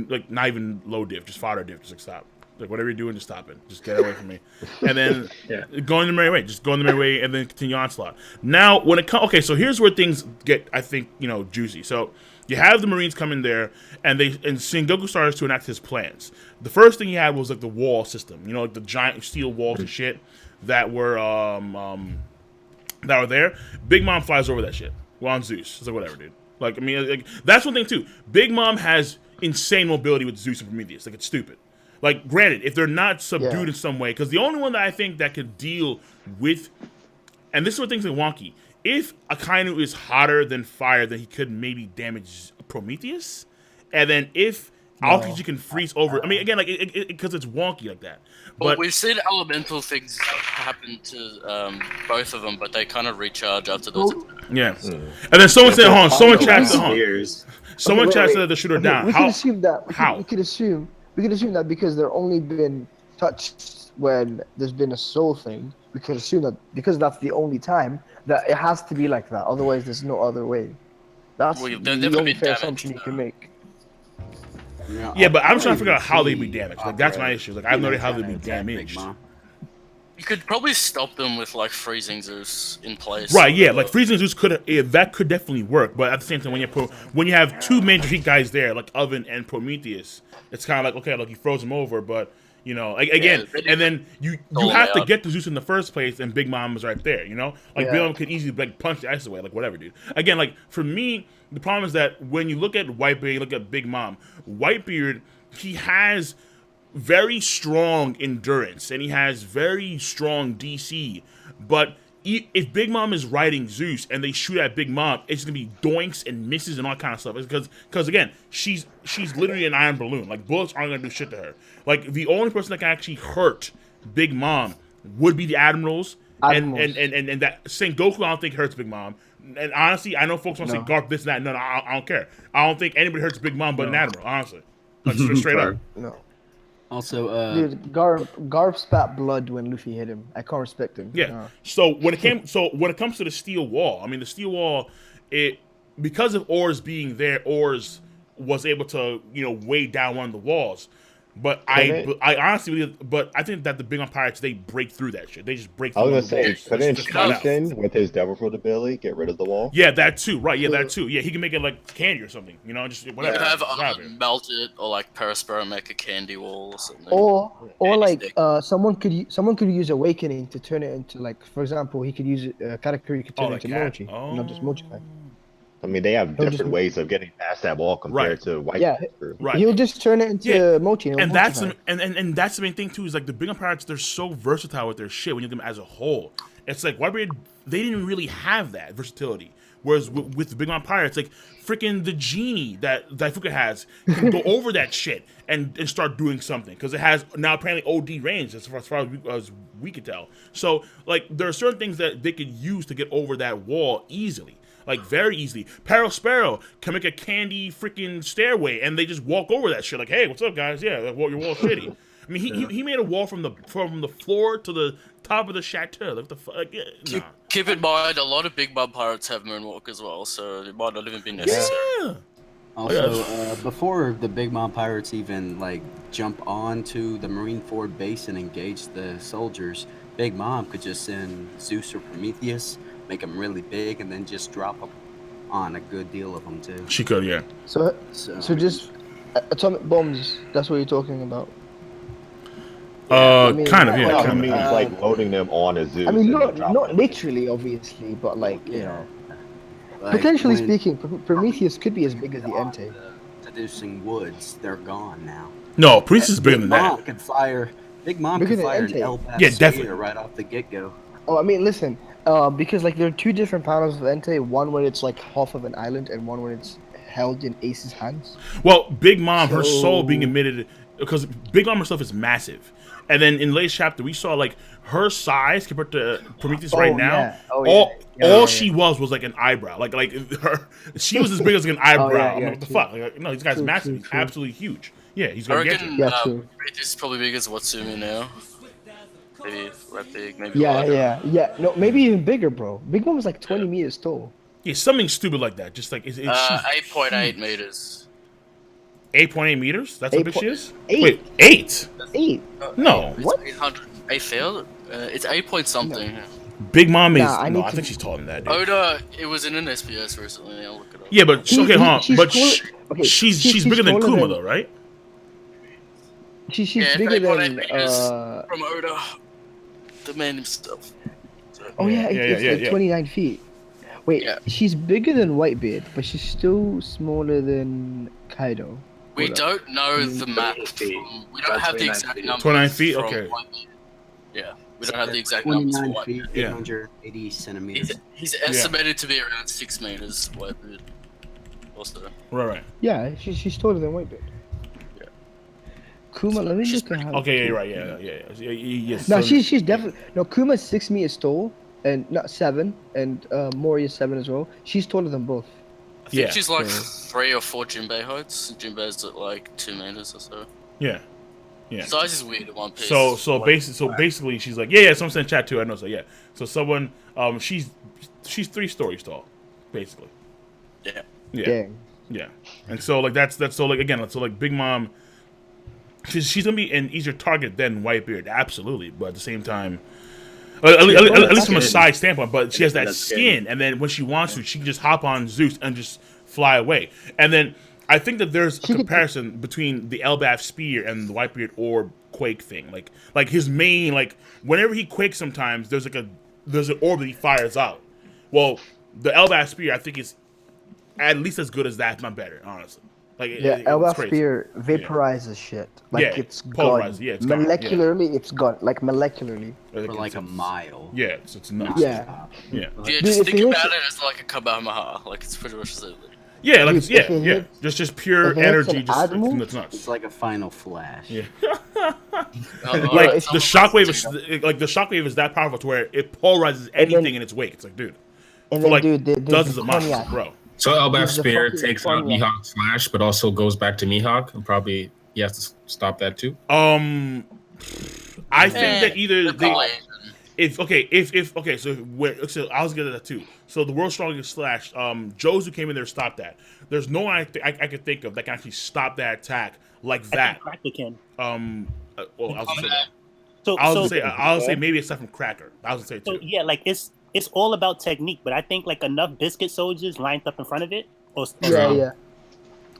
like not even low diff, just fodder diff, just like stop. Like whatever you're doing, just stop it. Just get away from me. And then go in the merry way. Just go in the merry way, and then continue onslaught. Now, when it comes, okay, so here's where things get, I think, juicy. So you have the Marines come in there, and Sengoku starts to enact his plans. The first thing he had was like the wall system. Like the giant steel walls and shit that were there. Big Mom flies over that shit. Well, on Zeus. It's like whatever, dude. Like I mean, like that's one thing too. Big Mom has insane mobility with Zeus and Prometheus. Like it's stupid. Like, granted, if they're not subdued in some way, because the only one that I think that could deal with, and this is what things are wonky, if Akainu is hotter than fire, then he could maybe damage Prometheus, and then if Aokiji can freeze over, I mean, again, like, because it's wonky like that. But we've seen elemental things happen to both of them, but they kind of recharge after those attacks. Yeah. And then someone said, hold on, someone chats that the shooter down. We can assume that. How? We can assume that because they're only been touched when there's been a soul thing. We can assume that because that's the only time that it has to be like that. Otherwise, there's no other way. That's the only fair assumption you can make. Yeah, but I'm trying to figure out how they'd be damaged. Like that's my issue. Like I have no idea how they'd be damaged. You could probably stop them with like freezing Zeus in place. Right? Yeah, like freezing Zeus could definitely work. But at the same time, when you have two major heat guys there, like Oven and Prometheus, it's kind of like okay, like he froze him over, but again, and then you have to get to Zeus in the first place, and Big Mom is right there. Big Mom could easily like punch the ice away, like whatever, dude. Again, like for me, the problem is that when you look at Whitebeard, you look at Big Mom. Whitebeard, he has very strong endurance and he has very strong DC, but if Big Mom is riding Zeus and they shoot at Big Mom, it's gonna be doinks and misses and all kind of stuff. It's because again, she's literally an iron balloon. Like bullets aren't gonna do shit to her. Like the only person that can actually hurt Big Mom would be the Admirals. And that Sengoku I don't think hurts Big Mom. And honestly, I know folks want to say Garp this and that. No, I don't care. I don't think anybody hurts Big Mom but an Admiral. Honestly, like straight up. No. Also, dude, Garp spat blood when Luffy hit him. I can't respect him. Yeah. So when it comes to the steel wall, I mean the steel wall, because of Oars being there, Oars was able to weigh down one of the walls. But I honestly, but I think that the Big Mom Pirates they break through that shit. They just break through. I was gonna say, couldn't Shinken with his Devil Fruit ability get rid of the wall? Yeah, that too. Right? Yeah, that too. Yeah, he can make it like candy or something. Just whatever. You could have melt it or like Perispero make a candy wall or something. Or like someone could use Awakening to turn it into like, for example, he could use Katakuri could turn it into Mochi, not just Mochi. I mean, they have different ways of getting past that wall compared to White. Yeah, right. He'll just turn it into Mochi. And that's the main thing too. Is like the Big Mom Pirates, they're so versatile with their shit when you look at them as a whole. It's like Whitebeard, they didn't really have that versatility. Whereas with the Big Mom Pirates, like freaking the genie that Daifuka has can go over that shit and start doing something because it has now apparently OD range as far as we could tell. So like there are certain things that they could use to get over that wall easily. Like very easily. Sparrow can make a candy freaking stairway and they just walk over that shit. Like, hey, what's up, guys? Yeah, your wall's shitty. I mean, he made a wall from the floor to the top of the chateau. Like the fuck. Nah. Keep in mind, a lot of Big Mom pirates have moonwalk as well, so it might not even be necessary. Yeah. Also, before the Big Mom pirates even like jump onto the Marineford base and engage the soldiers, Big Mom could just send Zeus or Prometheus, make them really big, and then just drop them on a good deal of them too. She could, yeah. So just atomic bombs. That's what you're talking about. Kind of, yeah. No, I mean, like loading them on a Zeus. I mean, not literally, obviously, but like you know, like potentially speaking, Prometheus could be as big as the Entei. Seducing woods, they're gone now. No, Priest is bigger than that. Big Mom could fire an Elbaf definitely right off the get-go. Oh, I mean, listen, because like there are two different panels of Entei. One when it's like half of an island, and one when it's held in Ace's hands. Well, Big Mom, her soul being emitted because Big Mom herself is massive. And then in the latest chapter, we saw like her size compared to Prometheus right now. Yeah. All she was like an eyebrow. Like she was as big as like an eyebrow. I'm like, what the fuck? Like, no, this guy's massive. He's absolutely huge. Yeah, he's gonna get you. Prometheus is probably big as Watsumi now. Maybe that big. Maybe. Yeah. No, maybe even bigger, bro. Big Mom was like 20 meters tall. Yeah, something stupid like that. Just like it's 8.8 meters. 8.8 meters? That's how big she is? 8. Wait, 8? 8? No. What? 800. It's 8 point something. No. Big Mom is. I think she's taller than that. Dude. Oda, it was in an SPS recently. I'll look it up. Yeah, but she's bigger than Kuma though, right? She's bigger than from Oda, the man himself. So, it's like 29 feet. Wait, she's bigger than Whitebeard, but she's still smaller than Kaido. We don't know the map. We don't have the exact number. 29 feet? Okay. Yeah, we don't have the exact numbers for 29 feet, 880 centimeters. He's estimated to be around 6 meters, Whitebeard. Also. Right. Yeah, she's taller than Whitebeard. Yeah. Kuma, let me look at her. Okay, you're right. Yeah. Yes. No, she's definitely... No, Kuma's 6 meters tall. And not 7, and Moria's 7 as well. She's taller than both. I think she's like 3 or 4 Jinbei heights. Jinbei's at like 2 meters or so. Yeah. Size is weird in One Piece. So basically, she's like, yeah. Someone sent chat too. I know. So yeah. So someone, she's 3 stories tall, basically. Yeah. And so like that's so like again so like Big Mom, she's gonna be an easier target than Whitebeard, absolutely. But at the same time. At least from a side standpoint, but she has that skin, and then when she wants to, she can just hop on Zeus and just fly away. And then I think that there's a comparison between the Elbaf spear and the Whitebeard orb quake thing. Like his main, like whenever he quakes, sometimes there's an orb that he fires out. Well, the Elbaf spear I think is at least as good as that, if not better, honestly. Like Elbaf spear vaporizes shit. Like it's gone. It's molecularly, it's gone. Like molecularly. For like a mile. Yeah, it's nuts. Yeah. Just think about it as like a Kamehameha. Like it's pretty much the same. Yeah, like just pure energy, just from the nuts. It's like a final flash. Yeah. Like the shockwave is that powerful to where it polarizes anything in its wake. It's like, dude, and for then, like dozens of months, bro. So Elbaf Spear takes out Mihawk's flash, but also goes back to Mihawk, and probably he has to stop that too. I think that either so I was getting that too. So the world's strongest slash, Jozu came in there to stop that. There's no one I could think of that can actually stop that attack like that. I think can. I was say maybe it's stuff from Cracker. I was gonna say too. So yeah, like it's all about technique, but I think like enough biscuit soldiers lined up in front of it.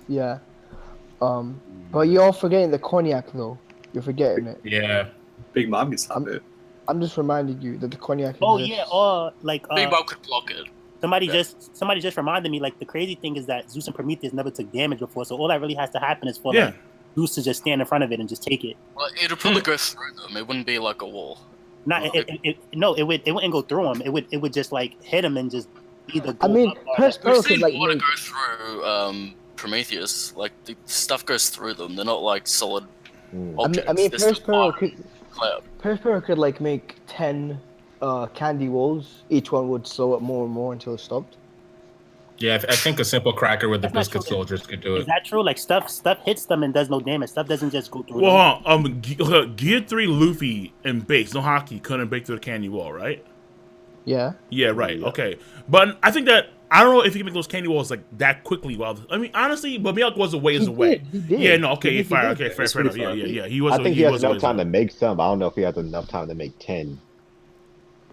Yeah. But you're all forgetting the cognac though. You're forgetting it. Yeah. Big Mom can stop it. I'm just reminding you that the cognac. Big Mom could block it. Somebody just reminded me. Like the crazy thing is that Zeus and Prometheus never took damage before, so all that really has to happen is for like Zeus to just stand in front of it and just take it. Well, it'll probably go through them. It wouldn't be like a wall. It wouldn't go through him. It would just like hit him and just either. I mean, Perspero We've could seen like water make. go through Prometheus. Like the stuff goes through them. They're not like solid objects. I mean, They're still Perspero part of the cloud. Perspero could like make 10 candy walls. Each one would slow it more and more until it stopped. Yeah, I think a simple cracker with the biscuit soldiers could do Is it. that true? Like stuff hits them and does no damage. Stuff doesn't just go through. Well, Gear 3 Luffy and Base, no hockey, couldn't break through the candy wall, right? Yeah. Yeah, right. Okay. But I think that, I don't know if he can make those candy walls like that quickly. I mean, honestly, but Mihawk was a ways away. He did. Yeah, no, okay, He fair did. enough. Yeah. He was. I think he has a enough ways time away. to make some. I don't know if he has enough time to make 10.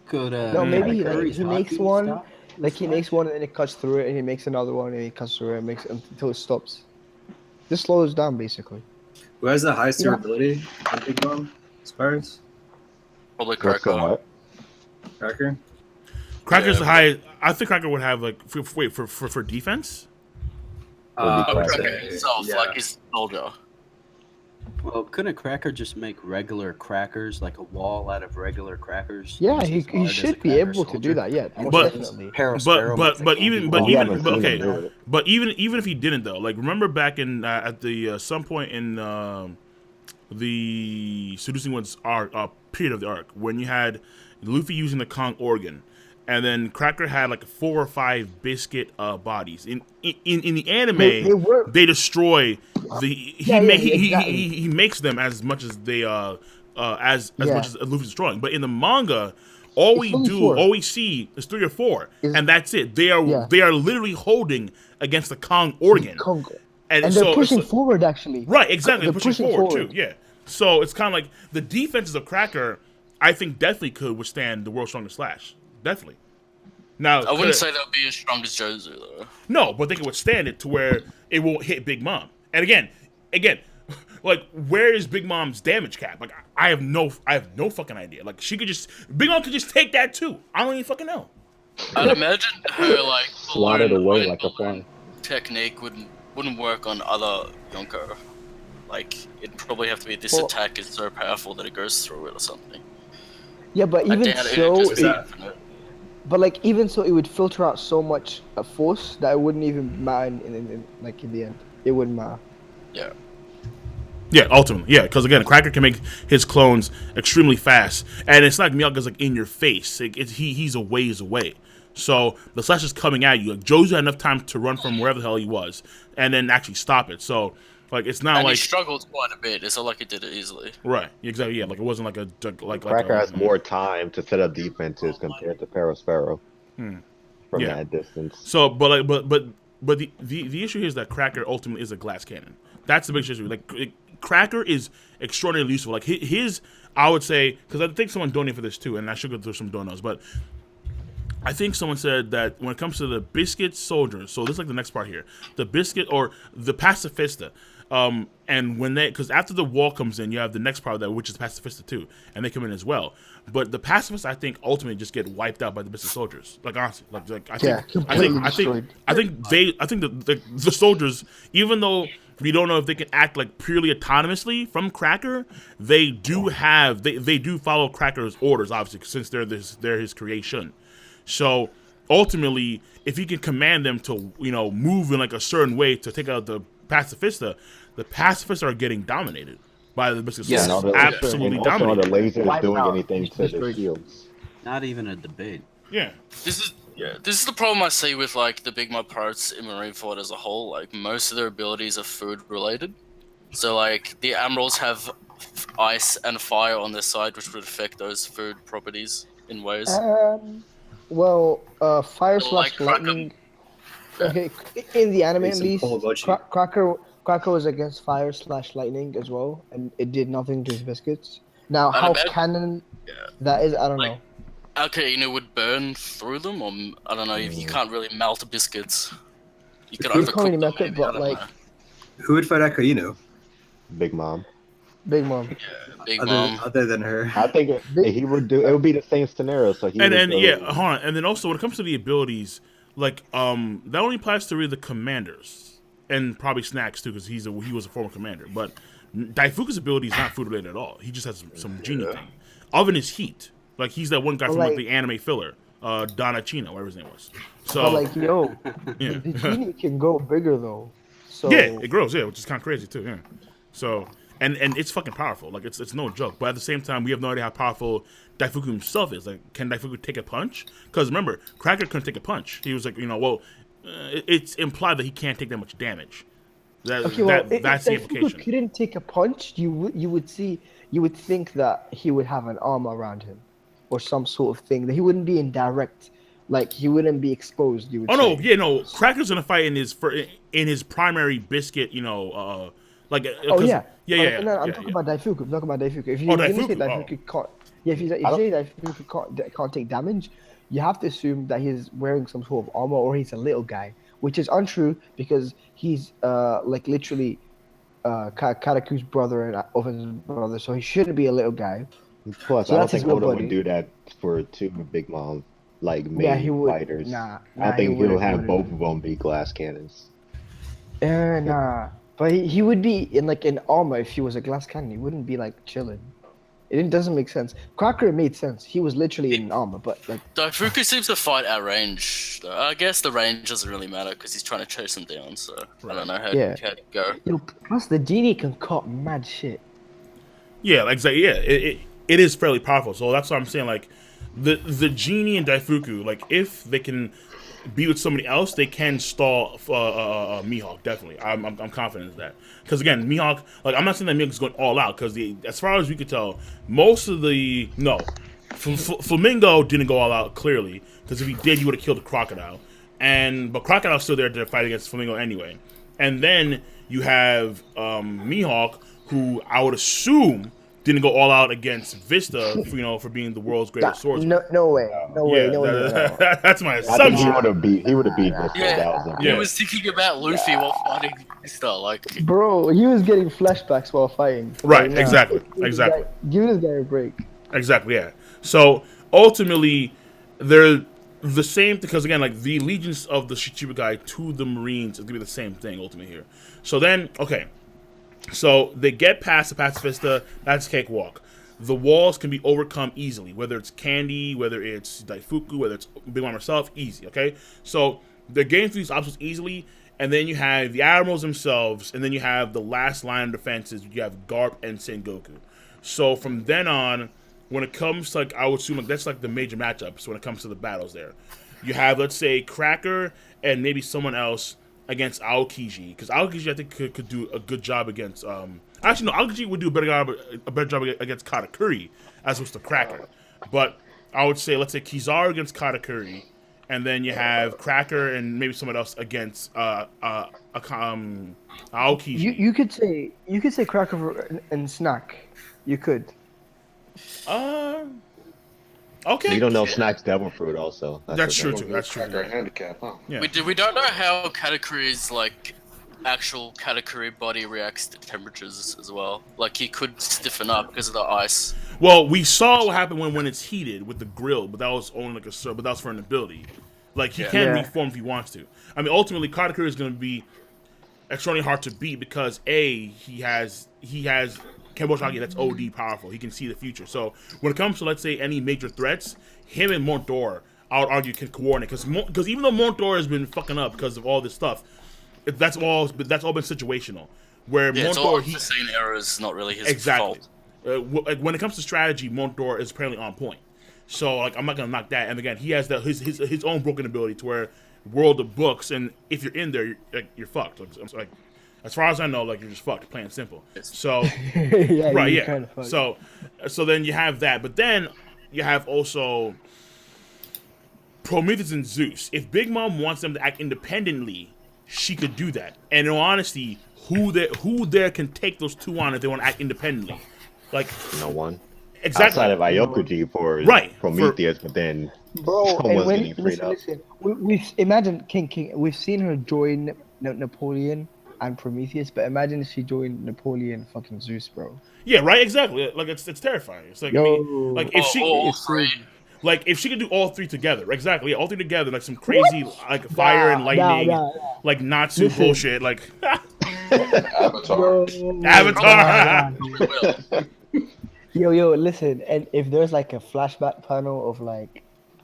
Could No, maybe Katakuri's he makes hockey one. stop? Like he makes one and then it cuts through it, and he makes another one and he cuts through it, and makes it until it stops. This slows down basically. Who has the highest Yeah. durability on Big Mom? Spurs? Probably What's Cracker. what? Cracker? Cracker's the highest. I think Cracker would have like for defense. Cracker himself, like his soldier. Well, couldn't Cracker just make regular crackers, like a wall out of regular crackers? Yeah, Use he his guard as a should be cracker able to do soldier? that. Yeah, most But definitely. even if he didn't though, like remember back in at the some point in the Seducing One's arc period of the arc when you had Luffy using the Kong organ, and then Cracker had like 4 or 5 biscuit bodies. In the anime, they destroy the he makes them as much as they as much as Luffy's destroying. But in the manga, all we see is 3 or 4, and that's it. They are literally holding against the Kong organ. And they're pushing forward, actually. Right, exactly. They're They're pushing forward, too, yeah. So it's kind of like the defenses of Cracker, I think, definitely could withstand the World's Strongest Slash. Definitely. Now, I wouldn't say that would be as strong as Jozu, though. No, but they can withstand it to where it won't hit Big Mom. And again, like, where is Big Mom's damage cap? Like, I have no fucking idea. Like, Big Mom could just take that, too. I don't even fucking know. I'd imagine her, like, slot it away like a fly. Technique wouldn't work on other Yonko. Like, it'd probably have to be this attack is so powerful that it goes through it or something. Yeah, but even so, it would filter out so much force that it wouldn't even matter in the end. It wouldn't matter. Yeah. Yeah, ultimately, yeah, because again, Cracker can make his clones extremely fast, and it's not like Mihawk is like in your face. He's a ways away. So the slash is coming at you. Like, Jozu had enough time to run from wherever the hell he was, and then actually stop it. So, like, it's not and like he struggled quite a bit. It's not like he did it easily. Right. Exactly. Yeah. Like it wasn't like a Cracker has more time to set up defenses compared to Perospero from that distance. So, but the issue here is that Cracker ultimately is a glass cannon. That's the biggest issue. Like Cracker is extraordinarily useful. Like his I would say, because I think someone donated for this too, and I should go through some donos, but I think someone said that when it comes to the biscuit soldiers, so this is like the next part here, the biscuit or the pacifista, and when because after the wall comes in, you have the next part of that, which is pacifista too, and they come in as well. But the pacifists, I think, ultimately just get wiped out by the biscuit soldiers. Like honestly, like I think the soldiers, even though we don't know if they can act like purely autonomously from Cracker, they do follow Cracker's orders, obviously, since they're his creation. So ultimately, if he can command them to, move in like a certain way to take out the pacifista are getting dominated by the biscuit. Yeah, absolutely dominated. The lasers doing anything to the shields. Not even a debate. Yeah. This is the problem I see with like the Big Mud pirates in Marineford as a whole. Like most of their abilities are food related. So like the Admirals have ice and fire on their side, which would affect those food properties in ways. Well, fire slash lightning. Okay, in the anime at least, Cracker was against fire slash lightning as well, and it did nothing to his biscuits. Now, how canon that is, I don't know. Akainu would burn through them, or I don't know. You can't really melt biscuits. You could can't overcook really them, melt it, but like, who would fight Akainu? Big Mom. Big Mom. Yeah, Big Mom. Other than her, I think it would be the same scenario. So hold on, and then also when it comes to the abilities, like that only applies to really the commanders and probably Snacks too, because he was a former commander. But Daifuku's ability is not food related at all. He just has some genie thing. Oven is heat. Like he's that one guy from like the anime filler. Donachino, whatever his name was. So, but like, yo, yeah. the genie can go bigger though. So yeah, it grows, yeah, which is kind of crazy too, yeah. So, and it's fucking powerful. Like, it's no joke. But at the same time, we have no idea how powerful Daifuku himself is. Like, can Daifuku take a punch? Because remember, Cracker couldn't take a punch. He was like, it's implied that he can't take that much damage. That's the implication. If couldn't take a punch, you would think that he would have an armor around him, or some sort of thing. That he wouldn't be in direct, like he wouldn't be exposed. You would. Oh no, yeah, no. Cracker's gonna fight in his primary biscuit. No, I'm talking about Daifuku. I'm talking about Daifuku. If you say Daifuku can't, if you say Daifuku can't take damage, you have to assume that he's wearing some sort of armor or he's a little guy, which is untrue because he's like literally Katakuri's brother and Oven's brother, so he shouldn't be a little guy. Plus, I don't think Oda would do that for two Big Mom main fighters. I think he'll have both of them be glass cannons. Nah. But he would be in armor if he was a glass cannon. He wouldn't be like chilling. It doesn't make sense. Cracker made sense. He was literally in armor, but like Daifuku seems to fight at range. Though. I guess the range doesn't really matter because he's trying to chase him down. So I don't know how to go. Plus, the genie can cut mad shit. Yeah, like it is fairly powerful. So that's what I'm saying. Like the genie and Daifuku, like if they can be with somebody else, they can stall Mihawk. Definitely, I'm confident in that. Because again, Mihawk, like I'm not saying that Mihawk's going all out. Because as far as we could tell, most of Flamingo didn't go all out clearly. Because if he did, he would have killed the Crocodile. But Crocodile's still there to fight against Flamingo anyway. And then you have Mihawk, who I would assume didn't go all out against Vista, for being the world's greatest swordsman. No way. That's my assumption. I think he would have beat Vista. Yeah. He was thinking about Luffy while fighting Vista, like. Bro, he was getting flashbacks while fighting. Right, exactly. Give this guy a break. Exactly, yeah. So ultimately, they're the same because again, like the allegiance of the Shichibukai to the Marines is gonna be the same thing ultimately here. So then, okay. So they get past the pacifista, that's cakewalk. The walls can be overcome easily, whether it's Candy, whether it's Daifuku, whether it's Big Mom herself, easy, okay? So they're getting through these obstacles easily, and then you have the Admirals themselves, and then you have the last line of defenses, you have Garp and Sengoku. So from then on, when it comes to, I would assume that's the major matchups when it comes to the battles there. You have, let's say, Cracker and maybe someone else against Aokiji, because Aokiji I think could do a good job against. Actually, no, Aokiji would do a better job against Katakuri as opposed to Cracker. But I would say, let's say Kizaru against Katakuri, and then you have Cracker and maybe someone else against Aokiji. You could say Cracker and Snack. You could. Okay. You don't know Snack's devil fruit also. That's true too. That's true. Handicap, huh? Yeah. We don't know how Katakuri's actual Katakuri body reacts to temperatures as well. Like he could stiffen up because of the ice. Well, we saw what happened when it's heated with the grill, but that was only but that was for an ability. Like he can reform if he wants to. I mean, ultimately, Katakuri is going to be extraordinarily hard to beat because he has Kenboshaki that's OD powerful. He can see the future. So when it comes to, let's say, any major threats, him and Montor, I would argue, can coordinate. Because even though Montor has been fucking up because of all this stuff, that's all been situational. Where Montor, the same error is not really his fault. When it comes to strategy, Montor is apparently on point. So I'm not gonna knock that. And again, he has his own broken ability to where world of books, and if you're in there, you're fucked. As far as I know, you're just fucked, plain and simple. So, right, yeah. So then you have that, but then you have also Prometheus and Zeus. If Big Mom wants them to act independently, she could do that. And in all honesty, who there can take those two on if they want to act independently? No one. Exactly. Outside of Aokiji for Prometheus, but then someone's getting freed up. Listen, we've imagine King. We've seen her join Napoleon and Prometheus, but imagine if she joined Napoleon fucking Zeus, bro. Yeah, right. Exactly. It's terrifying. It's if she could do all three together, exactly. All three together, some crazy fire and lightning, Natsu bullshit, Avatar. Yo, listen, and if there's a flashback panel of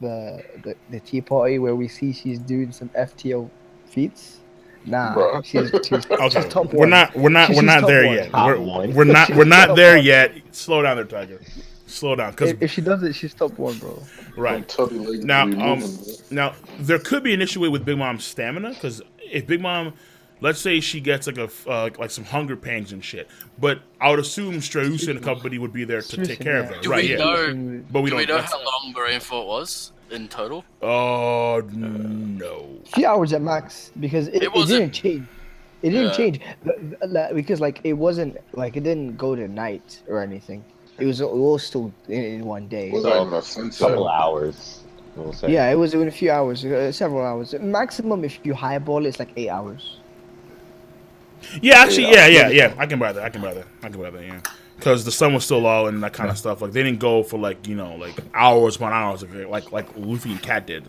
the tea party where we see she's doing some FTO feats. Nah, Bruh. she's Okay, top we're one. not top there one. yet. We're not there yet. Slow down there, Tiger. Slow down, because if she does it, she's top one, bro. Right. Now there could be an issue with Big Mom's stamina, because if Big Mom, let's say she gets like some hunger pangs and shit, but I would assume Strauss and the company would be there to take care of her. Do we know how long Marineford was in total? Oh no. A few hours at max, because it didn't change. It didn't change because like it wasn't like it didn't go to night or anything. It was all still in one day. It was a couple hours. We'll say. Yeah, it was in a few hours, several hours. Maximum if you highball it's like 8 hours. Yeah, actually, yeah. I can buy that. Yeah, because the sun was still low and that kind of stuff. Like they didn't go for like hours upon hours, like Luffy and Cat did.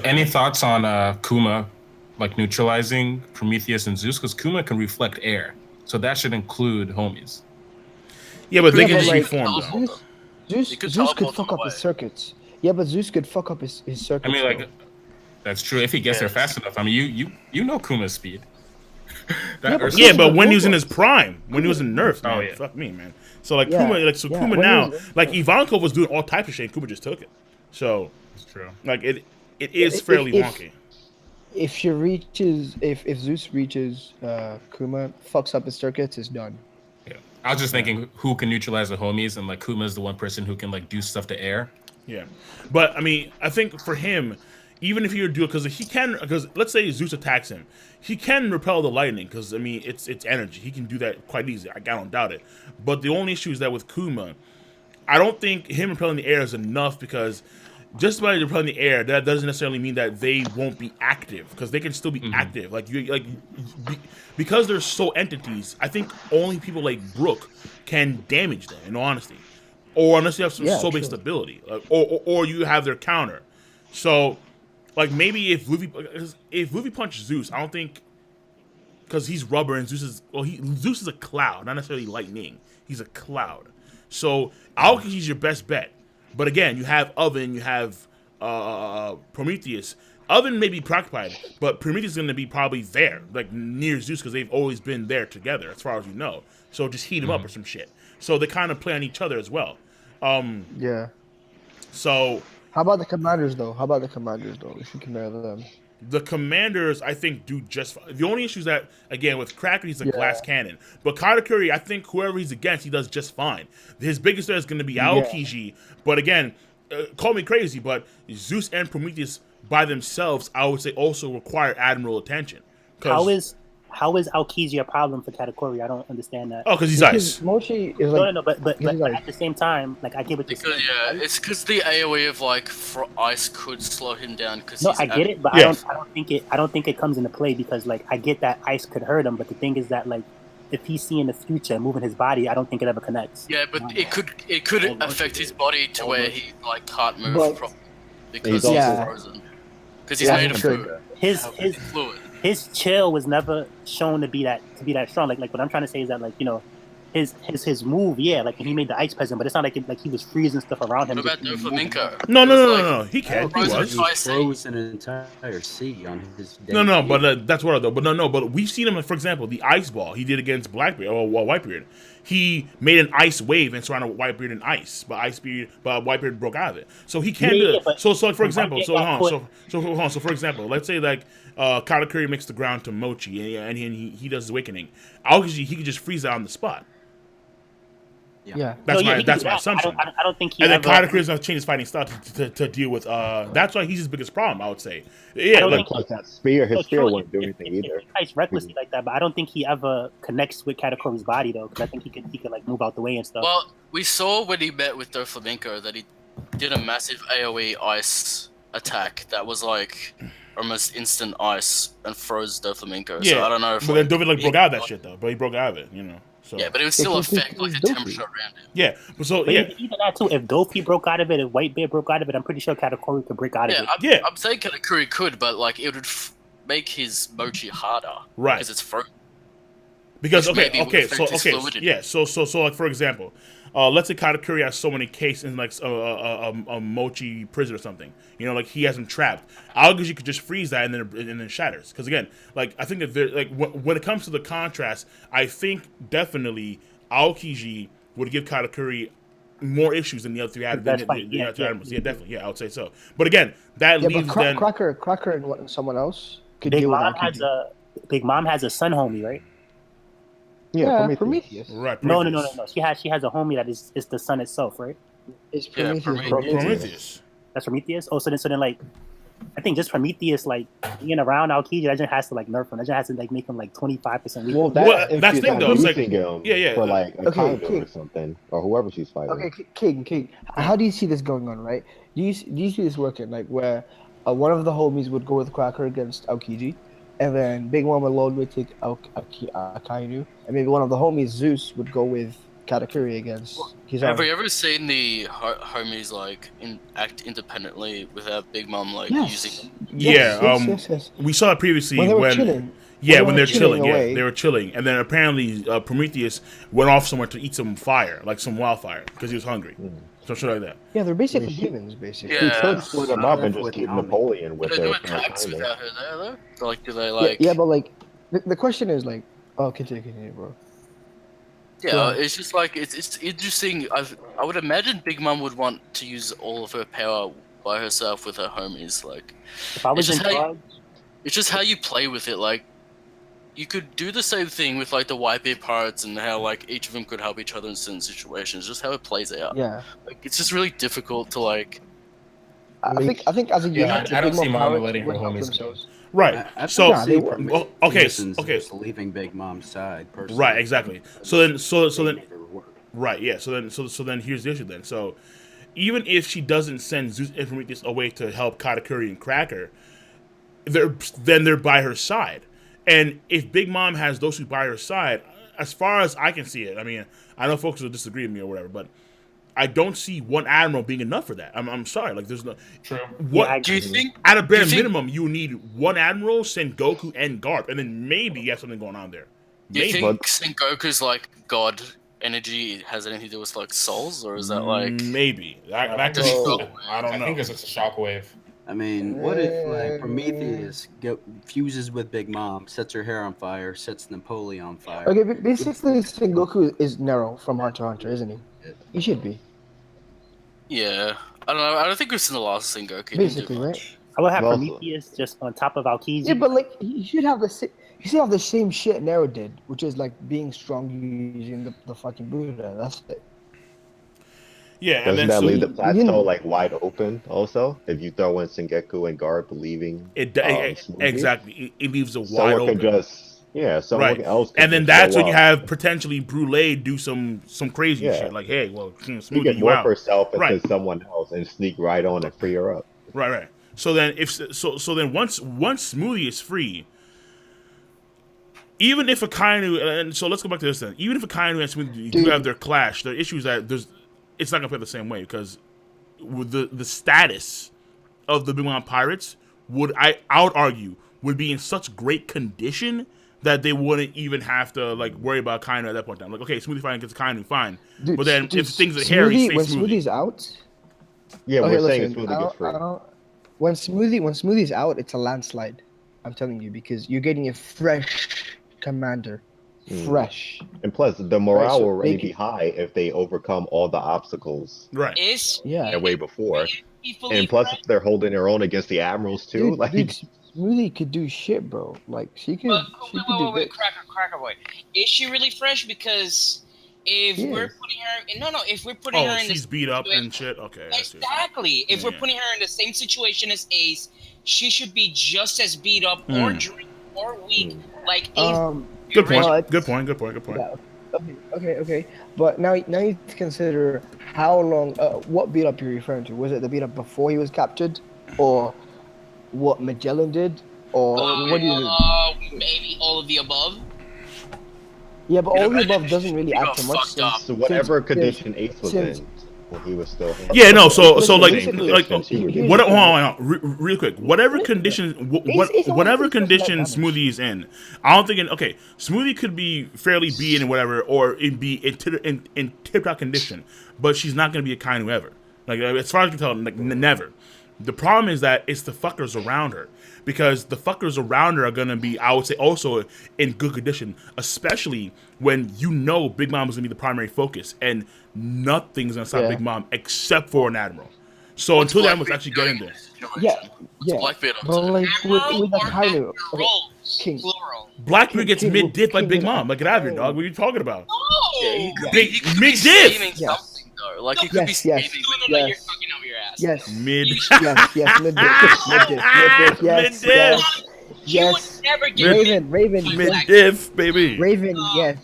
Any thoughts on Kuma, like neutralizing Prometheus and Zeus? Because Kuma can reflect air, so that should include homies. Yeah, but they can just reform though. Zeus could fuck up his circuits. Yeah, but Zeus could fuck up his circuits. I mean, like that's true if he gets there fast enough. I mean, you know Kuma's speed. But when he was in his prime, when he was in Nerf, man, fuck me, man. So like Kuma, Kuma now, like Ivankov was doing all types of shit, and Kuma just took it. So it's true. Like it is fairly wonky. If Zeus reaches Kuma, fucks up his circuits, it's done. Yeah, I was just thinking who can neutralize the homies, and like Kuma is the one person who can like do stuff to air. Yeah, but I mean, I think for him, even if he would do it, because let's say Zeus attacks him, he can repel the lightning, because I mean it's energy. He can do that quite easily. I don't doubt it. But the only issue is that with Kuma, I don't think him repelling the air is enough, because just by repelling the air, that doesn't necessarily mean that they won't be active, because they can still be active. Because they're so entities, I think only people like Brook can damage them. In all honesty, or unless you have some soul based stability, or you have their counter. So. Like maybe if Luffy punched Zeus, I don't think, because he's rubber and Zeus is a cloud, not necessarily lightning. He's a cloud. So Aokiji's your best bet. But again, you have Oven, you have Prometheus. Oven may be preoccupied, but Prometheus is going to be probably there, like near Zeus, because they've always been there together, as far as you know. So just heat him up or some shit. So they kind of play on each other as well. Yeah. So. How about the commanders, though? If you compare them. The commanders, I think, do just fine. The only issue is that, again, with Cracker, he's a glass cannon. But Katakuri, I think whoever he's against, he does just fine. His biggest threat is going to be Aokiji. But again, call me crazy, but Zeus and Prometheus by themselves, I would say, also require Admiral attention. How is Aokiji a problem for Katakuri? I don't understand that. Oh, because he's ice. Mochi is like, no, but at the same time, like I get what you're saying. Yeah, it's because the AOE of like ice could slow him down. No, I get it, but I don't think it comes into play, because like I get that ice could hurt him, but the thing is that like if he's seeing the future moving his body, I don't think it ever connects. Yeah, but it could affect his body to where he like can't move properly because he's frozen. Because he's made of food. His fluid. His chill was never shown to be that strong. Like what I'm trying to say is that his move, like he made the ice peasant, but it's not like he was freezing stuff around him. What about no flamenco? No. He can. He froze an entire sea on his day. No, but that's what though. But no. But we've seen him, for example, the ice ball he did against Blackbeard or Whitebeard. He made an ice wave and surrounded Whitebeard in ice, but Whitebeard broke out of it. So he can do it. So for example, for example, let's say like Katakuri makes the ground to Mochi and he does his awakening. Aokiji, he could just freeze out on the spot. Yeah, that's my assumption. I don't think he. And then Katakuri is going to change his fighting style to deal with. That's why he's his biggest problem, I would say. Yeah, plus that spear, his spear wouldn't do anything either. He fights recklessly like that, but I don't think he ever connects with Katakuri's body though, because I think he could like move out the way and stuff. Well, we saw when he met with Doflamingo that he did a massive AOE ice attack that was like almost instant ice and froze Doflamingo. Yeah, so I don't know if. But then Doflamingo broke out of that shit though. But he broke out of it, you know. So. Yeah, but it would still affect like the temperature around him. Yeah, but even that too. If Dofi broke out of it, if Whitebeard broke out of it, I'm pretty sure Katakuri could break out of it. I'm saying Katakuri could, but like it would make his Mochi harder, right? Because it's frozen. Because Which maybe would affect his fluidity. yeah. So like for example, let's say Katakuri has so many cases in like a mochi prison or something. You know, like he has him trapped. Aokiji could just freeze that and then it shatters. Because again, like I think that like when it comes to the contrast, I think definitely Aokiji would give Katakuri more issues than the other three admirals. Yeah, definitely. Yeah, I would say so. But again, that leaves then Cracker and someone else could Big deal with Mom Aokiji. Big Mom has a son homie, right? Yeah, Prometheus. Right. No. She has a homie that is the sun itself, right? It's Prometheus. Prometheus. That's Prometheus. Oh, so then like, I think just Prometheus like being around Aokiji, that just has to like nerf him. That just has to like make him like 25% weak. Well, that's the thing though. It's like for like Akainu or something, or whoever she's fighting. Okay, King. How do you see this going on? Right? Do you see this working? Like where one of the homies would go with Cracker against Aokiji, and then Big Mom alone would take Akainu, and maybe one of the homies, Zeus, would go with Katakuri against Kizaru. Have you ever seen the homies like act independently without Big Mom like using? Yes. We saw it previously when they were chilling. When they're chilling. Yeah, they were chilling, and then apparently Prometheus went off somewhere to eat some fire, like some wildfire, because he was hungry. So shit like that. Yeah, they're basically demons, basically. He could split them up and just keep Napoleon with their attacks without her there, though. So, like, do they like? Yeah, but like the question is like, continue, bro. Yeah, it's just like it's interesting. I would imagine Big Mom would want to use all of her power by herself with her homies. Like, if I was it's just how you play with it. Like, you could do the same thing with like the Whitebeard pirates and how like each of them could help each other in certain situations. Just how it plays out. Yeah, like it's just really difficult to like. I think as a unit, I don't see Mama letting her homies go. Right. Okay. Leaving Big Mom's side. Personally. Right. Exactly. So then. Right. Yeah. So then here's the issue then. So even if she doesn't send Zeus and Prometheus away to help Katakuri and Cracker, they're by her side. And if Big Mom has those two by her side, as far as I can see it, I mean, I know folks will disagree with me or whatever, but I don't see one admiral being enough for that. I'm sorry, like there's no. True. What do you think? At a bare minimum, you need one admiral, Sengoku, and Garp, and then maybe you have something going on there. Do you think Sengoku's like god energy has anything to do with like souls, or is that like maybe that could be cool. I don't know. I think it's just a shockwave. I mean, what if like Prometheus fuses with Big Mom, sets her hair on fire, sets Napoleon on fire? Okay, but basically Sengoku is Nero from Hunter x Hunter, isn't he? He should be. Yeah, I don't know. I don't think we've seen the last Sengoku. Basically, right? I would have Prometheus just on top of Aokiji. Yeah, but like you should have the same shit Nero did, which is like being strong using the fucking Buddha. That's it. Yeah, doesn't that leave the plateau like wide open? Also, if you throw in Sengoku and Garp leaving exactly, it leaves a wide open. Someone else. And then that's when you have potentially Brulee do some crazy shit, like, hey, well, Smoothie, you can morph herself into someone else and sneak right on and free her up. Right. So then once Smoothie is free, even if Akainu, and so let's go back to this then. Even if Akainu and Smoothie do have their clash, the issue is that it's not gonna play the same way because with the status of the Big Mom pirates I would argue would be in such great condition that they wouldn't even have to like worry about Akainu at that point. Like, okay, Smoothie fighting against Akainu, fine. But then if things are hairy, when Smoothie's out, we're saying Smoothie gets free. When Smoothie's out, it's a landslide. I'm telling you because you're getting a fresh commander. Fresh. And plus, the morale will already be high if they overcome all the obstacles. Right. Way before. And plus, if they're holding their own against the admirals too. Dude, Smoothie could do shit, bro. Like she could. Wait, Cracker boy. Is she really fresh? Because if we're putting her, if we're putting her in she's beat up and shit. Okay. Exactly. If we're putting her in the same situation as Ace, she should be just as beat up or drink or weak like Ace. Good point. Yeah. Okay. But now you need to consider how long. What beat up you're referring to? Was it the beat up before he was captured, or what Magellan did, or what do you mean? Maybe all of the above. Yeah, but all of the above doesn't really add too much. So whatever condition Ace was in. when he was still. Yeah, no. So like Listen, what? Hold on, real quick. Whatever condition, whatever condition Smoothie is in, I don't think. Smoothie could be fairly be in whatever, or it be in tip top condition, but she's not gonna be a Akainu ever. Like as far as I can tell, like never. The problem is that it's the fuckers around her. Because the fuckers around her are going to be, I would say, also in good condition. Especially when you know Big Mom is going to be the primary focus. And nothing's going to stop Big Mom except for an Admiral. So until the Admirals actually get in there. Yeah. Blackbeard But like with Akainu, King. Blackbeard gets mid-dip like Big Mom. Like, get out of here, dog. What are you talking about? He could mid-dip. Though. Like he could be scheming like you're fucking out your ass. Yes. Mid. Yes. Mid-dip. Yes. Raven. Mid-diff, baby. Raven. Yes.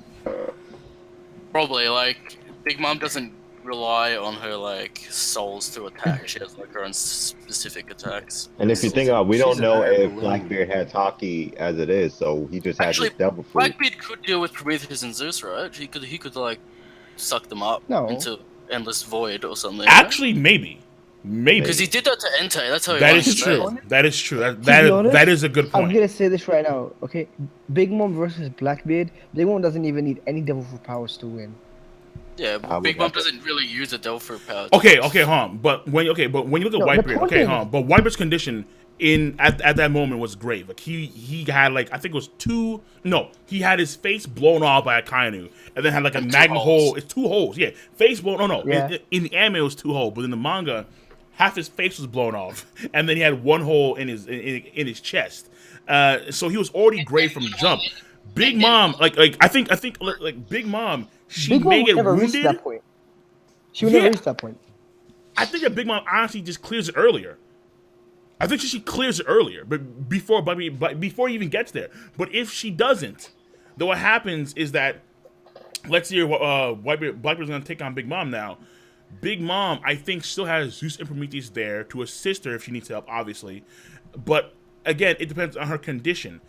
Probably like Big Mom doesn't rely on her like souls to attack. She has like her own specific attacks. And if you think about it, we don't know if Blackbeard has hockey as it is, so he just has his devil fruit. Blackbeard could deal with Prometheus and Zeus, right? He could like suck them up into endless void or something. Actually, maybe because he did that to Entei. That's how he That is true. That is true. That is a good point. I'm gonna say this right now. Okay, Big Mom versus Blackbeard. Big Mom doesn't even need any devil fruit powers to win. Yeah, Big Mom doesn't really use the devil fruit power. Okay, but when you look at Whitebeard, but Whitebeard's condition at that moment was grave. Like he had like I think it was he had his face blown off by Akainu and then had like a magnet hole. It's 2 holes. Yeah, face blown. In the anime it was 2 holes, but in the manga, half his face was blown off, and then he had 1 hole in his chest. So he was already grave from the jump. Big Mom, like I think Big Mom, she may get wounded. She would never reach that point. I think that Big Mom honestly just clears it earlier. I think she clears it earlier, but before he even gets there. But if she doesn't, then what happens is that let's see, Blackbeard's gonna take on Big Mom now. Big Mom, I think, still has Zeus and Prometheus there to assist her if she needs help, obviously. But again, it depends on her condition.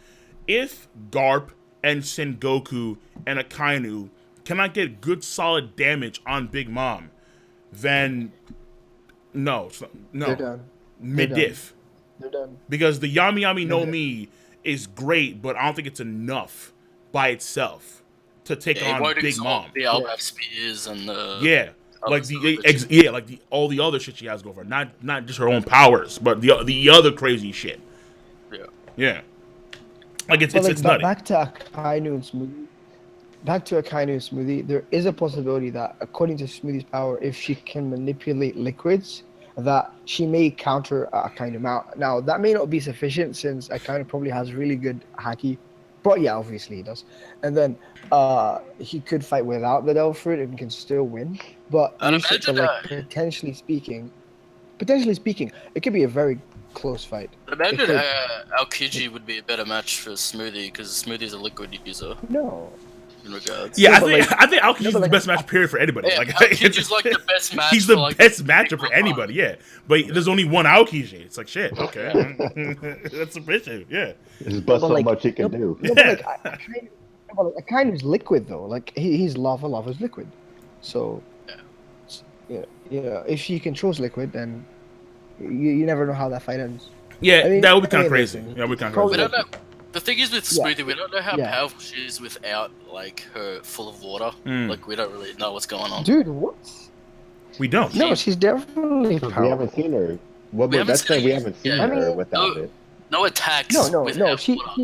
If Garp and Sengoku and Akainu cannot get good solid damage on Big Mom, then no, mid-diff. They're done. Because the Yami Yami no Mi is great, but I don't think it's enough by itself to take on Big Mom. The Albaf spears and the all the other shit she has to go for, not just her own powers, but the other crazy shit. Yeah. Like it's nutty. Back to Akainu and Smoothie. There is a possibility that, according to Smoothie's power, if she can manipulate liquids, that she may counter Akainu. Now that may not be sufficient since Akainu probably has really good haki, but yeah, obviously he does. And then he could fight without the devil fruit and can still win. But potentially speaking, it could be a very close fight. Imagine Aokiji would be a better match for Smoothie because Smoothie's a liquid user. No. In regards. Yeah, I think Aokiji's the best match period for anybody. Yeah, like Aokiji's like the best match. He's the best matchup for anybody. Yeah, but there's only one Aokiji. It's like shit. Okay, that's a issue. Yeah, there's but so much he can do. Akainu's liquid though. Like he's lava's liquid. So yeah, if she controls liquid, then you never know how that fight ends. Yeah, that would be kind of crazy. Yeah, we kind of crazy. We don't know. The thing is with Smoothie, we don't know how powerful she is without like her full of water. Like we don't really know what's going on. Dude, what? We don't. No, she's definitely powerful. We haven't seen her. We haven't seen her without it. No attacks. No. She no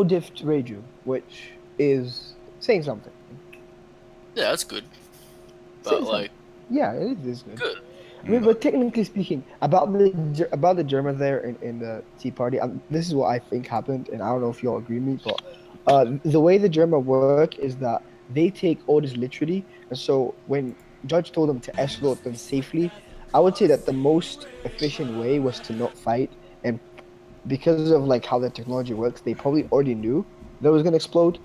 diffed Reiju, which is saying something. Yeah, that's good. But it is good. Good. I mean, but technically speaking, about the Germa there in the Tea Party, this is what I think happened, and I don't know if y'all agree with me, but the way the Germa work is that they take orders literally, and so when Judge told them to escort them safely, I would say that the most efficient way was to not fight, and because of like how the technology works, they probably already knew that it was gonna explode,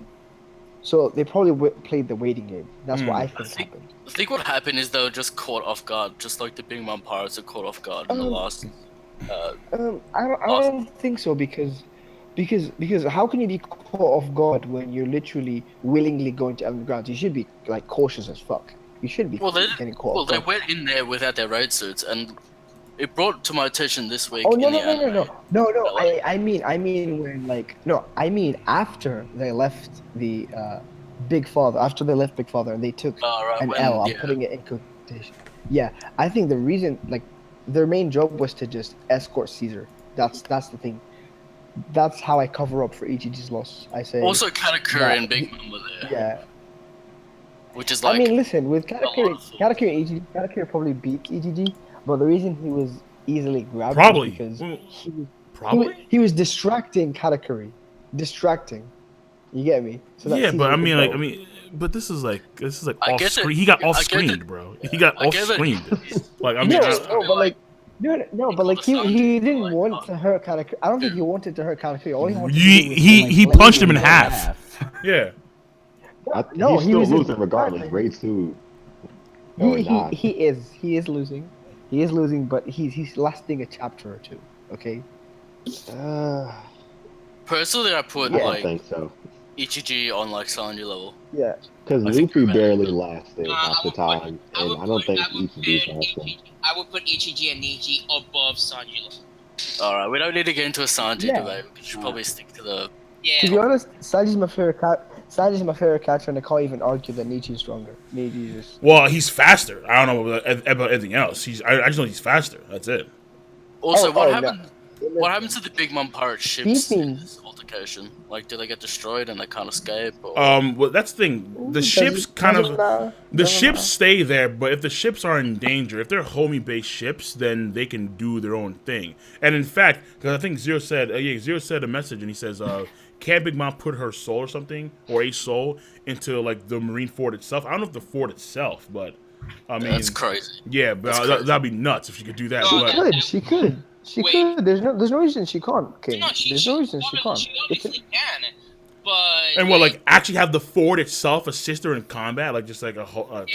so they probably played the waiting game. That's what I think happened. I think what happened is they were just caught off guard, just like the Big Mom Pirates are caught off guard in the last. I don't think so because how can you be caught off guard when you're literally willingly going to underground? You should be like cautious as fuck. You shouldn't be getting caught. Well, they went in there without their raid suits, and it brought to my attention this week. Oh no in the no no anime, no no no! I mean when like no, I mean after they left the Big Father, after they left Big Father and they took an L. I'm putting it in quotation. Yeah, I think the reason like their main job was to just escort Caesar. That's the thing. That's how I cover up for Ichiji's loss. I say. Also, Katakuri and Big Mom were there. Yeah. Which is like. I mean, listen, with Katakuri and Ichiji, Katakuri probably beat Ichiji, but the reason he was easily grabbed was because he was distracting Katakuri, distracting. You get me? So that yeah, but Caesar but this is like off screen. He got off screened, bro. He got off screened. Like I mean, no, but like he didn't want to hurt Katakuri. I don't think he wanted to hurt Katakuri. All he wanted he punched him in half. Yeah. No, he's still losing regardless. Raid 2. He is losing. He is losing, but he's lasting a chapter or two. Okay. Personally, I put I think so. Ichiji on like Sanji level. Yeah. Because Luffy barely lasted half the time, and I don't think Ichiji's lasting. I would put Ichiji and Neji above Sanji level. Alright, we don't need to get into a Sanji debate. We should probably stick to the. Yeah. To be honest, Sanji's my favorite character, and I can't even argue that Nietzsche's stronger. Nietzsche's just... Well, he's faster. I don't know about anything else. I just know he's faster. That's it. Also, what happened? What happened to the Big Mom pirate ships in this altercation? Like, do they get destroyed and they can't escape? Or... Well, that's the thing. The ships ships stay there, but if the ships are in danger, if they're homie-based ships, then they can do their own thing. And in fact, because I think Zero said a message, and he says, "Can Big Mom put her soul or something, or a soul, into like the Marineford itself?" I don't know if the fort itself, but I mean, that's crazy. Yeah, but that'd be nuts if she could do that. She could. She could. There's no reason she can't, King. There's no reason she can't. She obviously can, but and what, like actually have the fort itself assist her in combat, like just like a whole. Well,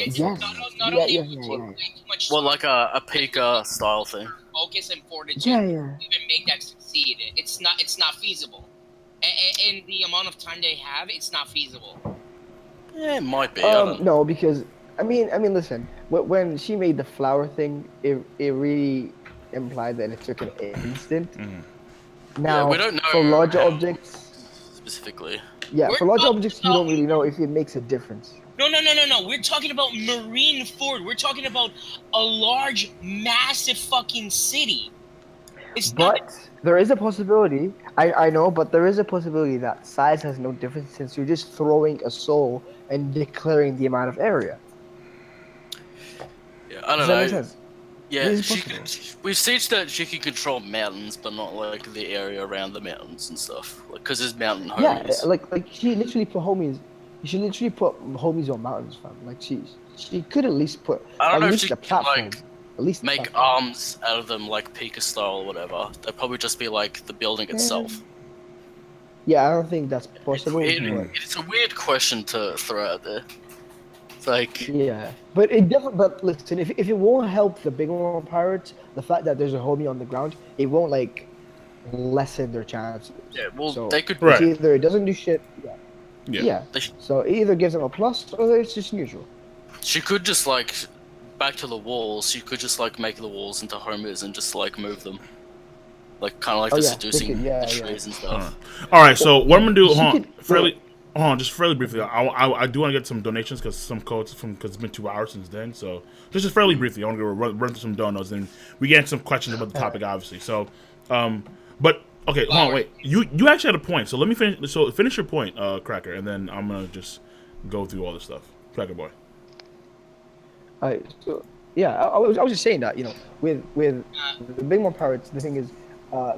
like a Pika style thing. Focus and fortitude to even make that succeed. It's not feasible. And the amount of time they have, it's not feasible. Yeah, it might be. No, because I mean, listen. When she made the flower thing, it really implied that it took an instant. Now, we don't know for larger objects, specifically. Yeah, for larger objects, you don't really know if it makes a difference. No. We're talking about Marineford. We're talking about a large, massive fucking city. There is a possibility. I know, but there is a possibility that size has no difference since you're just throwing a soul and declaring the amount of area. Yeah, I don't know. Does that make sense? Yeah, we've seen that she can control mountains, but not like the area around the mountains and stuff. Like, because there's mountain homies. Yeah, like she literally put homies. She literally put homies on mountains, fam. Like she could at least put. I don't know if she a platform. Like, at least make arms out of them, like Pika style or whatever. They'd probably just be like the building itself. Yeah, I don't think that's possible. It's a weird question to throw out there. Like, yeah, but it definitely. But listen, if it won't help the big one pirates, the fact that there's a homie on the ground, it won't like lessen their chances. Yeah, well, so they could. Either it doesn't do shit. Yeah. So it either gives them a plus or it's just neutral. She could just like back to the walls. She could just like make the walls into homies and just like move them, like kind of like seducing the trees and stuff. All right, so what I'm gonna do? Just fairly briefly, I do want to get some donations because it's been 2 hours since then. So just fairly briefly, I want to run through some donos and we get some questions about the topic, obviously. So, but okay, hold on, wait. You actually had a point, so let me finish. So finish your point, Cracker, and then I'm gonna just go through all this stuff, Cracker boy. I was just saying that with the Big Mom pirates, the thing is,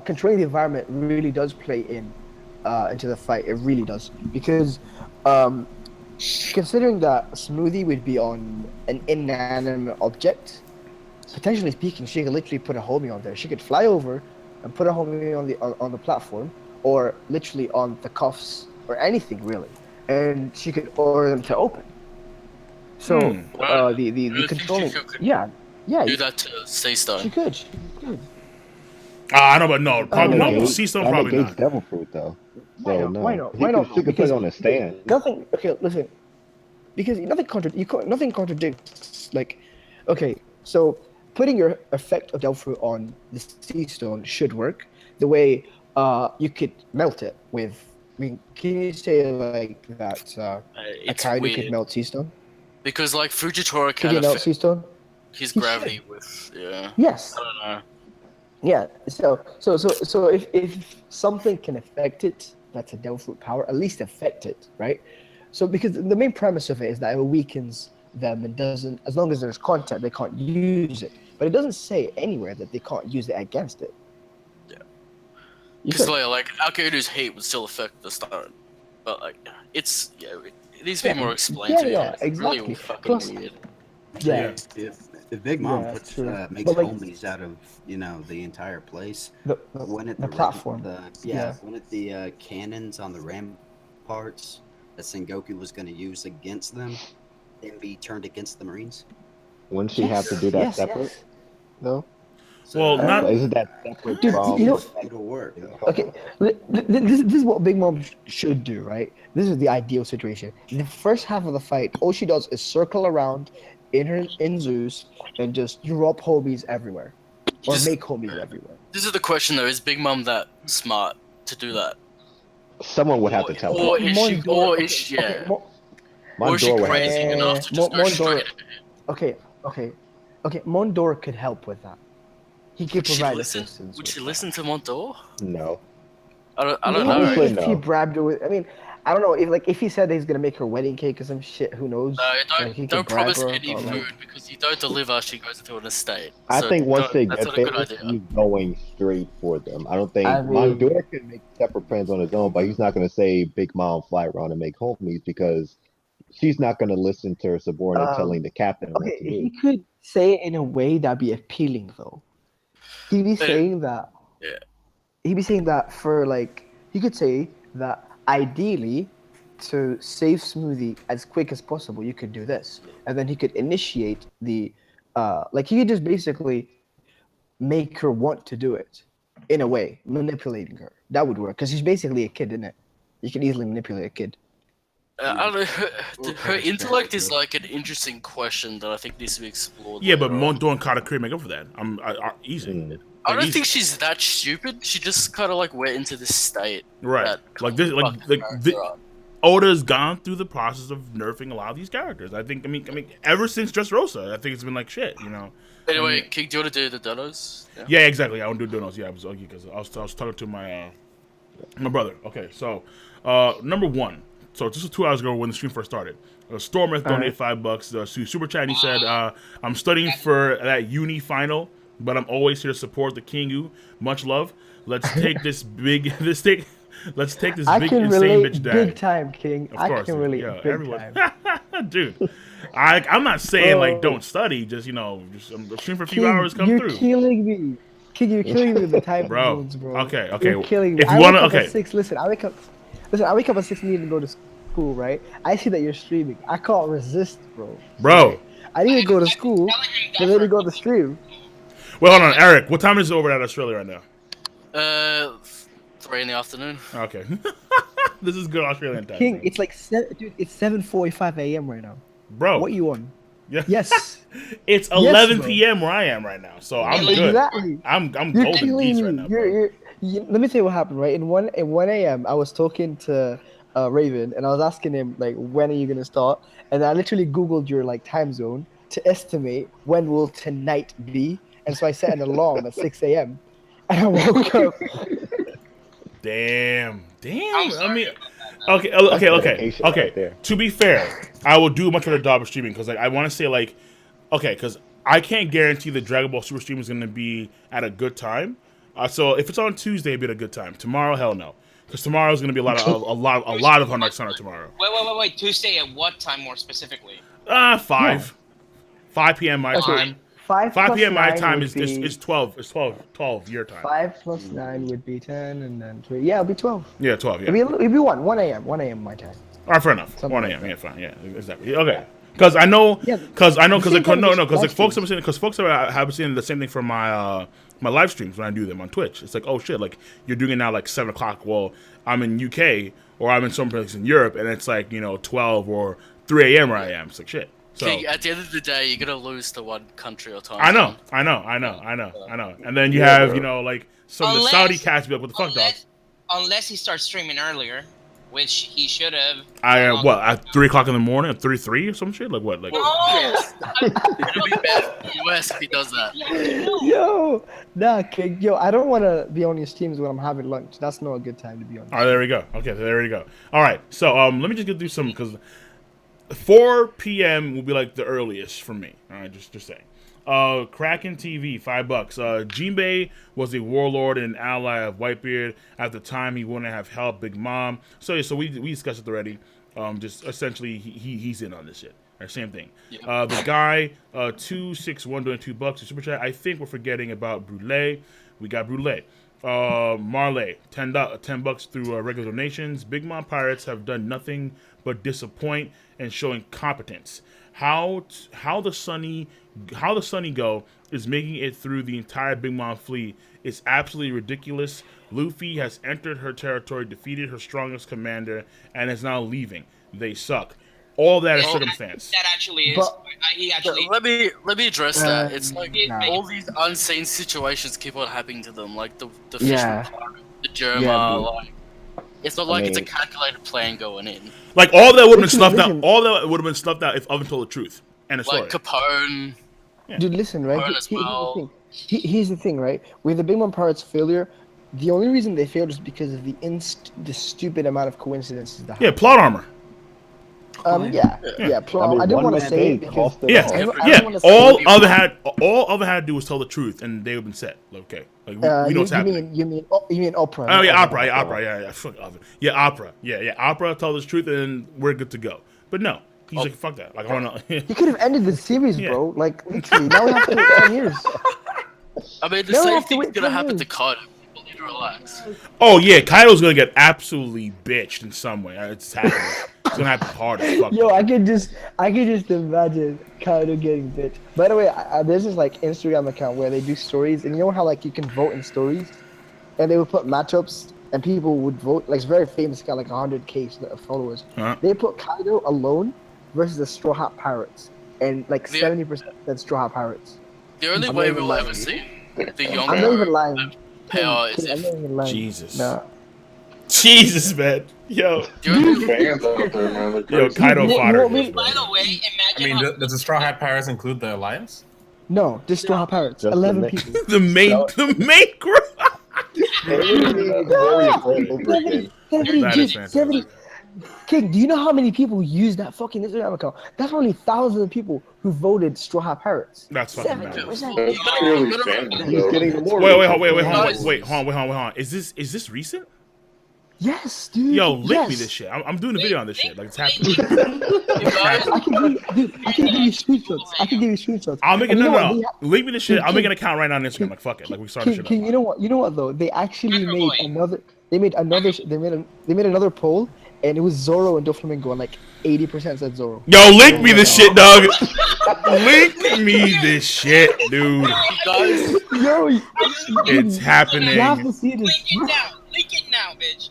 controlling the environment really does play into the fight. It really does, because considering that Smoothie would be on an inanimate object, potentially speaking, she could literally put a homie on there. She could fly over and put a homie on the platform, or literally on the cuffs, or anything really, and she could order them to open. So the controlling, do that to Seastone. She could. I know, but no, probably no. Seastone probably not. Devil fruit though. Why not? Why not? She could put it on a stand. Nothing. Okay, listen. because nothing contradicts. Like, okay, so putting your effect of Delphi on the sea stone should work. The way you could melt it with. I mean, can you say like that? Akainu could melt sea stone. Because like Fujitora Could he melt sea stone? His gravity with Yes. I don't know. Yeah. So if something can affect it, that's a Devil Fruit power. At least affect it, right? So because the main premise of it is that it weakens them and doesn't, as long as there's contact, they can't use it. But it doesn't say anywhere that they can't use it against it. Yeah. Because like Akainu's hate would still affect the stone, but like it needs to be more explained to you. It's exactly. really fucking Plus, weird. If Big Mom makes homies out of the entire place, the platform, the cannons on the ramparts that Sengoku was going to use against them, then be turned against the Marines. Wouldn't she have to do that separate? No. Well, not isn't that separate Dude, from? It'll work. Okay, this is what Big Mom should do, right? This is the ideal situation. In the first half of the fight, all she does is circle around in Zeus and just drop homies everywhere, or make homies everywhere. This is the question though: is Big Mom that smart to do that? Someone would have to tell her. Or is she crazy enough to just go straight? Okay. Mondor could help with that. He could provide assistance. Would she listen to Mondor? No. I don't know. If he bribed her with, I don't know if he said that he's gonna make her wedding cake or some shit. Who knows? No, don't promise any food because you don't deliver. She goes into an estate. I think once they that's get not a good there, idea. he's going straight for them. I don't think Mondor can make separate plans on his own, but he's not going to say Big Mom fly around and make homies because she's not going to listen to her subordinate telling the captain what to do. He could say it in a way that'd be appealing though. He'd be saying that. Yeah. He'd be saying that he could say that ideally, to save Smoothie as quick as possible, you could do this, and then he could initiate the, he could just basically make her want to do it, in a way, manipulating her. That would work because she's basically a kid, isn't it? You can easily manipulate a kid. I don't know. Her intellect is like an interesting question that I think needs to be explored. Yeah, but Mondor and Katakuri make up for that. Easy. I don't think she's that stupid. She just kind of went into this state. Right. Oda's gone through the process of nerfing a lot of these characters. I mean, ever since Dressrosa, I think it's been like shit, Anyway, King, do you want to do the donos? Yeah, exactly. I want to do donos. Yeah, because I was talking to my brother. Okay, so number one. So this was 2 hours ago when the stream first started. Stormeth donated $5 super chat. And he said, "I'm studying for that uni final, but I'm always here to support the Kingu. Much love. Let's take this big insane bitch down." Big time, King. Of course, I can relate big everyone. time. Dude, I'm not saying don't study. Just just stream for a few hours. Come you're through. You're killing me. King, you're killing me with the time zones, bro. Okay. You're killing me. If you want to, okay. At 6. Listen, I wake up at 6 and need to go to school, right? I see that you're streaming. I can't resist, bro. I need to go to school, but then to go to stream. Well, hold on, Eric. What time is it over at Australia right now? 3 in the afternoon. Okay. This is good Australian time. King, it's it's 7:45 a.m. right now. Bro. What you on? Yeah. Yes. It's 11 p.m. where I am right now, so I'm good. Exactly. I'm golden beast right now. Let me tell you what happened, right? In 1 a.m., I was talking to Raven, and I was asking him, when are you going to start? And I literally Googled your, time zone to estimate when will tonight be. And so I set an alarm at 6 a.m. And I woke up. Damn. I mean, okay. To be fair, I will do a much better job of streaming because I want to say because I can't guarantee the Dragon Ball Super stream is going to be at a good time. So if it's on Tuesday, it'll be at a good time. Tomorrow, hell no, because tomorrow is going to be a lot of Hunter x Hunter tomorrow. Wait. Tuesday at what time more specifically? 5 p.m. my time. 5 p.m. my time is 12. It's 12 your time. 5 plus 9 would be 10, and then 3. Yeah, it'll be 12. Yeah, 12. Yeah. It'll be 1 a.m. my time. All right, fair enough. 1 a.m. Yeah, fine. Yeah, exactly. Okay. Because I know, because folks have been saying the same thing for my live streams when I do them on Twitch. It's oh shit, you're doing it now 7 o'clock. Well, I'm in UK or I'm in some place in Europe, and it's 12 or 3 a.m. where I am. It's like shit. So Okay, at the end of the day, you're gonna lose to one country or time. I know. And then you have, you know, like some of the Saudi cats be like, what the fuck, dog? Unless he starts streaming earlier, which he should have. What, at 3 o'clock in the morning, at 3 or some shit? Like what? Like Yes. It'll be bad for the US if he does that. Yo, nah, kid, yo, I don't want to be on your streams when I'm having lunch. That's not a good time to be on. All right, there we go. Okay, there we go. All right, so let me just get through some because 4 p.m. will be like the earliest for me. All right, just saying. Kraken TV, $5. Jinbei was a warlord and an ally of Whitebeard. At the time, he wouldn't have helped Big Mom. So yeah, so we discussed it already. Just essentially, he's in on this shit. All right, same thing. Yeah. The guy, 261 doing $2 super chat. I think we're forgetting about Brulee. We got Brulee. Marley, $10 through regular donations. Big Mom Pirates have done nothing but disappoint and showing competence. How the Sunny Go is making it through the entire Big Mom fleet is absolutely ridiculous. Luffy has entered her territory, defeated her strongest commander, and is now leaving. They suck. All that is circumstance. That actually is. He actually. Let me address that. It's like all these unseen situations keep on happening to them, like the fisherman, the Germa, like. It's not like it's a calculated plan going in. Like all that would have been snuffed out. All that would have been snuffed out if Oven told the truth. And it's like Capone. Yeah. Dude, listen, right? Here's the thing, right? With the Big Mom Pirates failure, the only reason they failed is because of the stupid amount of coincidences that happened. Yeah, plot armor. Plot. I didn't want to say it because all other had to do was tell the truth, and they would have been set. Okay, like we know what's happening. You mean Opera? Oh yeah, Opera. Yeah, fuck Oven. Yeah, Opera. Yeah, Opera told us the truth, and we're good to go. But no, he's like, fuck that. Like I want to. He could have ended the series, bro. Like literally, now we have to wait 10 years. I mean, the same thing's gonna happen to Kaido. People need to relax. Oh yeah, Kaido's gonna get absolutely bitched in some way. It's happening. It's gonna happen hard as fuck. Yo, I could just imagine Kaido getting bitched. By the way, there's this like Instagram account where they do stories, and you know how like you can vote in stories, and they would put matchups, and people would vote. Like it's very famous, got like 100K followers. They put Kaido alone versus the Straw Hat Pirates, and like 70% said Straw Hat Pirates. The only way we'll ever see the Yonko I'm not even lying. power is I'm not even lying. Jesus. Nah. Jesus, man. Yo. Fans out there, man. Yo, Kaido fodder. By the way, imagine. Does the Straw Hat Pirates include the Alliance? No, just Straw Hat Pirates. 11 people. the main group. 70. King, do you know how many people use that fucking Instagram account? That's only thousands of people who voted Straw Hat Pirates. That's fucking mad. 70%. He's getting more. Wait, hold on. Is this recent? Yes, dude. Yo, link me this shit. I'm doing a video on this shit. Like it's happening. I can give you screenshots. I'll make it. No. Link me this shit. I'll make an account right now on Instagram. Like fuck it. Like we started shit. You know what though? They actually made another. They made another poll, and it was Zoro and Doflamingo, and like 80% said Zoro. Yo, link me this shit, dog. Link me this shit, dude. Yo, it's happening. You have to see this. Link it now, bitch.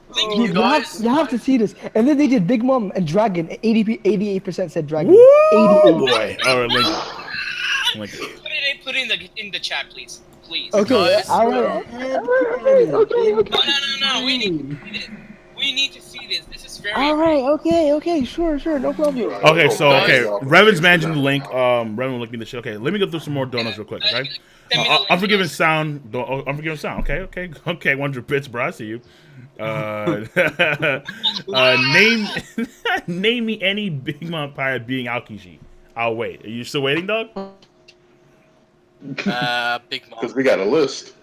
You have to see this. And then they did Big Mom and Dragon. 88% said Dragon. Woo! Boy. All right, link it. Put it in the chat, please. Okay. All right. Okay. No. We need to see this. This is very. All right. Okay. Sure. No problem. Okay. Revan's managing the link. Revan will link me the shit. Okay. Let me go through some more donuts real quick. Okay. Unforgiven sound. Unforgiven sound. Okay. 100 bits, bro. I see you. Name me any Big Mom pirate being Aokiji. I'll wait. Are you still waiting, dog? Big Mom. Because we got a list.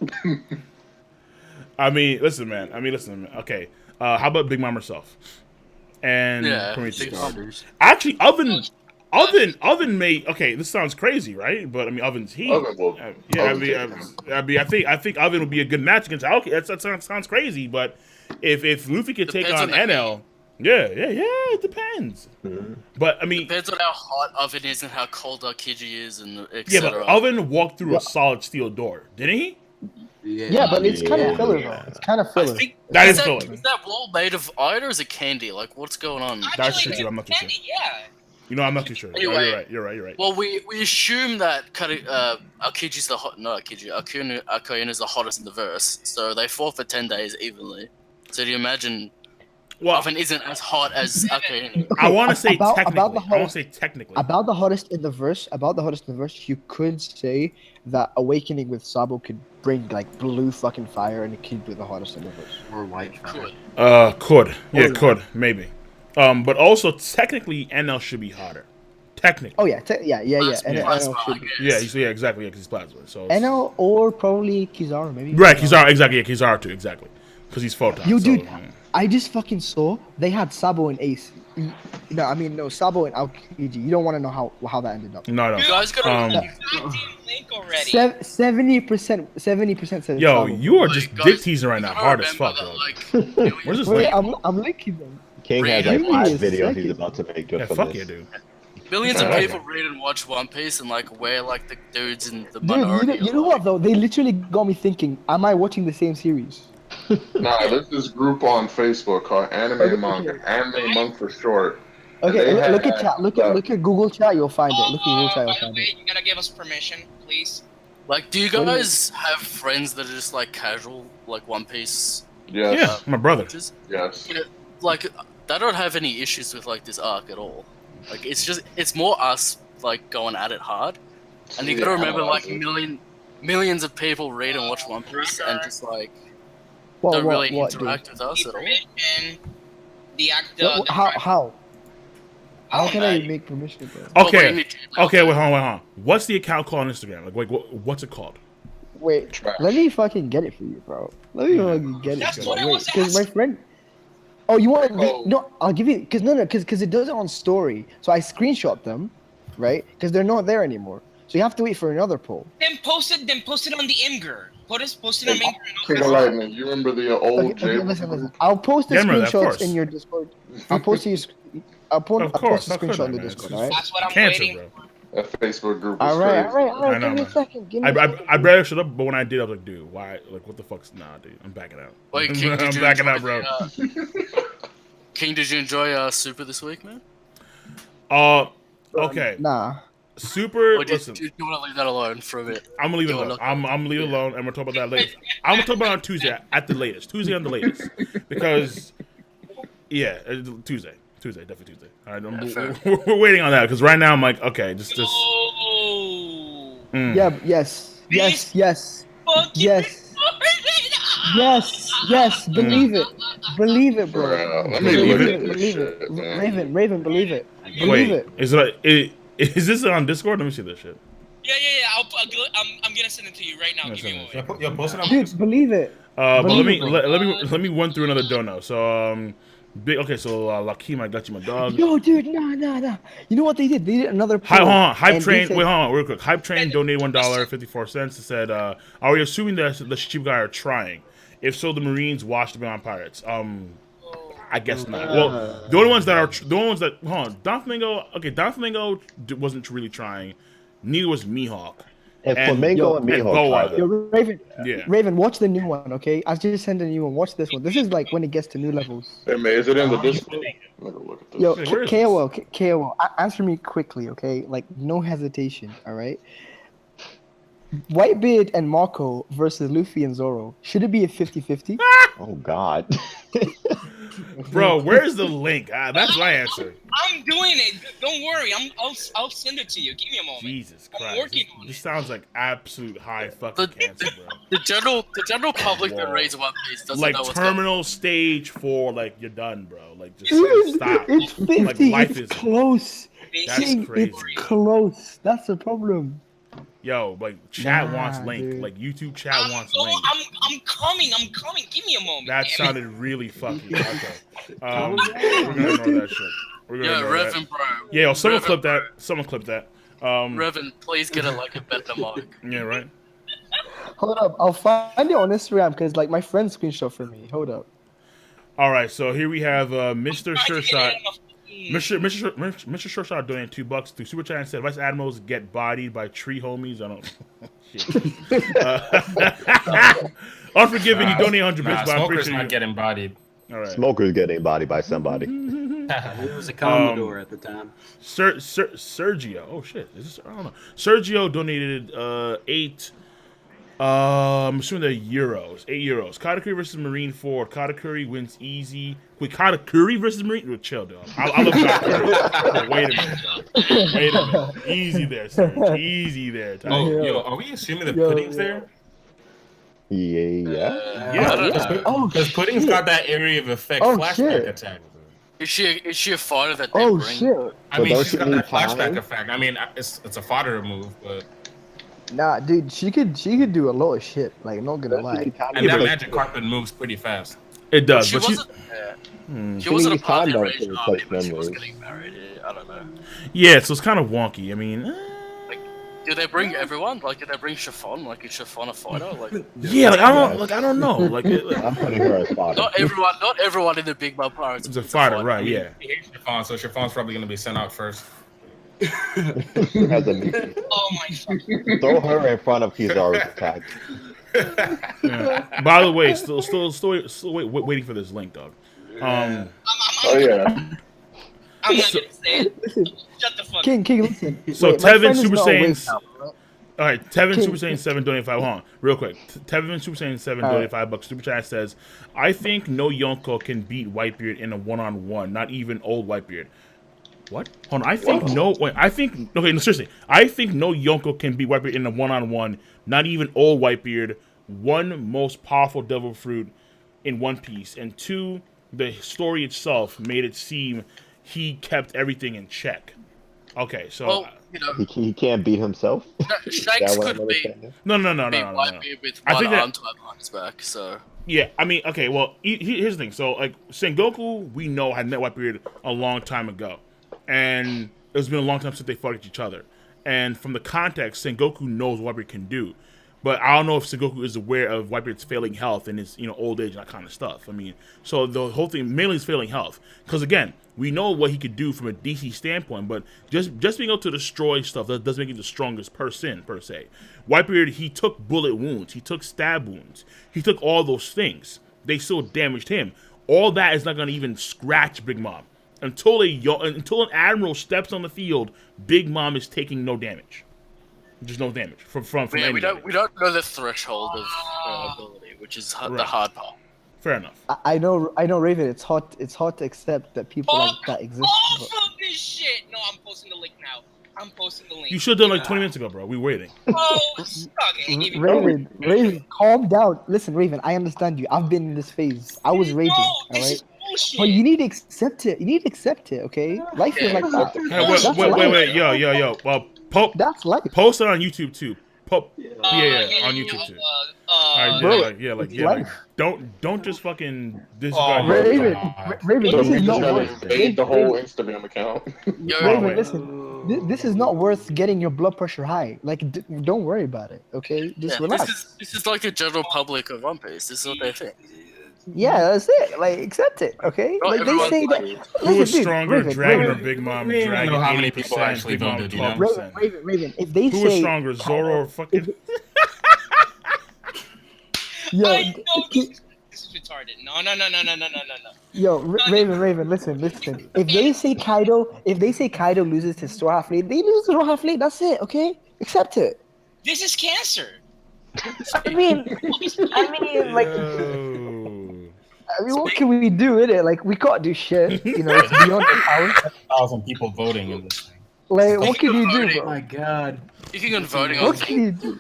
I mean, listen, man. Okay. How about Big Mom herself? And Prometheus. Actually, Oven made. Okay, this sounds crazy, right? But I mean, Oven's he. I think Oven would be a good match against Aokiji. That sounds crazy, but if Luffy could take on NL, it depends. Mm-hmm. But I mean, depends on how hot Oven is and how cold Aokiji is, and etc. Yeah, but Oven walked through a solid steel door, didn't he? Yeah, but it's kind of filler though. It's kind of filler. That is filler. Is that wall made of iron or is it candy? Like, what's going on? That's true. I'm not too sure. You know, I'm not too sure. Anyway, you're right. Well, we assume that Aokiji's Akainu is the hottest in the verse, so they fought for 10 days evenly. So do you imagine? Often isn't as hot as Akainu. I want to say technically. About the hottest in the verse. You could say that awakening with Sabo could bring like blue fucking fire, and it could be the hottest in the verse. Or white fire. Could maybe. But also technically, NL should be hotter. Technically. Oh yeah, NL should be. Yeah, exactly. Yeah, because he's plasma. So NL or probably Kizaru, maybe. Right, Kizaru, exactly. Yeah, Kizaru too, exactly. Because he's photon. Dude. I just fucking saw they had Sabo and Ace. No, Sabo and Aokiji. You don't want to know how that ended up. No. You guys got link already. 70% said Yo, Sabo. you are just dick teasing right now, hard as fuck, bro. Where's this link? I'm linking them. King has like 5 videos he's about to make just for fuck this. yeah, dude. Millions of people read and watch One Piece, and like we're like the dudes in the minority. You know what though? They literally got me thinking. Am I watching the same series? Nah, there's this group on Facebook called Anime Monk. Anime Monk for short. Okay, look at chat. Look at Google chat. You'll find it. Look at Google chat. You'll find it. You gotta give us permission, please. Like, do you guys have friends that are just like casual, like One Piece? Yes. Yeah, my brother. Yes. You know, like, they don't have any issues with like this arc at all. Like, it's more us like going at it hard, and you gotta remember like millions of people read and watch One Piece and just like don't really interact with us at all. How can I make permission? Okay, wait, hold on. What's the account called on Instagram? Like, what's it called? Wait, let me fucking get it for you, bro. Let me fucking get it. Because my friend. Oh, you want? No, I'll give you. Because it does it on story. So I screenshot them, right? Because they're not there anymore. So you have to wait for another poll. Then post it on the Imgur. Post it on Imgur. King of Lightning, you remember the old Okay, listen. I'll post the screenshots in your Discord. I'll post the screenshot in the Discord. All right. That's what I'm waiting for. That Facebook group. All right. I know, Give me a second. I barely shut up, but when I did, I was like, dude, why? Like, what the fuck's? Nah, dude, I'm backing out. Wait, King, I'm backing out, bro. King, did you enjoy Super this week, man? Okay. Nah. Super. Or do Listen, you want to leave that alone for a bit? I'm gonna leave it alone. I'm gonna leave it alone, and we'll talk about that later. I'm gonna talk about it on Tuesday at the latest. Tuesday on the latest, because Tuesday, definitely Tuesday. All right, we're waiting on that because right now I'm like, okay, just. Yeah. Yes. Believe it, bro. Believe it. Raven, believe it. Believe it. Is this on Discord? Let me see this shit. Yeah. I'm gonna send it to you right now. Give me a moment. Yo, post it on. Dude, believe it. But let me run through another dono. So Lakeem, I got you, my dog. Yo, dude, nah. You know what they did? They did another poll. Hype Train. Hold on, real quick. Hype Train donated $1.54. It said, "Are we assuming that the Shichibukai are trying? If so, the Marines washed them on pirates." I guess not. Well, the only ones that hold on, Don Flamingo wasn't really trying. Neither was Mihawk. And Flamingo and Mihawk. Yo, Raven, watch the new one, okay? I just sent a new one. Watch this one. This is like when it gets to new levels. Hey, man, is it in the Discord? Yo, KOL, answer me quickly, okay? Like, no hesitation, all right? Whitebeard and Marco versus Luffy and Zoro. Should it be a 50-50? Oh, God. Bro, where's the link? That's my answer. I'm doing it. Don't worry. I'll send it to you. Give me a moment. Jesus Christ. I'm working on this sounds like absolute high fucking cancer, bro. The general public that reads One Piece doesn't know what's terminal stage 4, like you're done, bro. Like just stop. It's 50. Like life is close. That's crazy. It's close. That's the problem. Yo, like chat wants link. Dude. Like YouTube chat wants link. I'm coming. Give me a moment. That sounded really fucky. Okay. We're gonna ignore that shit. Revan, bro. Yeah, someone clip that. Someone clip that. Revan, please get a better mic. Yeah, right. Hold up, I'll find it on Instagram because like my friend screenshot for me. Hold up. All right, so here we have Mr. Sureshot. Mr. Shortshot donated $2 through Super Chat and said, "Vice Admirals get bodied by tree homies." I don't. Unforgiving, you donate 100 bits, but I'm pretty Smoker's sure not getting bodied. All right. Smoker's getting bodied by somebody. He was a Commodore at the time. Sergio. Oh shit! I don't know. Sergio donated 8. I'm assuming they're euros. 8 euros. Katakuri versus Marineford. Katakuri wins easy. Wait, Katakuri versus Marine? Chill, dog. I love Katakuri. Wait a minute, dog. Wait a minute. Easy there, Serge. Easy there. Oh, yo, are we assuming the pudding's there? Yeah. Because pudding's got that area of effect flashback attack. Is she a fighter that they bring? Shit. I mean, she's got that flashback effect. I mean, it's a fodder move, but Nah, dude, she could do a lot of shit. Like, not gonna lie. and that magic carpet moves pretty fast. It does, She but wasn't. She wasn't a part of the Raging Army, but she was getting married. I don't know. yeah, so it's kind of wonky. I mean, Do they bring everyone? Like, did they bring Chiffon? Like, is Chiffon a fighter? Like, yeah, I don't know. Like, I'm putting her as fodder. Not everyone in the Big Mouth Pirates. It's a fighter, right? Yeah. He hates Chiffon, so Chiffon's probably going to be sent out first. She has a Oh my god. Throw her in front of Kizaru's attack. Yeah. By the way, still waiting for this link, dog. Oh yeah. I'm not gonna say it. Shut the fuck up. King, listen. So Wait, my Tevin friend is Super not Saiyan. awake now, right? All right, Tevin King. Super Saiyan 7 donate 5. Hold on, real quick. Tevin Super Saiyan 7 donate $5. Super Chat says, "I think no Yonko can beat Whitebeard in a 1-on-1. Not even old Whitebeard." What? Hold on. I think no. Wait. I think okay. No, seriously. I think no Yonko can beat Whitebeard in a 1-on-1. Not even old Whitebeard. One, most powerful devil fruit in One Piece, and 2, the story itself made it seem he kept everything in check. Okay, so Well, you know, He can't beat himself. Shanks what I'm could be understanding? no. Whitebeard with I one think that- arm tied behind his back. So Yeah, I mean, okay, well, here's the thing. So, like, Sengoku, we know, had met Whitebeard a long time ago. And it's been a long time since they fought each other. And from the context, Sengoku knows what Whitebeard can do. But I don't know if Sengoku is aware of Whitebeard's failing health and his, old age and that kind of stuff. I mean, so the whole thing mainly is failing health. Because, again, we know what he could do from a DC standpoint, but just being able to destroy stuff, that doesn't make him the strongest person, per se. Whitebeard, he took bullet wounds. He took stab wounds. He took all those things. They still damaged him. All that is not going to even scratch Big Mom. Until an Admiral steps on the field, Big Mom is taking no damage. There's no damage from yeah, anybody. we don't know the threshold of ability, which is the hard part. Fair enough. I know, Raven. It's hard to accept that people like that exist. Oh, fuck this shit! No, I'm posting the link now. I'm posting the link. You should have done like 20 minutes ago, bro. We waiting. Oh, okay. Raven, calm down. Listen, Raven, I understand you. I've been in this phase. I was raging. All right. But you need to accept it. Okay? Life is like that. Hey, wait. Yo. Well, that's life. Post it on YouTube too. On YouTube too. Don't just fucking disregard. Raven, this is not worth. The whole Instagram account. Raven, listen. This is not worth getting your blood pressure high. Like, don't worry about it. Okay, just relax. This is like the general public of One Piece. This is what they think. Yeah, that's it. Like, accept it, okay? Not Like, they say that. Who is stronger, Raven, Dragon or Big Mom? I don't Dragon know how many 80%, people actually Big Mom voted, you know? 12%. Raven, if they Who say is stronger, Zoro or fucking? Yo, I know this is retarded. No. Yo, Raven, listen. If they say Kaido loses his Straw Half Fleet, they lose the Straw Half Fleet. That's it, okay? Accept it. This is cancer. I mean, what can we do in it? Like, we can't do shit. It's beyond our power. 1,000 people voting in this thing. Like, what can you do, Oh bro? my god. Speaking of voting, What can you do?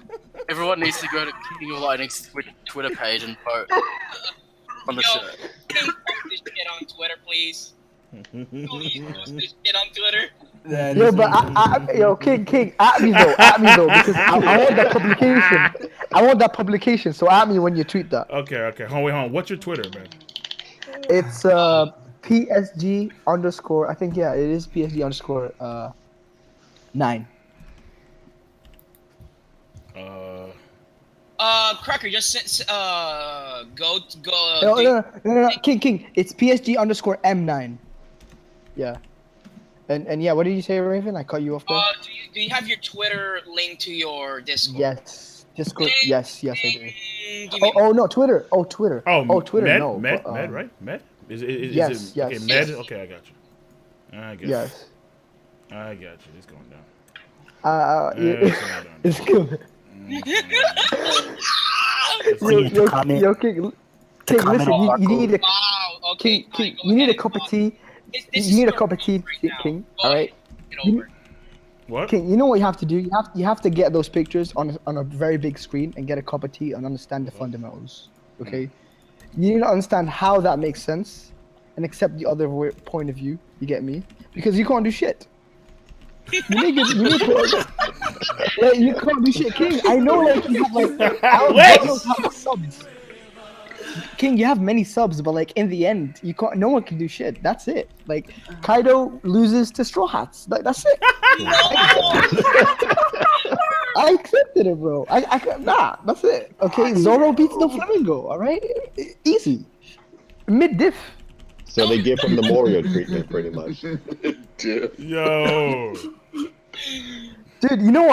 everyone needs to go to King of Lightning's Twitter page and vote on the show. Can you post this shit on Twitter, please? Please post this shit on Twitter. Yo, but King, at me though, because I want that publication. I want that publication, so at me when you tweet that. Okay. Hold on. What's your Twitter, man? It's PSG underscore. I think it is PSG underscore 9. Cracker, just go. No, King. It's PSG underscore M9. Yeah. And yeah, what did you say, Raven? I cut you off there. Do you have your Twitter linked to your Discord? Yes. Discord. Yes, I do. Give Oh no, Twitter. Oh, Twitter. Oh, Twitter. Med, no. Med, right? Med? Is yes. it, okay, Med? Okay, I got you. I guess. Yes. I got you. It's going down. It's good. Yo, King, listen, you need a King, you need a cup of tea. You need a cup of tea, King. All right. What? King, you know what you have to do? You have to get those pictures on a very big screen and get a cup of tea and understand the fundamentals. Okay. You need to understand how that makes sense and accept the other point of view. You get me? Because you can't do shit. You can't do shit, King. I know, like you have like subs. King, you have many subs, but like in the end, you can't. No one can do shit. That's it. Like Kaido loses to Straw Hats. Like that's it. I accepted it, bro. Nah, that's it. Okay, Zoro beats the Flamingo. All right, easy. Mid diff. So they give him the Morio treatment, pretty much. Yo. Dude, you know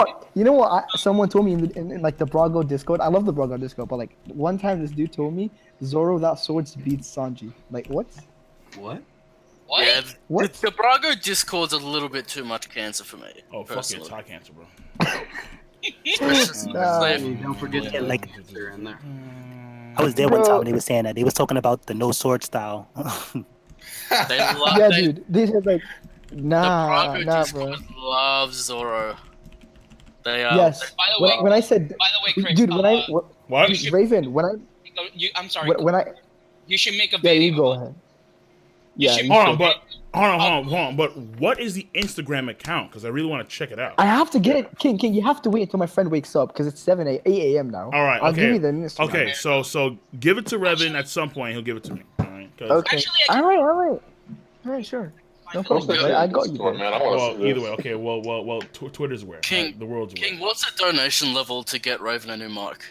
what? Someone told me in like the Brago Discord. I love the Brago Discord, but like one time this dude told me Zoro without swords beats Sanji. Like what? What? What? Yeah, What? The Brago Discord's a little bit too much cancer for me. Oh, fuck it. It's high cancer, bro. Don't forget like in there. I was there one time when they were saying that. They was talking about the no sword style. Dude. This is like nah, bro. Loves Zoro. They yes. By the way, when I said, by the way, Chris, dude, what? Raven, when I, I'm sorry. When I, you should make a video. Yeah, you go ahead. Yeah. Hold on. But what is the Instagram account? Because I really want to check it out. I have to get it, King. You have to wait until my friend wakes up because it's 8 a.m. now. All right. I'll give you the Instagram. Okay. So give it to Revan at some point. He'll give it to me. All right. Okay. All right. Sure. No problem. I got you. Well, either way. Okay. Well. Twitter's aware. King, the world's aware. King, what's the donation level to get Raven a new mic?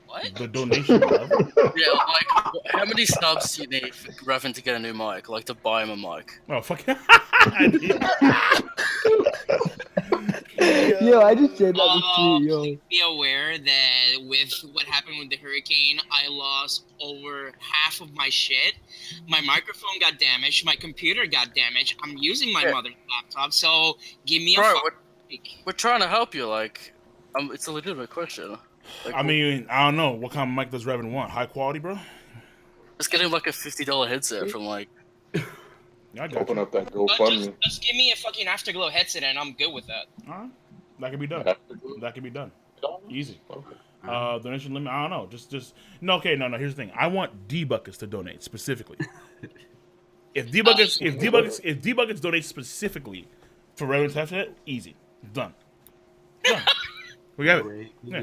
What? The donation level? Yeah, like how many subs do you need for Raven to get a new mic? Like to buy him a mic? Oh fuck! Yo, I just said that yo. Be aware that with what happened with the hurricane, I lost over half of my shit. My microphone got damaged. My computer got damaged. I'm using my mother's laptop, so give me a. We're trying to help you. Like, it's a legitimate question. Like, I mean, I don't know what kind of mic does Revan want. High quality, bro. Just getting like a $50 headset from like. Open up that GoFundMe. Just give me a fucking Afterglow headset and I'm good with that. All right, that can be done. That can be done. Easy. Okay. Donation limit. I don't know. Just no. Okay, no. Here's the thing. I want D-Buckets to donate specifically. If D-Buckets donate specifically for Revan's headset, easy. Done. We got it. Yeah.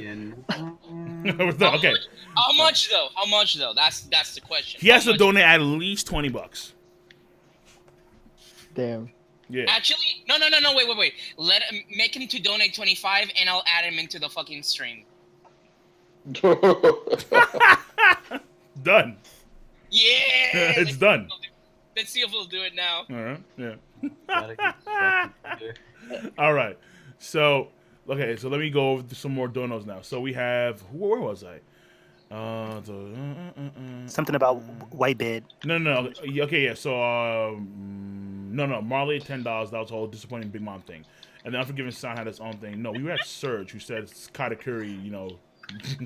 Okay. How much though? That's the question. He has to donate at least $20. Damn. Yeah. Actually, no. Wait. Make him to donate 25, and I'll add him into the fucking stream. Done. Yeah. It's done. Let's see if we'll do it now. All right. Yeah. All right. So, okay. So let me go over some more donos now. So we have. Where was I? Something about Whitebeard. No. Okay, yeah. So, no. Marley $10. That was the whole disappointing Big Mom thing. And then Unforgiven Sound had its own thing. No, we were at Surge, who said it's Katakuri,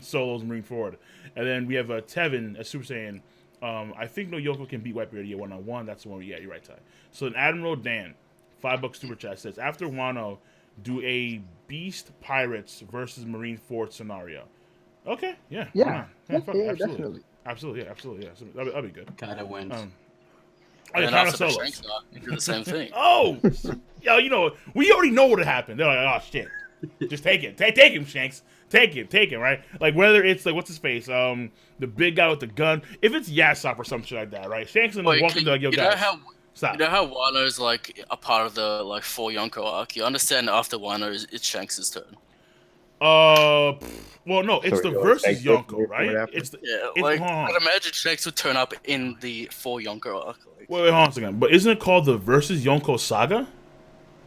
solos Marineford. And then we have Tevin, a Super Saiyan. I think no Yonko can beat Whitebeard 1-on-1. That's the one. Yeah, you're right, Ty. So an Admiral Dan, $5 super chat says after Wano, do a Beast Pirates versus Marineford scenario. Okay, yeah. Definitely. Absolutely, yeah. That'll be good. Kind of wins. And kind of after the solos. Shanks do the same thing. Oh, yo, we already know what happened. They're like, oh shit, just take it, take him, Shanks, take him, right? Like whether it's like what's his face, the big guy with the gun. If it's Yasop or some shit like that, right? Shanks and walking to like, yo, guys. Stop. You know how Wano's like a part of the like 4 Yonko arc? You understand after Wano, it's Shanks' turn. Well, no, it's the versus Yonko, right? I'd imagine Shanks would turn up in the 4 Yonko arc. Wait, hold on a second. But isn't it called the versus Yonko saga?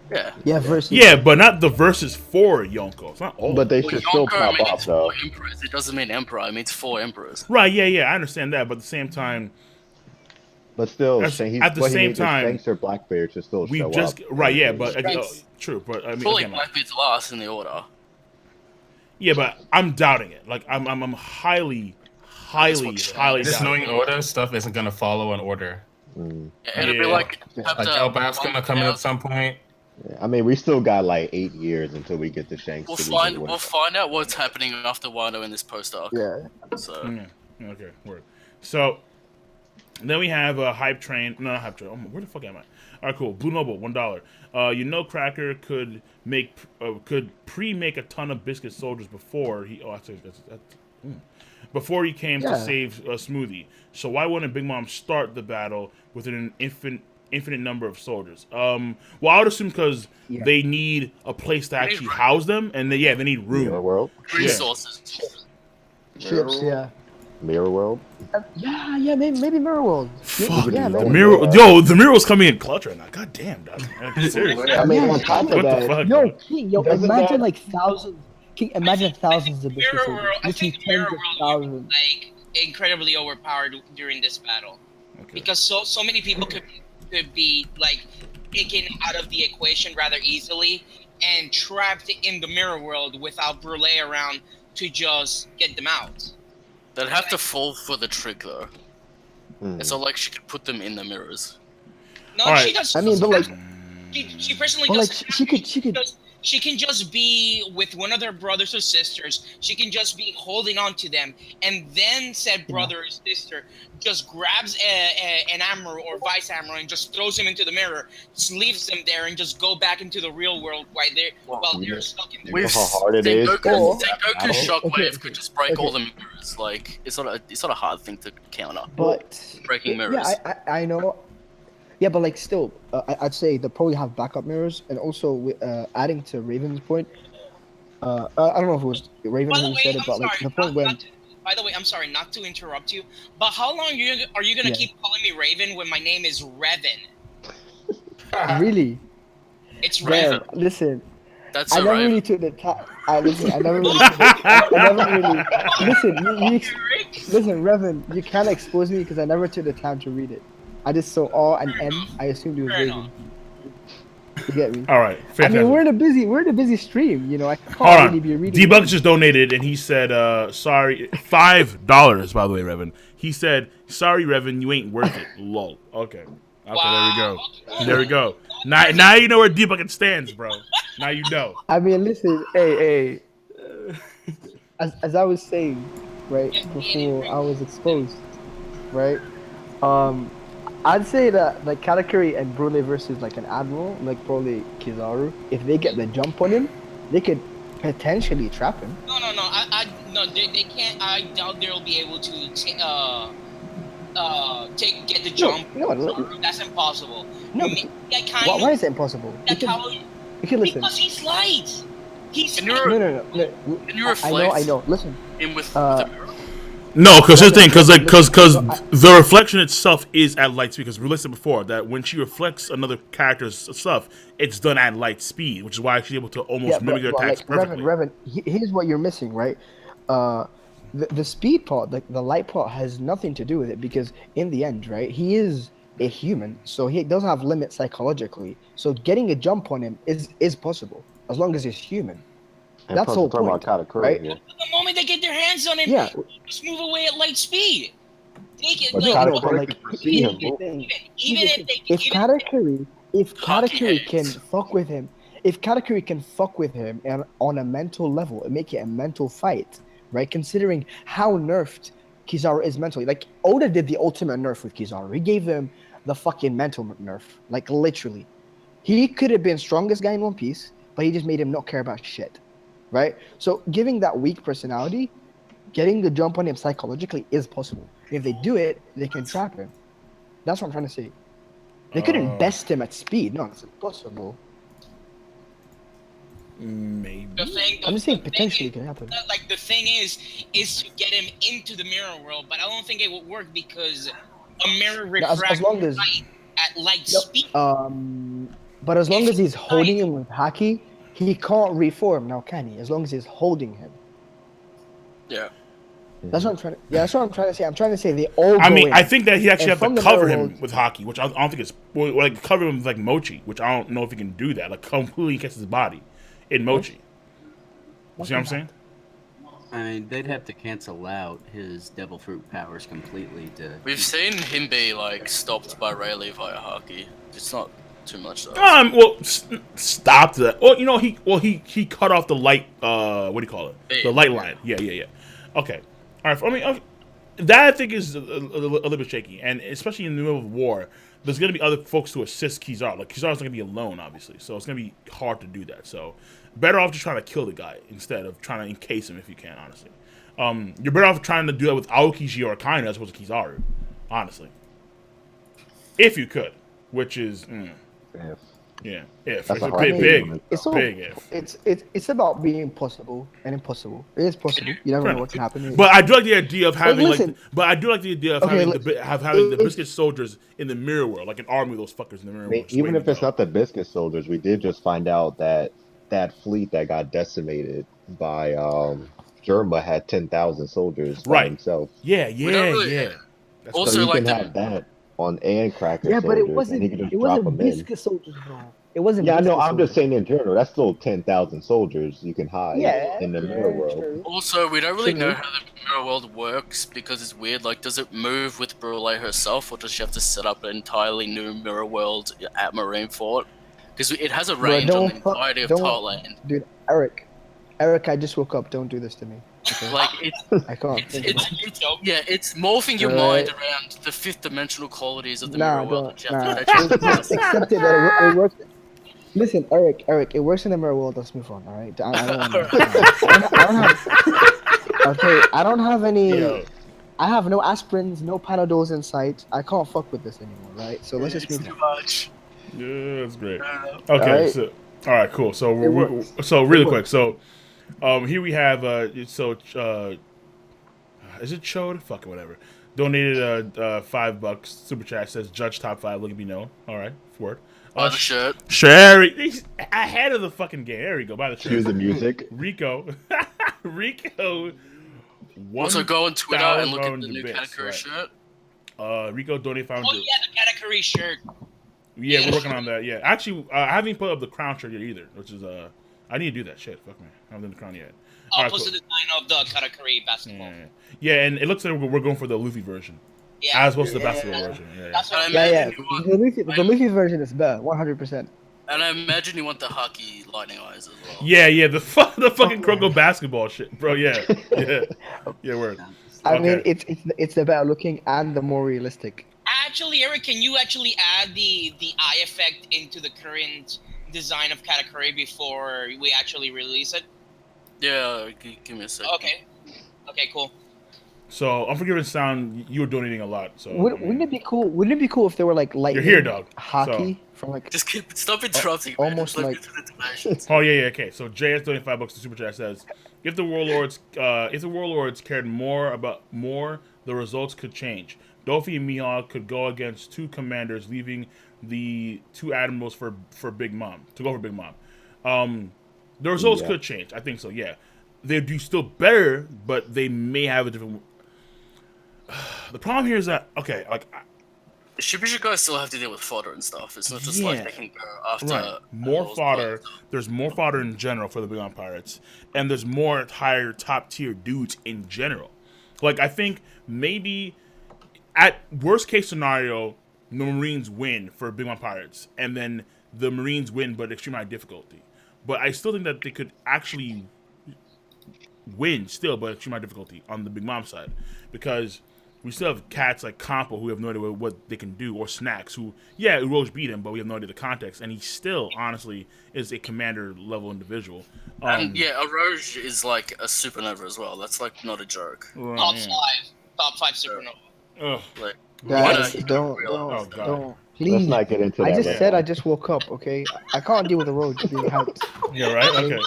Yeah. Yeah, versus. Yeah, but not the versus 4 Yonko. It's not all. But they should still pop up though. It doesn't mean emperor. It means 4 emperors. Right? Yeah. I understand that, but at the same time, But still, at the same time, Shanks or Blackbeard should still show up. Right, yeah, but true, but I mean, Fully again, Blackbeard's last in the order. yeah, but I'm doubting it. Like I'm highly Just knowing order stuff isn't gonna follow an order. Yeah, it'll be like Elbaf's gonna come in at some point. Yeah, I mean, we still got like 8 years until we get to Shanks. We'll find out what's happening after Wano in this post arc. Yeah. So. Okay. Word. So then we have a hype train. No, not hype train. Oh, where the fuck am I? All right, cool. Blue Noble, $1. Cracker could pre-make a ton of biscuit soldiers before he. Oh, before he came to save Smoothie. So why wouldn't Big Mom start the battle with an infinite number of soldiers? Well, I would assume because they need a place to actually house them, and they need room. Mirror World. Resources. Ships, yeah. Mirror World. Yeah, maybe Mirror World. Fuck, yeah, the Mirror World's coming in clutch right now. God damn, dog. Seriously. I mean, on top of that, imagine like thousands. Imagine thousands of biscuits. I think Mirror World will be like incredibly overpowered during this battle, because so many people could be like taken out of the equation rather easily and trapped in the Mirror World without Brulee around to just get them out. They'd have to fall for the trick though. It's not like she could put them in the mirrors. No, she does. I mean, but like, she personally does. She can just be with one of their brothers or sisters. She can just be holding on to them, and then said brother or sister just grabs an Admiral or Vice Admiral and just throws him into the mirror, just leaves them there, and just go back into the real world while they're stuck in there. You know how hard it is. Goku's shockwave could just break all the mirrors. Like it's not a hard thing to counter. But breaking mirrors. Yeah, I know. Yeah, but like still, I'd say they probably have backup mirrors, and also adding to Raven's point. I don't know if it was Raven who said it, but like the point when. By the way, I'm sorry not to interrupt you, but how long are you gonna keep calling me Raven when my name is Revan? Really? It's Raven. Listen. That's I never Raven. really took the time. Listen, I never really. I never really. Listen, Revan, you can't expose me because I never took the time to read it. I just saw R and N. I assumed it was Raven. You get me? All right. Fantastic. I mean, we're in a busy stream. You know, I can't Hold really on. be reading. D-Buck just donated, and he said, sorry, $5, by the way, Revan. He said, sorry, Revan, you ain't worth it. Lol. Okay. Wow. There we go. Now you know where D-Bucket stands, bro. Now you know. I mean, listen, hey. As I was saying, right, before I was exposed, right, I'd say that like Katakuri and Brulee versus like an Admiral, like probably Kizaru, if they get the jump on him, they could potentially trap him. No, they can't. I doubt they'll be able to get the jump. No, that's impossible. No, why is it impossible? Listen. Because he's light. No. Can you reflect? I know. Listen. Him with the mirror? No, because here's the thing, because the reflection itself is at light speed. Because we listed before that when she reflects another character's stuff, it's done at light speed, which is why she's able to almost mimic their attacks perfectly. Revan, here's what you're missing, right? The speed part, the light part, has nothing to do with it because in the end, right, he is a human, so he doesn't have limits psychologically. So getting a jump on him is possible as long as he's human. And that's the whole point, right? The moment they get their hands on him, just move away at light speed. If Katakuri can fuck with him, and on a mental level and make it a mental fight, right? Considering how nerfed Kizaru is mentally, like Oda did the ultimate nerf with Kizaru. He gave him the fucking mental nerf, like literally. He could have been strongest guy in One Piece, but he just made him not care about shit. Right? So giving that weak personality, getting the jump on him psychologically is possible. If they do it, they can trap him. That's what I'm trying to say. They couldn't best him at speed. No, it's impossible. Maybe. I'm just saying potentially it can happen. Like the thing is to get him into the mirror world, but I don't think it would work because a mirror refracts light at light speed. But as long as he's holding him with Haki, he can't reform now, can he? As long as he's holding him. Yeah. That's what I'm trying to. Yeah, that's what I'm trying to say. I'm trying to say they all. I go mean, in. I think that he actually And have to from the cover mirror him world- with hockey, which I don't think is like cover him with like mochi, which I don't know if he can do that. Like completely catch his body in mochi. You see what I'm saying? I mean, they'd have to cancel out his devil fruit powers completely to. We've seen him be like stopped by Rayleigh via hockey. It's not too much though. Well, stop that. Well, you know, he cut off the light. What do you call it? The light line. Yeah. Okay. All right. I mean, that I think is a little bit shaky, and especially in the middle of war, there's gonna be other folks to assist Kizaru. Like Kizaru's not gonna be alone, obviously, so it's gonna be hard to do that. So, better off just trying to kill the guy instead of trying to encase him if you can. Honestly, you're better off trying to do that with Aokiji or Akainu as opposed to Kizaru. Honestly, if you could, which is. Yeah, if That's it's a a big It's it's about being possible and impossible. It is possible. You never know what can happen. But I do like the idea of having listen. But I do like the idea of Okay, having the biscuit soldiers in the mirror world, like an army of those fuckers in the mirror I mean, world. just even waiting if to it's go. not the biscuit soldiers, we did just find out that that fleet that got decimated by Germa had 10,000 soldiers by Right. himself. Yeah. So Also, you like can have that on and cracker Yeah, but it soldiers, wasn't. and he can just It drop wasn't them in. biscuit soldiers, bro. It wasn't. Yeah, I know. biscuit I'm just soldiers. saying in general, that's still 10,000 soldiers you can hide in the mirror world. True. Also, we don't really know True. how the mirror world works because it's weird. Like, does it move with Brulee herself, or does she have to set up an entirely new mirror world at Marineford? Because it has a Bro, range on the don't fuck- entirety of don't- Thailand. Dude, Eric, I just woke up. Don't do this to me. Okay? Like, it's I can't. think about it. it's morphing your Alright. mind around the fifth dimensional qualities of the Nah, mirror world. don't. that you have Nah. to catch up Just to. accept it that it works. Listen, Eric, it works in the mirror world. Let's move on. All right. I don't have. Okay, I don't have any. Yo. I have no aspirins, no Panadols in sight. I can't fuck with this anymore, right? So let's just It's move too on. much. Yeah, that's great. Okay, Alright. so all right, cool. So It works. so really It quick. works. So here we have is it Chode? Fuck it, whatever. Donated $5 super chat, says Judge Top 5. Look at me know. All right, word. Buy the shirt. Sherry, he's ahead of the fucking game. There we go. Buy the shirt. Cue the music. Rico. Also, go on Twitter and look at the $1,000 new bits, Katakuri right. shirt. Rico donated 500. Oh yeah, the Katakuri shirt. Yeah, we're working on that. Yeah, actually, I haven't put up the crown shirt yet either, which is I need to do that shit. Fuck me, I haven't done the crown yet. I'll Alright, post cool. the design of the Katakuri basketball. Yeah, and it looks like we're going for the Luffy version, Yeah. as opposed to the basketball version. Yeah. That's what I Yeah. imagine. The Luffy version is better, 100%. And I imagine you want the hockey lightning eyes as well. Yeah, the fucking Crocodile basketball shit, bro. Yeah, word. I Okay. mean, it's the better looking and the more realistic. Actually, Eric, can you actually add the eye effect into the current design of Katakuri before we actually release it? Yeah, give me a second. Okay. Okay, cool. So, Unforgiven Sound, you were donating a lot. So, Wouldn't it be cool? Wouldn't it be cool if they were like lightning? You're here, dog. Hockey from like. Just stop interrupting. man. Almost Just let me like- do the dimensions. Oh yeah. Okay. So JS donated $5 to super chat, says, if the warlords cared more, the results could change. Luffy and Mihawk could go against two commanders, leaving the two admirals for Big Mom to go for Big Mom. The results could change. I think so. Yeah, they'd do still better, but they may have a different. The problem here is that Shichibukai still have to deal with fodder and stuff. It's not just like they can go after more Admirals, fodder. There's more fodder in general for the Big Mom Pirates, and there's more higher top tier dudes in general. Like I think maybe at worst case scenario, the Marines win for Big Mom Pirates, and then the Marines win but extreme high difficulty. But I still think that they could actually win still, but extreme high difficulty on the Big Mom side, because we still have cats like Campo who have no idea what they can do, or Snacks who, Uroge beat him, but we have no idea the context, and he still, honestly, is a commander level individual. And Oroge is like a supernova as well. That's like not a joke. Top five supernova. Ugh. Like, Guys, you don't. Please. Let's not get into I that just right said now. I just woke up. Okay, I can't deal with the road being hyped. Yeah, right. Okay.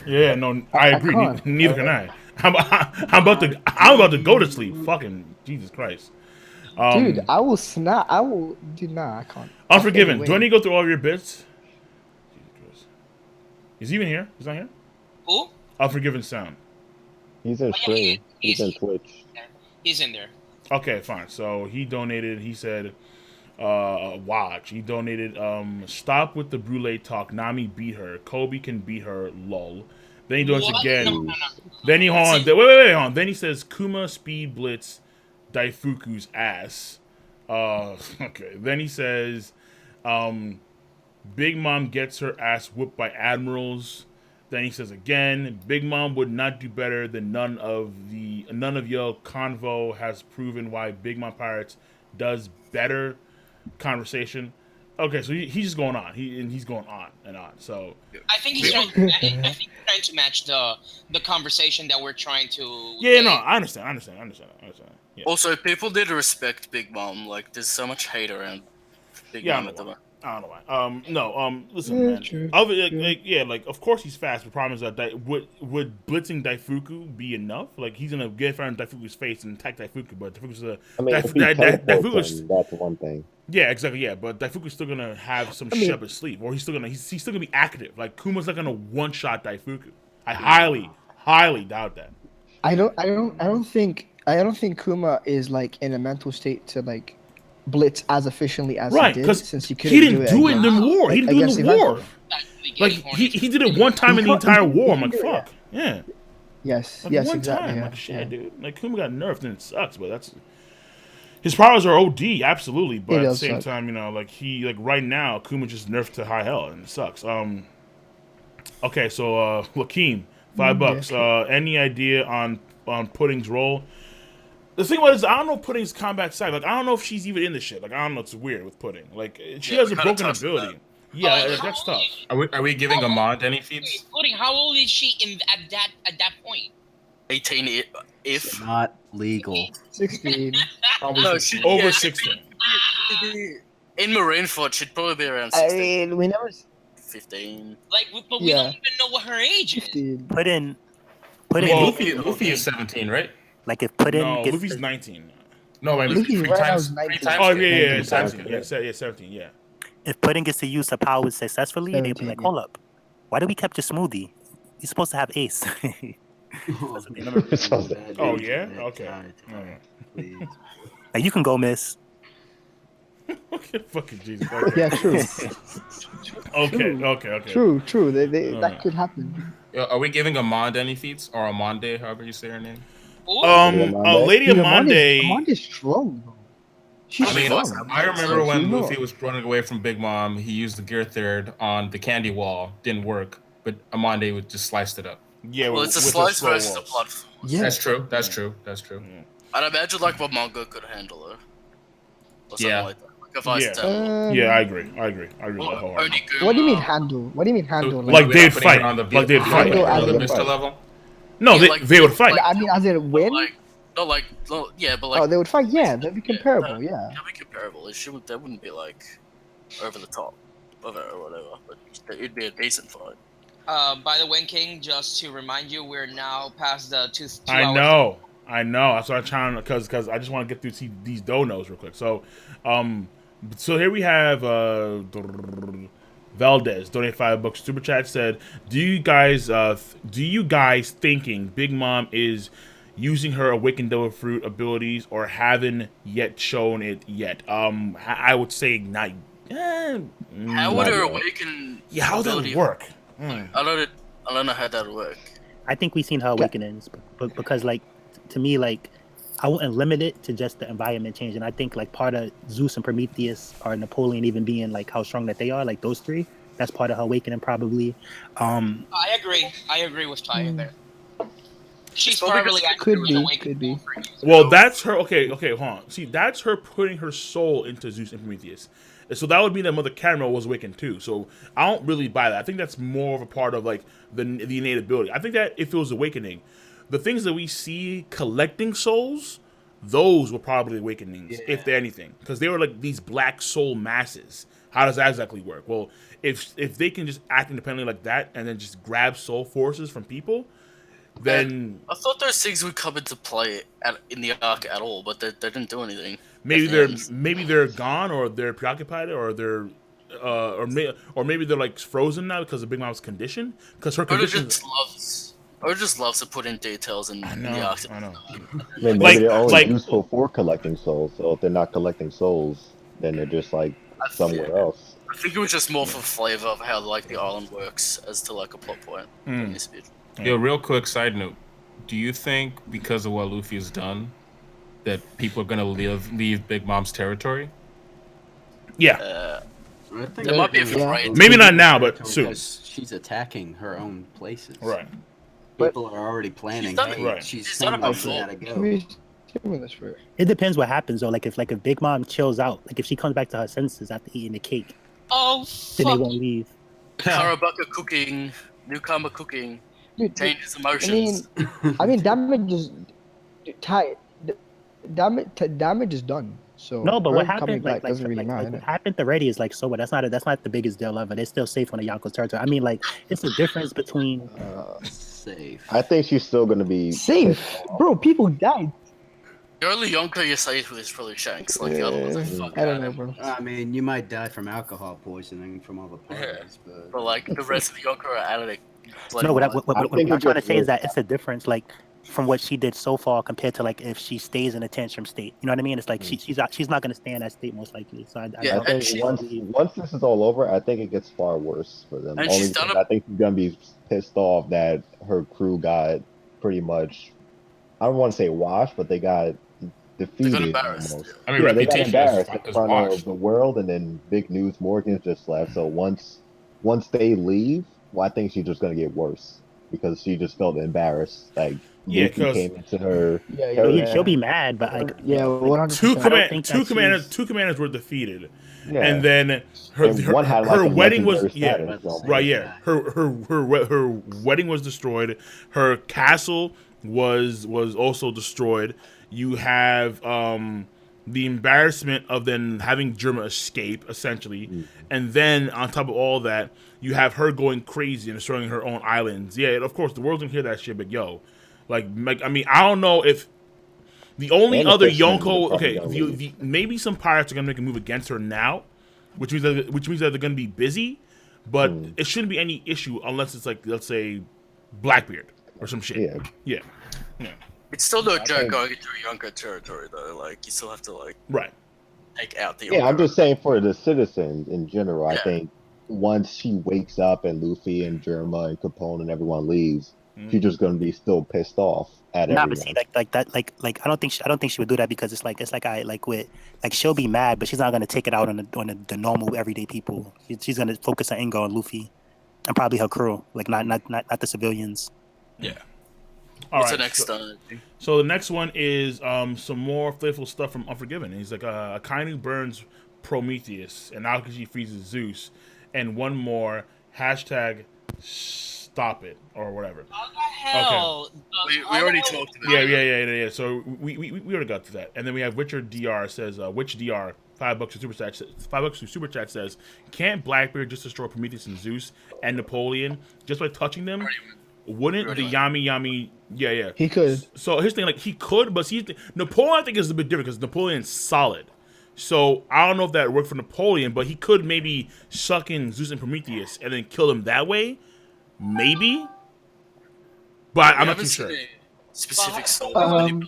Yeah, no, I agree. can't. Neither can I. I'm about to go to sleep. Fucking Jesus Christ. Dude, I will snap. I will. Dude, nah, I can't. Unforgiven. Wait. Do I need to go through all your bits? Is he even here? He's not here? Who? Unforgiven Sound. He's in stream. He's in Twitch. He's in there. Okay, fine. So he donated. He said, "Watch." He donated. Stop with the Brulee talk. Nami beat her. Kobe can beat her. Lol. Then he does it again. No. Then he hold on. Wait, hold on. Then he says Kuma speed blitz Daifuku's ass. Okay. Then he says, Big Mom gets her ass whooped by Admirals. Then he says again, Big Mom would not do better than none of your convo has proven why Big Mom Pirates does better. Conversation. Okay, so he's just going on. He's going on and on. So I think he's trying to match the conversation that we're trying to. Yeah, no, I understand. Yeah. Also, people did respect Big Mom. Like, there's so much hate around Big Mom at the moment. I don't know why. Listen, man. True. Of course he's fast. The problem is that would blitzing Daifuku be enough? Like, he's gonna get in front of Daifuku's face and attack Daifuku, but Daifuku's Daifuku's that's one thing. Yeah, exactly. Yeah, but Daifuku's still gonna have some shit up his sleeve, or he's still gonna be active. Like, Kuma's not gonna one shot Daifuku. I highly doubt that. I don't think Kuma is like in a mental state to like blitz as efficiently as he did, since he didn't do it in the war. He didn't do it in the war. Like, he did it one time in the entire war. I'm like, fuck. Yeah. Yes. Like, yes. one Exactly. time. Yeah. Like, shit, dude. Like, Kuma got nerfed and it sucks, but that's his powers are OD, absolutely. But at the same time, like right now, Kuma just nerfed to high hell and it sucks. Okay, so Lakeem, $5. Any idea on Pudding's role? The thing about it is, I don't know Pudding's combat side. Like, I don't know if she's even in this shit. Like, I don't know. It's weird with Pudding. Like, she has a broken ability. Yeah, that's tough. Are we giving Amand any feats? Pudding, how old is she at that point? 18 if not legal. 16. No, she's over 16. In Marineford, she'd probably be around 16. I mean, we never. 15. Like, but we don't even know what her age is. 15. Pudding. Well, Luffy is 17, right? Like, if Pudding No, gets Luffy's 19. No, like Luffy three right now times. is 19. 3 times. Oh, yeah, 17. Yeah, 17, yeah. if Pudding gets to use her powers successfully, they'd be 17, like, yeah. hold up. Why do we capture Smoothie? He's supposed to have Ace. Oh, yeah? Okay. Like, you can go, miss. Okay, fucking Jesus. Okay. Yeah, true. Okay. True. That could happen. Are we giving Amand any feats, or Amande, however you say her name? Lady Amande. Amande's strong, bro. She's strong. I remember when Luffy was running away from Big Mom, he used the Gear Third on the candy wall. Didn't work, but Amande would just sliced it up. Yeah, well, it's a slice versus a blood. Yeah. That's true. Yeah. I'd imagine like what manga could handle her. Or something like that. Like a vice yeah, I agree. What do you mean handle? Like they'd fight. Like they'd fight. The Mr. level? No, they would fight. I mean, as in win? Yeah, but like. Oh, they would fight. Yeah, they'd be comparable. Yeah. They'd be comparable. They wouldn't be like over the top of it or whatever, but it'd be a decent fight. By the way, King, just to remind you, we're now past the 2 I hours. I know. That's what I'm trying to, because I just want to get through these donos real quick. So, so here we have Valdez donate $5 super chat said, do you guys thinking Big Mom is using her awakened devil fruit abilities or haven't yet shown it yet? I would say not. How would her awaken? Yeah, how does that work? I don't know how that would work. I think we've seen her awakenings, but because like to me, like I wouldn't limit it to just the environment change, and I think like part of Zeus and Prometheus or Napoleon even being like how strong that they are, like those three, that's part of her awakening probably. I agree with Ty in there. She's Could be. Well, that's her. Okay, hold on. See, that's her putting her soul into Zeus and Prometheus. So that would mean that Mother Caramel was awakened too. So I don't really buy that. I think that's more of a part of like the innate ability. I think that if it was awakening, the things that we see collecting souls, those were probably awakenings, if they're anything, because they were like these black soul masses. How does that exactly work? Well, if they can just act independently like that and then just grab soul forces from people, then I thought those things would come into play in the arc at all, but they didn't do anything. Maybe they're gone, or they're preoccupied, or they're or maybe they're like frozen now because of Big Mom's condition. Because her condition, Or just loves to put in details in the arc. I know. I mean, maybe they're only useful for collecting souls. So if they're not collecting souls, then they're just like somewhere else. I think it was just more for flavor of how like the island works as to like a plot point. In this bit. Yo, real quick side note: do you think because of what Luffy has done, that people are gonna leave Big Mom's territory? Yeah. There might be a fright. Maybe not now, but soon. Because she's attacking her own places. Right. People are already planning. She's done it before. Gotta go. It depends what happens though. Like if Big Mom chills out, like if she comes back to her senses after eating the cake, oh then they won't leave. Karabaka cooking, newcomer cooking, changes emotions. I mean, damage is tight. Damage is done. So No, but what her coming happened? back doesn't really matter. What happened already is like so what? That's not the biggest deal ever. They're still safe on the Yonko territory. I mean, like it's a difference between safe. I think she's still gonna be safe, bro. People died. The only Yonko you're safe with is probably Shanks. Like the other ones, like, fuck I don't know, bro. I mean, you might die from alcohol poisoning from all the parties, but like the rest of the Yonko are out of it. No, what I'm trying to say is that it's a difference, like from what she did so far compared to like if she stays in a tantrum state. You know what I mean? It's like she's not going to stay in that state most likely. So I think once this is all over, I think it gets far worse for them. And Only because I think she's gonna be pissed off that her crew got pretty much, I don't want to say washed, but they got defeated almost. I mean, they got reputation embarrassed in is front washed. of the world, and then Big News Morgan's just left. So once they leave, well, I think she's just gonna get worse because she just felt embarrassed. Like Luffy came into her. She'll be mad, but like two commanders were defeated, and then her wedding was her wedding was destroyed. Her castle was also destroyed. You have the embarrassment of then having Germa escape, essentially. And then on top of all that, you have her going crazy and destroying her own islands. Yeah, of course, the world's gonna hear that shit, but yo, like I mean, I don't know if the only other Yonko, maybe some pirates are gonna make a move against her now, which means that they're gonna be busy, but it shouldn't be any issue unless it's like, let's say, Blackbeard or some shit. Yeah. It's still no joke going into a Yonko territory though. Like you still have to like take out the. Yeah, I'm just saying for the citizens in general. I think once she wakes up and Luffy and Germa and Capone and everyone leaves, she's just gonna be still pissed off at everyone. But see, like that, like I don't think she would do that because it's like she'll be mad, but she's not gonna take it out on the normal everyday people. She's gonna focus her anger on Luffy and probably her crew, like not the civilians. Yeah. What's the next? So the next one is some more playful stuff from Unforgiven. He's like Akainu burns Prometheus and Aokiji freezes Zeus, and one more #stop it or whatever. How the hell? Okay. We already talked about that. Yeah. So we already got to that, and then we have Richard Dr. says which Dr. $5 to super chat. $5 to super chat says, can't Blackbeard just destroy Prometheus and Zeus and Napoleon just by touching them? Wouldn't the Yami? Yeah. He could. So his thing, like he could, but Napoleon I think is a bit different because Napoleon's solid. So I don't know if that worked for Napoleon, but he could maybe suck in Zeus and Prometheus and then kill them that way, maybe. But I'm not too sure. Specific soul How would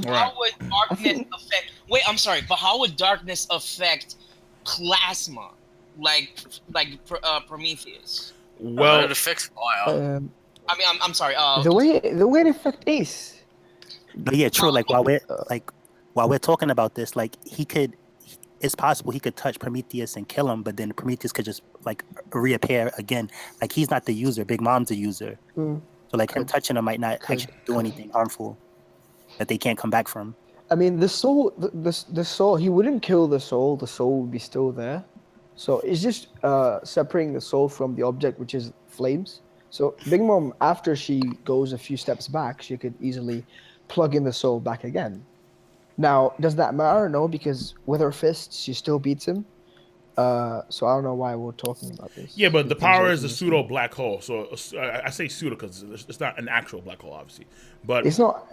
darkness affect? Wait, I'm sorry, but how would darkness affect plasma, like Prometheus? Well, it affects fire. I mean, I'm sorry. The way it affects Ace. But yeah, true. Like while we're talking about this, like it's possible he could touch Prometheus and kill him, but then Prometheus could just like reappear again. Like he's not the user. Big Mom's the user. So like him touching him might not actually do anything harmful that they can't come back from. I mean, the soul. He wouldn't kill the soul. The soul would be still there. So it's just separating the soul from the object, which is flames. So Big Mom, after she goes a few steps back, she could easily plug in the soul back again. Now, does that matter? No, because with her fists, she still beats him. So I don't know why we're talking about this. Yeah, but the power is a pseudo black hole. So I say pseudo because it's not an actual black hole, obviously. But it's not.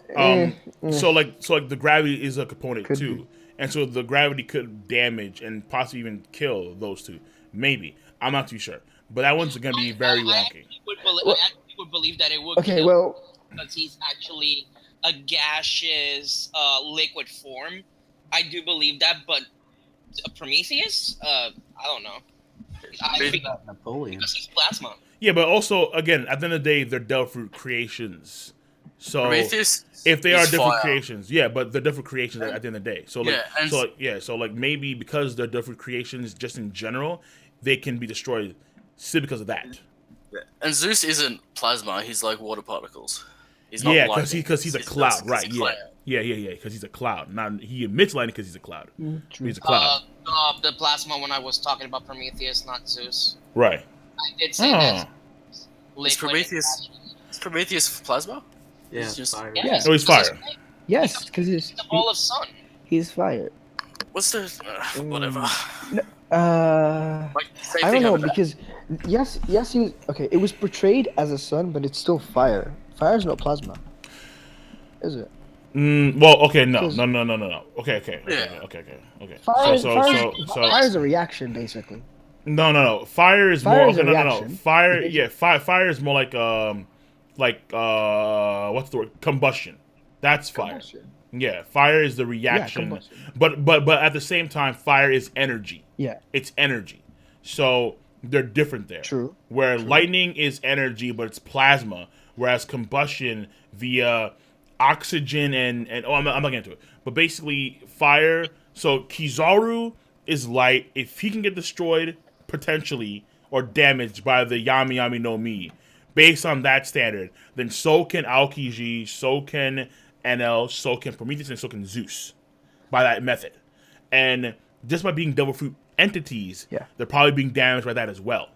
So like the gravity is a component too, and so the gravity could damage and possibly even kill those two. Maybe I'm not too sure, but that one's gonna be very wonky. I would believe that it would. Okay, well, because he's actually a gaseous liquid form. I do believe that, but Prometheus, I don't know. I think Napoleon. because he's plasma. Yeah, but also again, at the end of the day, they're Devil Fruit creations. So Prometheus if they are is different fire. creations, yeah, but they're different creations at the end of the day. So like, Yeah, and so like maybe because they're different creations, just in general, they can be destroyed simply because of that. And Zeus isn't plasma; he's like water particles. He's not Yeah, lightning. because he's a cloud, right? he's Yeah. fire. Yeah. Because he's a cloud. Not he emits lightning because he's a cloud. True. He's a cloud. The plasma when I was talking about Prometheus, not Zeus. Right. I did say that. Is Prometheus plasma? Yeah, It's just fire. Yeah. Oh, he's fire. Yes, because He's the ball of sun. he's fire. What's the whatever? Like, same I thing don't know happened to- because yes, he was okay. It was portrayed as a sun, but it's still fire. Fire is not plasma, is it? Well, okay, no. Okay. Yeah. Okay. Fire, So fire is a reaction, basically. No. Fire is Fire more. is a No. reaction. Fire, yeah. Fire is more like what's the word? Combustion. That's fire. Combustion. Yeah, fire is the reaction. combustion. But at the same time, fire is energy. Yeah. It's energy. So they're different there. True. Where lightning is energy, but it's plasma. Whereas combustion via oxygen and I'm not getting into it. But basically, fire. So Kizaru is light. If he can get destroyed potentially or damaged by the Yami Yami no Mi, based on that standard, then so can Aokiji, so can NL, so can Prometheus, and so can Zeus by that method. And just by being Devil Fruit entities, they're probably being damaged by that as well.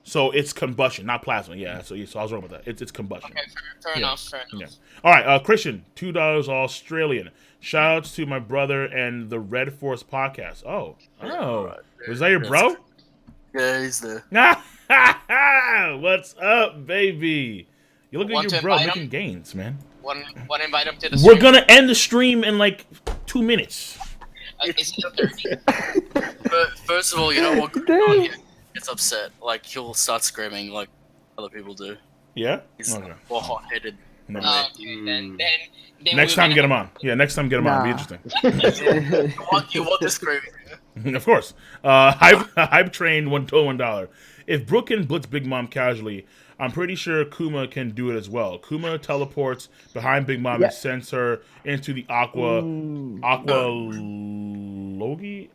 So it's combustion, not plasma. Yeah, so I was wrong about that. It's combustion. Okay, fair enough. Yeah. All right, Christian, $2 Australian. Shout outs to my brother and the Red Force podcast. Oh, was that your bro? Yeah, he's there. What's up, baby? You look Want at your to bro invite making him? gains, man. Want to invite him to the We're stream? gonna end the stream in like 2 minutes. Is he 30? But first of all, you know what? He gets upset. Like he'll start screaming like other people do. Yeah. He's Okay. more hot-headed. No. Okay, then Next time, get him on. Yeah, next time, get him on. It'll be interesting. You want the screaming? Of course. Hype Train $1. If Brook can blitz Big Mom casually, I'm pretty sure Kuma can do it as well. Kuma teleports behind Big Mom and sends her into the Aqua Logi?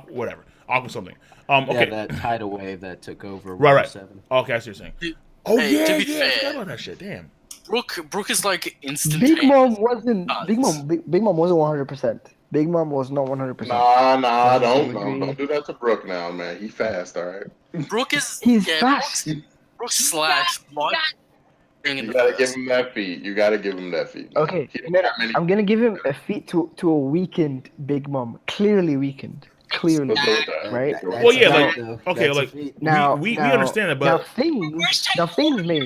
Whatever. Aqua something. Okay. Yeah, that tidal wave that took over. Right. 7. Okay, I see what you're saying. Oh, Hey, to be I fair, forgot about that shit. Damn. Brooke is like instantaneous. Big Mom wasn't. Big Mom wasn't 100%. Big Mom was not 100%. Nah, don't do that to Brooke now, man. He fast, all right. Brooke is. He's fast. Brooke slash Mike. You gotta give him that feat. Okay, I'm gonna give him a feat to a weakened Big Mom. Clearly weakened. Clearly, right? Well, yeah, like okay, like we understand that, but now things may.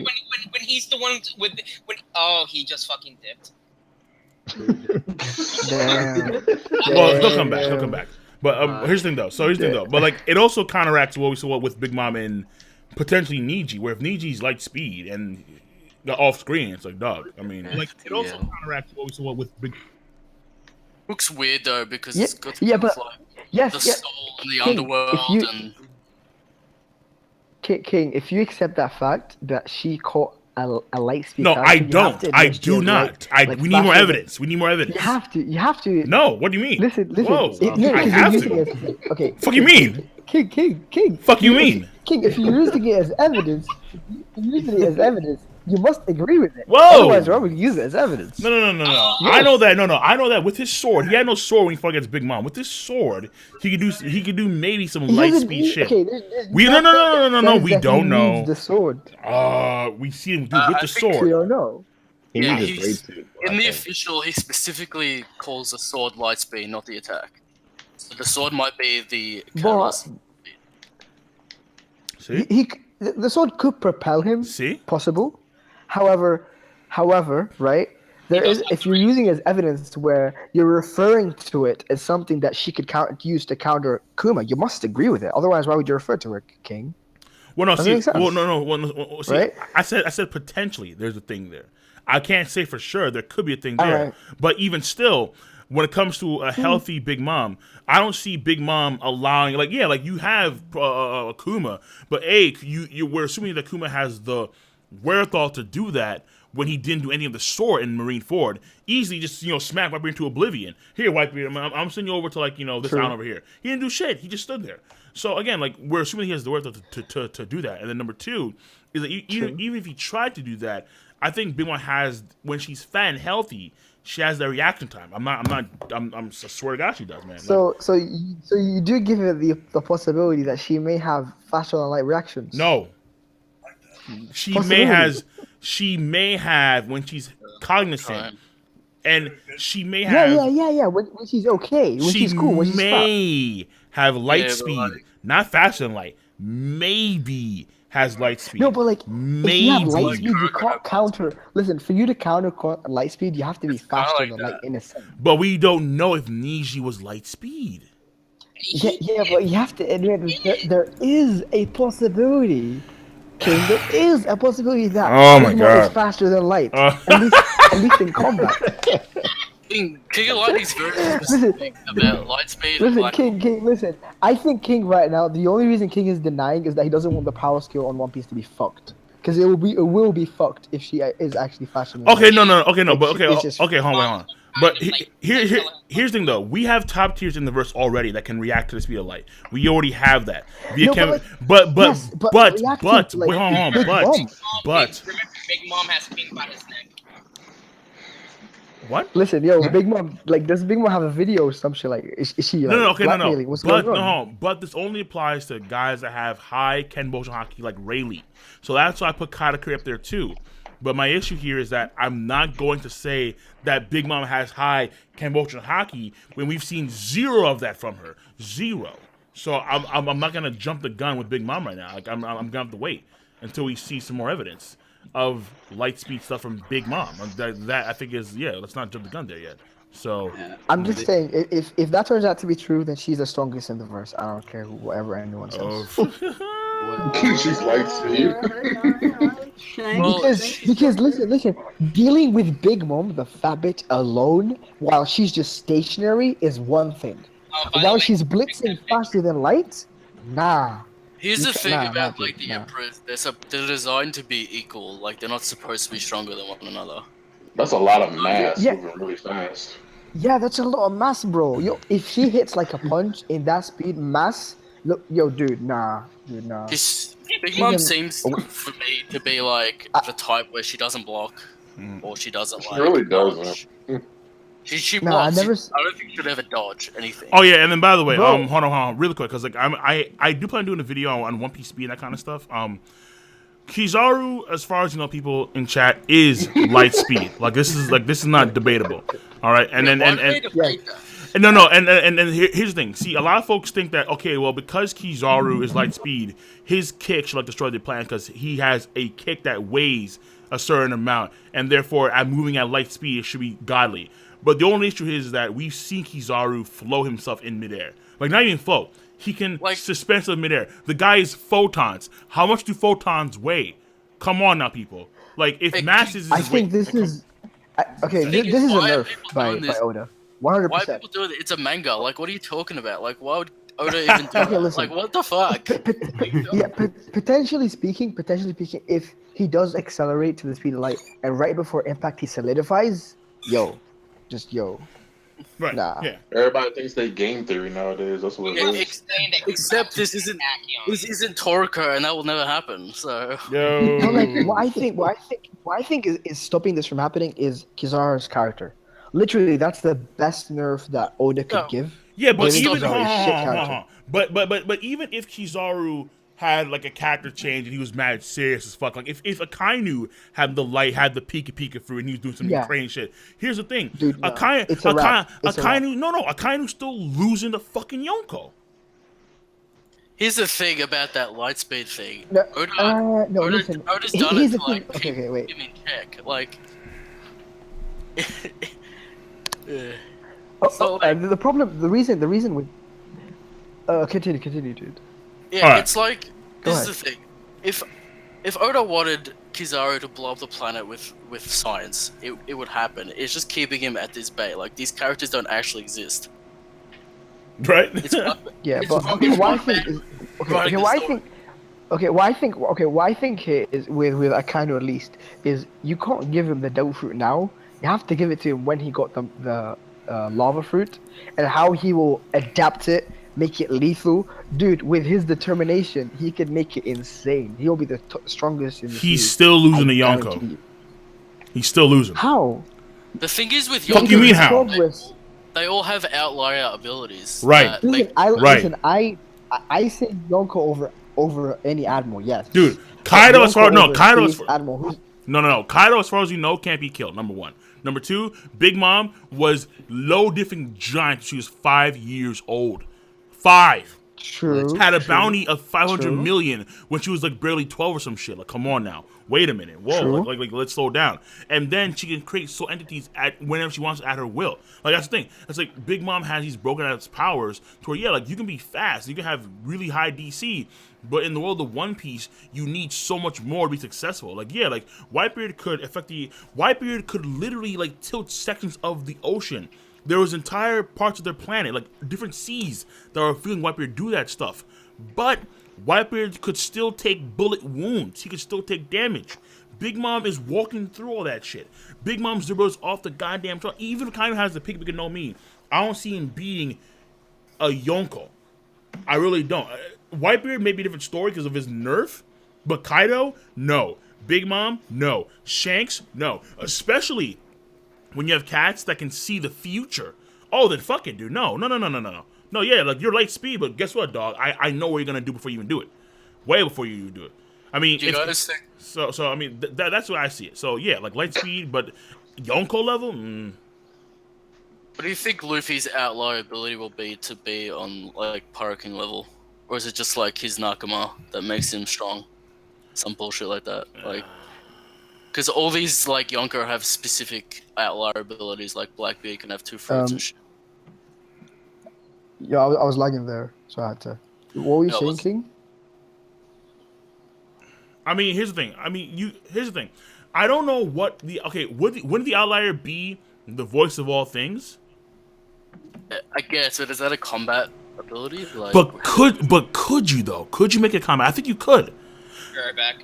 When he's the one with he just fucking dipped. Damn. Well, he'll come back. But here's the thing though. But like it also counteracts what we saw with Big Mom and potentially Niji, where if Niji's light speed and got off screen, it's like dog. I mean, like it also counteracts what we saw with Big. Looks weird though because it's got to but like the soul and the underworld and. King, if you accept that fact that she caught a light speed. No, I don't. I do not. We need more evidence. We need more evidence. You have to. No, what do you mean? Listen. Whoa, I have to. Okay. Fuck you mean? King. Fuck you mean? King, if you're using it as evidence, you must agree with it. Whoa! Otherwise, why would you use it as evidence? No. Yes. I know that. No. I know that with his sword, he had no sword when he fought against Big Mom. With his sword, he could do maybe some light speed shit. Okay, We don't know. The sword. We see him do it with the sword. We don't know. In the official, he specifically calls the sword light speed, not the attack. So the sword might be the catalyst. The sword could propel him. See? Possible. However, right? There is, if you're using it as evidence where you're referring to it as something that she could use to counter Kuma, you must agree with it. Otherwise, why would you refer to her, King? Well, no, Doesn't see, make sense. well, no, well, see, Right? I said potentially. There's a thing there. I can't say for sure. There could be a thing there, right. but even still, when it comes to a healthy Big Mom, I don't see Big Mom allowing like you have Kuma, but we're assuming that Kuma has the wherewithal to do that when he didn't do any of the sort in Marineford. Easily just smack Whitebeard into oblivion. Here, Whitebeard, I'm sending you over to this True. island over here. He didn't do shit. He just stood there. So again, we're assuming he has the wherewithal to do that. And then number two is that even if he tried to do that, I think Big Mom has, when she's fat and healthy, she has that reaction time. I swear to God she does, man. So you do give it the possibility that she may have faster than light reactions. No. She may have when she's cognizant, and she may have. Yeah. When she's okay, when she's cool, when she's may have light speed, like, not faster than light. Maybe has light speed. No, but if you have light speed, you Crocodile. can't counter. Listen, for you to counter light speed, you have to be faster than light in a sense. But we don't know if Niji was light speed. Yeah, but you have to admit there is a possibility. King, there is a possibility that Oh my Pokemon God. is faster than light. At least in combat. King of Lightning's very specific about light speed. Listen, like, King, listen. I think King right now, the only reason King is denying is that he doesn't want the power skill on One Piece to be fucked. Because it will be fucked if she is actually faster than Okay, light. hold on. But here's the thing though. We have top tiers in the verse already that can react to the speed of light. We already have that. Remember, But Big Mom has King by his neck. what? Listen, Big Mom, does Big Mom have a video or some shit? Is she blackmailing? What's going on? But this only applies to guys that have high Kenboshin Haki like Rayleigh. So that's why I put Katakuri up there too. But my issue here is that I'm not going to say that Big Mom has high Kenboshin Haki when we've seen zero of that from her. Zero. So I'm not gonna jump the gun with Big Mom right now. I'm gonna have to wait until we see some more evidence of light speed stuff from Big Mom. That I think is let's not jump the gun there yet. So I'm just saying, if that turns out to be true, then she's the strongest in the verse. I don't care whatever anyone says. She's light speed. Because listen, dealing with Big Mom, the fat bitch, alone while she's just stationary is one thing. While she's blitzing faster than light, nah. Here's the thing about the Emperors. They're designed to be equal. Like they're not supposed to be stronger than one another. That's a lot of mass moving really fast. Yeah, that's a lot of mass, bro. If she hits like a punch in that speed mass, dude, nah. Big Mom seems for me to be like the type where she doesn't block or she doesn't like. She really doesn't. She Nah, blocks. I don't think she'll ever dodge anything. Oh yeah, and then by the way, hold on, really quick, because I do plan on doing a video on One Piece speed and that kind of stuff. Kizaru, as far as people in chat, is light speed. This is not debatable. All right, and then here's the thing. See, a lot of folks think that because Kizaru is light speed, his kick should destroy the planet because he has a kick that weighs a certain amount, and therefore, at moving at light speed, it should be godly. But the only issue is that we've seen Kizaru flow himself in midair. Not even float. He can suspend himself in midair. The guy is photons. How much do photons weigh? Come on now, people. If mass is... I think this is... this is a nerf by Oda. 100%. Why are people doing it? It's a manga. What are you talking about? Why would Oda even do that? Listen. What the fuck? Potentially speaking, if he does accelerate to the speed of light and right before impact he solidifies, Right. Nah. Yeah. Everybody thinks they game theory nowadays. That's what it is. Except this isn't Toriko, and that will never happen. So. What I think is stopping this from happening is Kizaru's character. Literally, that's the best nerf that Oda could give. Yeah, but even but even if Kizaru had a character change and he was mad serious as fuck, if Akainu had the Pika fruit and he was doing some crazy shit. Here's the thing, dude, no, Akainu's still losing to fucking Yonko. Here's the thing about that light speed thing. Listen. Oda's done it to okay, wait. Give me check. The reason with continue, dude. Yeah, right. it's this is the thing. if Oda wanted Kizaru to blow up the planet with science, it would happen. It's just keeping him at this bay. Like, these characters don't actually exist. Right? Yeah, but why I think is why I think here is with Akainu at least is you can't give him the devil fruit now. You have to give it to him when he got the lava fruit, and how he will adapt it, make it lethal. Dude, with his determination, he can make it insane. He'll be the strongest in the He's series. still losing to guarantee Yonko. you. He's still losing. How? The thing is with What do you mean how? they all have outlier abilities. Right. Listen, I say Yonko over any Admiral. Yes, dude. Kaido, as far Admiral. No. Kaido, as far as you know, can't be killed. Number one. Number two, Big Mom was low diffing giant. She was 5 years old. 5. True. Had a bounty of 500 million when she was like barely 12 or some shit. Like, come on now. Wait a minute. Whoa. Like, let's slow down. And then she can create soul entities at whenever she wants at her will. Like, that's the thing. It's like Big Mom has these broken out powers to where, yeah, like you can be fast. You can have really high DC. But in the world of One Piece, you need so much more to be successful. Like, yeah, like Whitebeard could literally like tilt sections of the ocean. There was entire parts of their planet, like different seas, that are feeling Whitebeard do that stuff. But Whitebeard could still take bullet wounds. He could still take damage. Big Mom is walking through all that shit. Big Mom's zero's off the goddamn truck. Even if Akainu has the pick, no me. I don't see him beating a Yonko. I really don't. Whitebeard may be a different story because of his nerf, but Kaido, no. Big Mom, no. Shanks, no. Especially when you have cats that can see the future. Oh, then fuck it, dude. No. No, yeah, like you're light speed, but guess what, dog? I know what you're gonna do before you even do it. Way before you even do it. I mean, so I mean that's what I see it. So yeah, like light speed, but Yonko level. What do you think Luffy's outlier ability will be to be on like Pirate King level, or is it just like his Nakama that makes him strong? Some bullshit like that, like. Because all these, like, Yonko have specific outlier abilities, like Blackbeard can have 2 fruits and shit. Yeah, I was lagging there, so I had to. What were you saying, King? I mean, here's the thing. Here's the thing. I don't know what wouldn't the outlier be the voice of all things? I guess, but is that a combat ability? Like, but could you, though? Could you make a combat? I think you could. Be right back.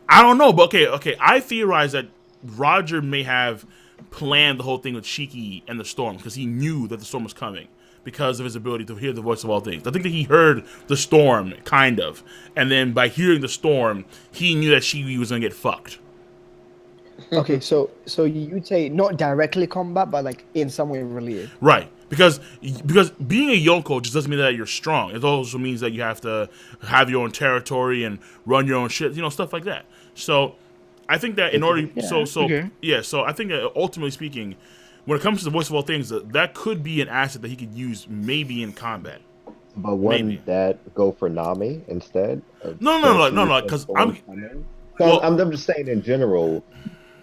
I don't know, but okay. I theorize that Roger may have planned the whole thing with Shiki and the storm because he knew that the storm was coming because of his ability to hear the voice of all things. I think that he heard the storm, kind of, and then by hearing the storm, he knew that Shiki was gonna get fucked. Okay, so you'd say not directly combat, but like in some way related. Right. Because being a Yonko just doesn't mean that you're strong. It also means that you have to have your own territory and run your own shit, stuff like that. So I think that in order so I think that ultimately speaking, when it comes to the voice of all things, that could be an asset that he could use maybe in combat. But wouldn't that go for Nami instead? No, because I'm just saying in general,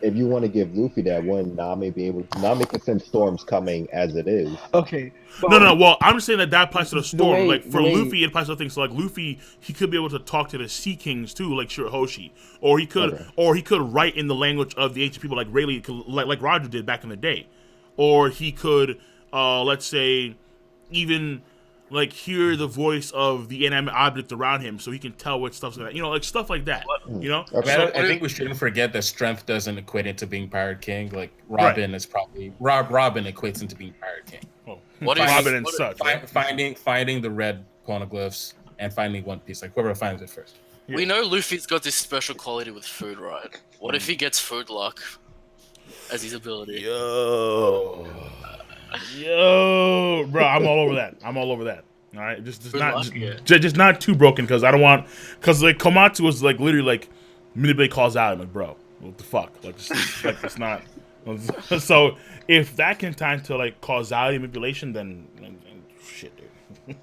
if you want to give Luffy that, wouldn't Nami can sense storms coming as it is. Okay. No. Well, I'm just saying that applies to the storm. Like for Luffy, it applies to things. So like Luffy, he could be able to talk to the Sea Kings too, like Shirahoshi, or he could write in the language of the ancient people, like Rayleigh, like Roger did back in the day, or he could, let's say, even like hear the voice of the inanimate object around him, so he can tell what stuff's gonna, like stuff like that. I think we shouldn't forget that strength doesn't equate into being Pirate King. Like Robin is probably Robin equates into being Pirate King. Robin and such. Finding the red poneglyphs and finding One Piece, like whoever finds it first. Yeah. We know Luffy's got this special quality with food, right? What if he gets food luck as his ability? Yo, bro, I'm all over that. All right, just not too broken because I don't want like Komatsu was like literally like manipulate calls out. I'm like, bro, what the fuck? Like, it's not. So if that can tie into like causality manipulation, then shit, dude.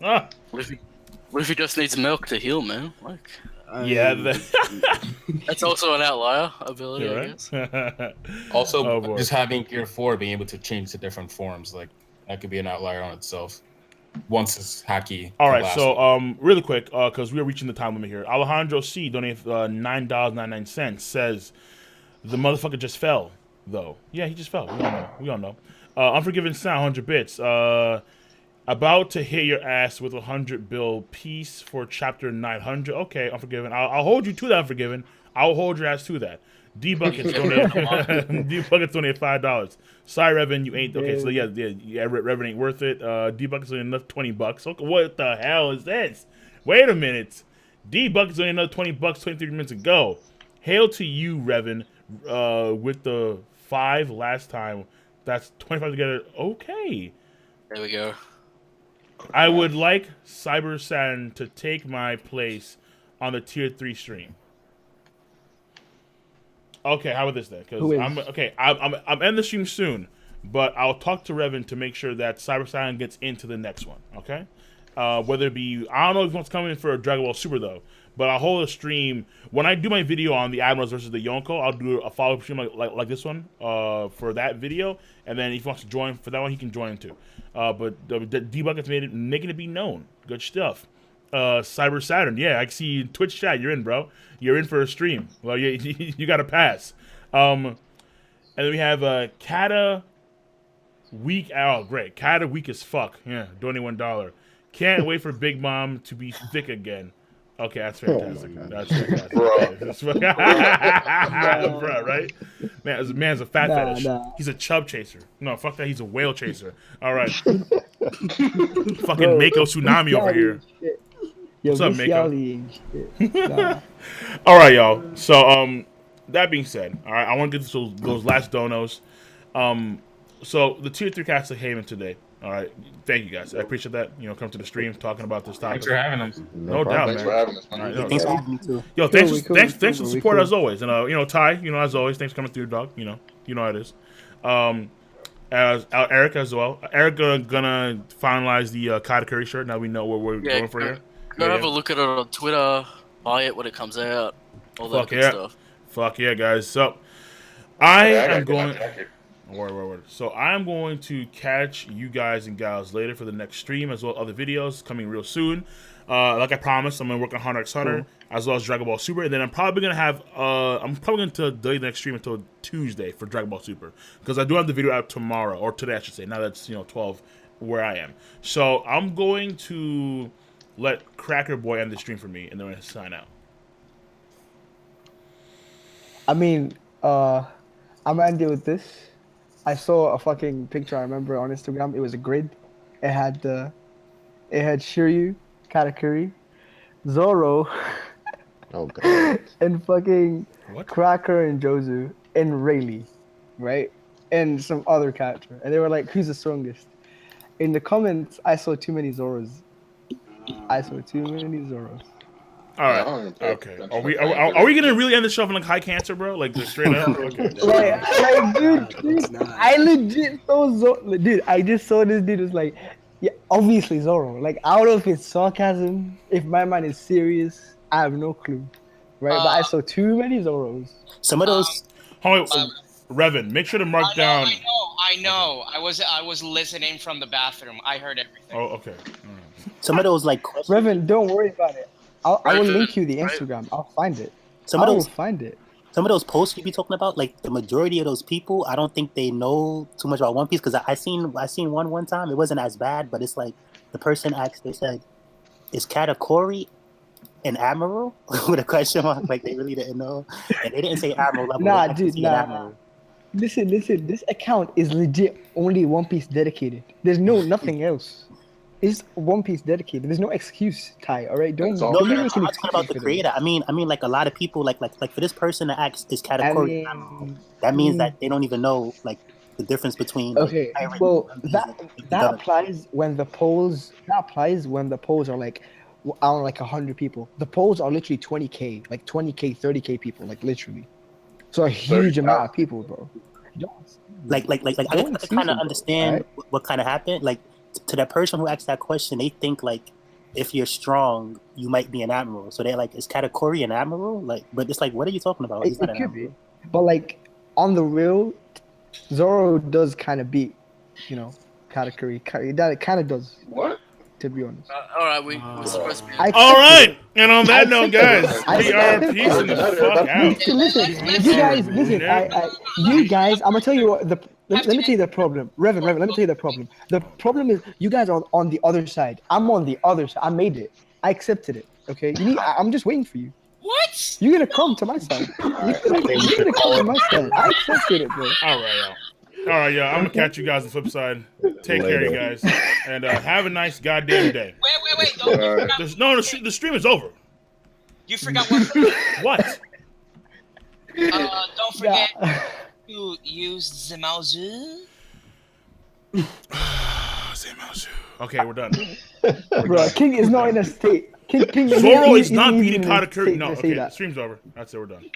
Luffy just needs milk to heal, man. Like, that's also an outlier ability, I guess. Also, just having Gear 4 being able to change to different forms, like that could be an outlier on itself. once his haki. All right, so really quick, because we are reaching the time limit here. Alejandro C donated $9.99. Says the motherfucker just fell though. Yeah, he just fell. We all know. Unforgiven Sound 100 bits. About to hit your ass with 100 bill piece for chapter 900. Okay, Unforgiven. I'll hold you to that, Unforgiven. I'll hold your ass to that. D Buckets donated. D Buckets donated $5. Sorry, Revan, you ain't okay. So yeah, Revan ain't worth it. D Buckets donated another $20. Okay, what the hell is this? Wait a minute. D Buckets donated another $20. 23 minutes ago. Hail to you, Revan. With the 5 last time. That's 25 together. Okay. There we go. I would like Cyber Saturn to take my place on the tier 3 stream. Okay, how about this then? Because I'm ending the stream soon, but I'll talk to Revan to make sure that Cyber Saturn gets into the next one. Okay, whether it be I don't know if he wants to come in for a Dragon Ball Super though, but I'll hold a stream when I do my video on the Admirals versus the Yonko. I'll do a follow-up stream like this one for that video, and then if he wants to join for that one, he can join too. But the D-Bucket's making it be known. Good stuff. Cyber Saturn, yeah, I see you in Twitch chat. You're in, bro. You're in for a stream. Well, you got to pass. And then we have Kata Weak. Oh, great. Kata Weak as fuck. Yeah, $21. Can't wait for Big Mom to be thick again. Okay, that's fantastic. That's fantastic. Bro, right? Man's a fat fetish. Nah. He's a chub chaser. No, fuck that. He's a whale chaser. All right. Fucking Mako Tsunami over here. Yo, what's up, Mako? Nah. All right, y'all. So, that being said, all right, I want to get to those last donos. So the tier 3 cast of Haven today. All right, thank you guys. I appreciate that. Come to the stream talking about this topic. Thanks for having us. No doubt, man. Thanks for having us. All right, Thanks for having me too. Yo, thanks for the support as always. And Ty, as always, thanks for coming through, dog. You know how it is. As Eric as well. Eric gonna finalize the Katakuri shirt. Now we know what we're going for here. Go have a look at it on Twitter. Buy it when it comes out. All that good stuff. Fuck yeah, guys. So I am going. Word. So I'm going to catch you guys and gals later for the next stream, as well as other videos coming real soon. Like I promised, I'm gonna work on Hunter x Hunter as well as Dragon Ball Super, and then I'm probably gonna have delay the next stream until Tuesday for Dragon Ball Super, because I do have the video out tomorrow, or today I should say. Now that's 12 where I am. So I'm going to let Cracker Boy end the stream for me, and then I'm gonna sign out. I mean, I'm gonna end it with this. I saw a fucking picture, I remember, on Instagram. It was a grid. It had Shiryu, Katakuri, Zoro, and fucking Cracker and Jozu, and Rayleigh, right? And some other character. And they were like, who's the strongest? In the comments, I saw too many Zoros. All right. Okay. Are we gonna really end the show on high cancer, bro? Like just straight up? Okay. Dude, I legit saw Zoro. Dude, I just saw this dude was like, yeah, obviously Zoro. Like, I don't know if it's sarcasm, if my mind is serious. I have no clue, right? But I saw too many Zoros. Some of those. Revan, make sure to mark down. I know. I was listening from the bathroom. I heard everything. Oh, okay. Some of those questions. Revan, don't worry about it. I will link you the Instagram. I'll find it. Some of those posts you be talking about, like the majority of those people, I don't think they know too much about One Piece, because I seen one time. It wasn't as bad, but it's like the person asked, they said, "Is Katakuri an admiral?" with a question mark. Like they really didn't know, and they didn't say admiral level. Nah, dude, nah. Listen. This account is legit only One Piece dedicated. There's nothing else. It's One Piece dedicated. There's no excuse, Ty. All right, don't. No, I'm talking about the creator. I mean, like a lot of people, like for this person to ask is Katakuri, that means that they don't even know like the difference between. Okay, well that applies when the polls. That applies when the polls are like, I don't know, like 100 people. The polls are literally 20K, like 20K, 30K people, like literally. So a huge amount of people, bro. Like I kind of understand what kind of happened, like. To that person who asked that question, they think like if you're strong, you might be an admiral. So they're like, is Katakuri an admiral? Like, but it's like, what are you talking about? He's not an admiral. But like on the real, Zoro does kind of beat, Katakuri. That kind of does. What? to be honest. All right, we're supposed to be. All right, and on that note, guys, we are peacing the fuck out. Listen, you guys, listen. You guys, I'm gonna tell you what the. Let me tell you the problem, Revan. Let me tell you the problem. The problem is you guys are on the other side. I'm on the other side. I made it. I accepted it. Okay. I'm just waiting for you. What? You're gonna come to my side. You're gonna come to my side. I accepted it, bro. All right, y'all. I'm gonna catch you guys on the flip side. Take care, you guys, and have a nice goddamn day. Wait! The stream is over. You forgot one. What? Don't forget to use the mouse. Okay, we're done. Bro, King is not in a state. King Zoro is not beating Katakuri. No, okay, the stream's over. That's it, we're done.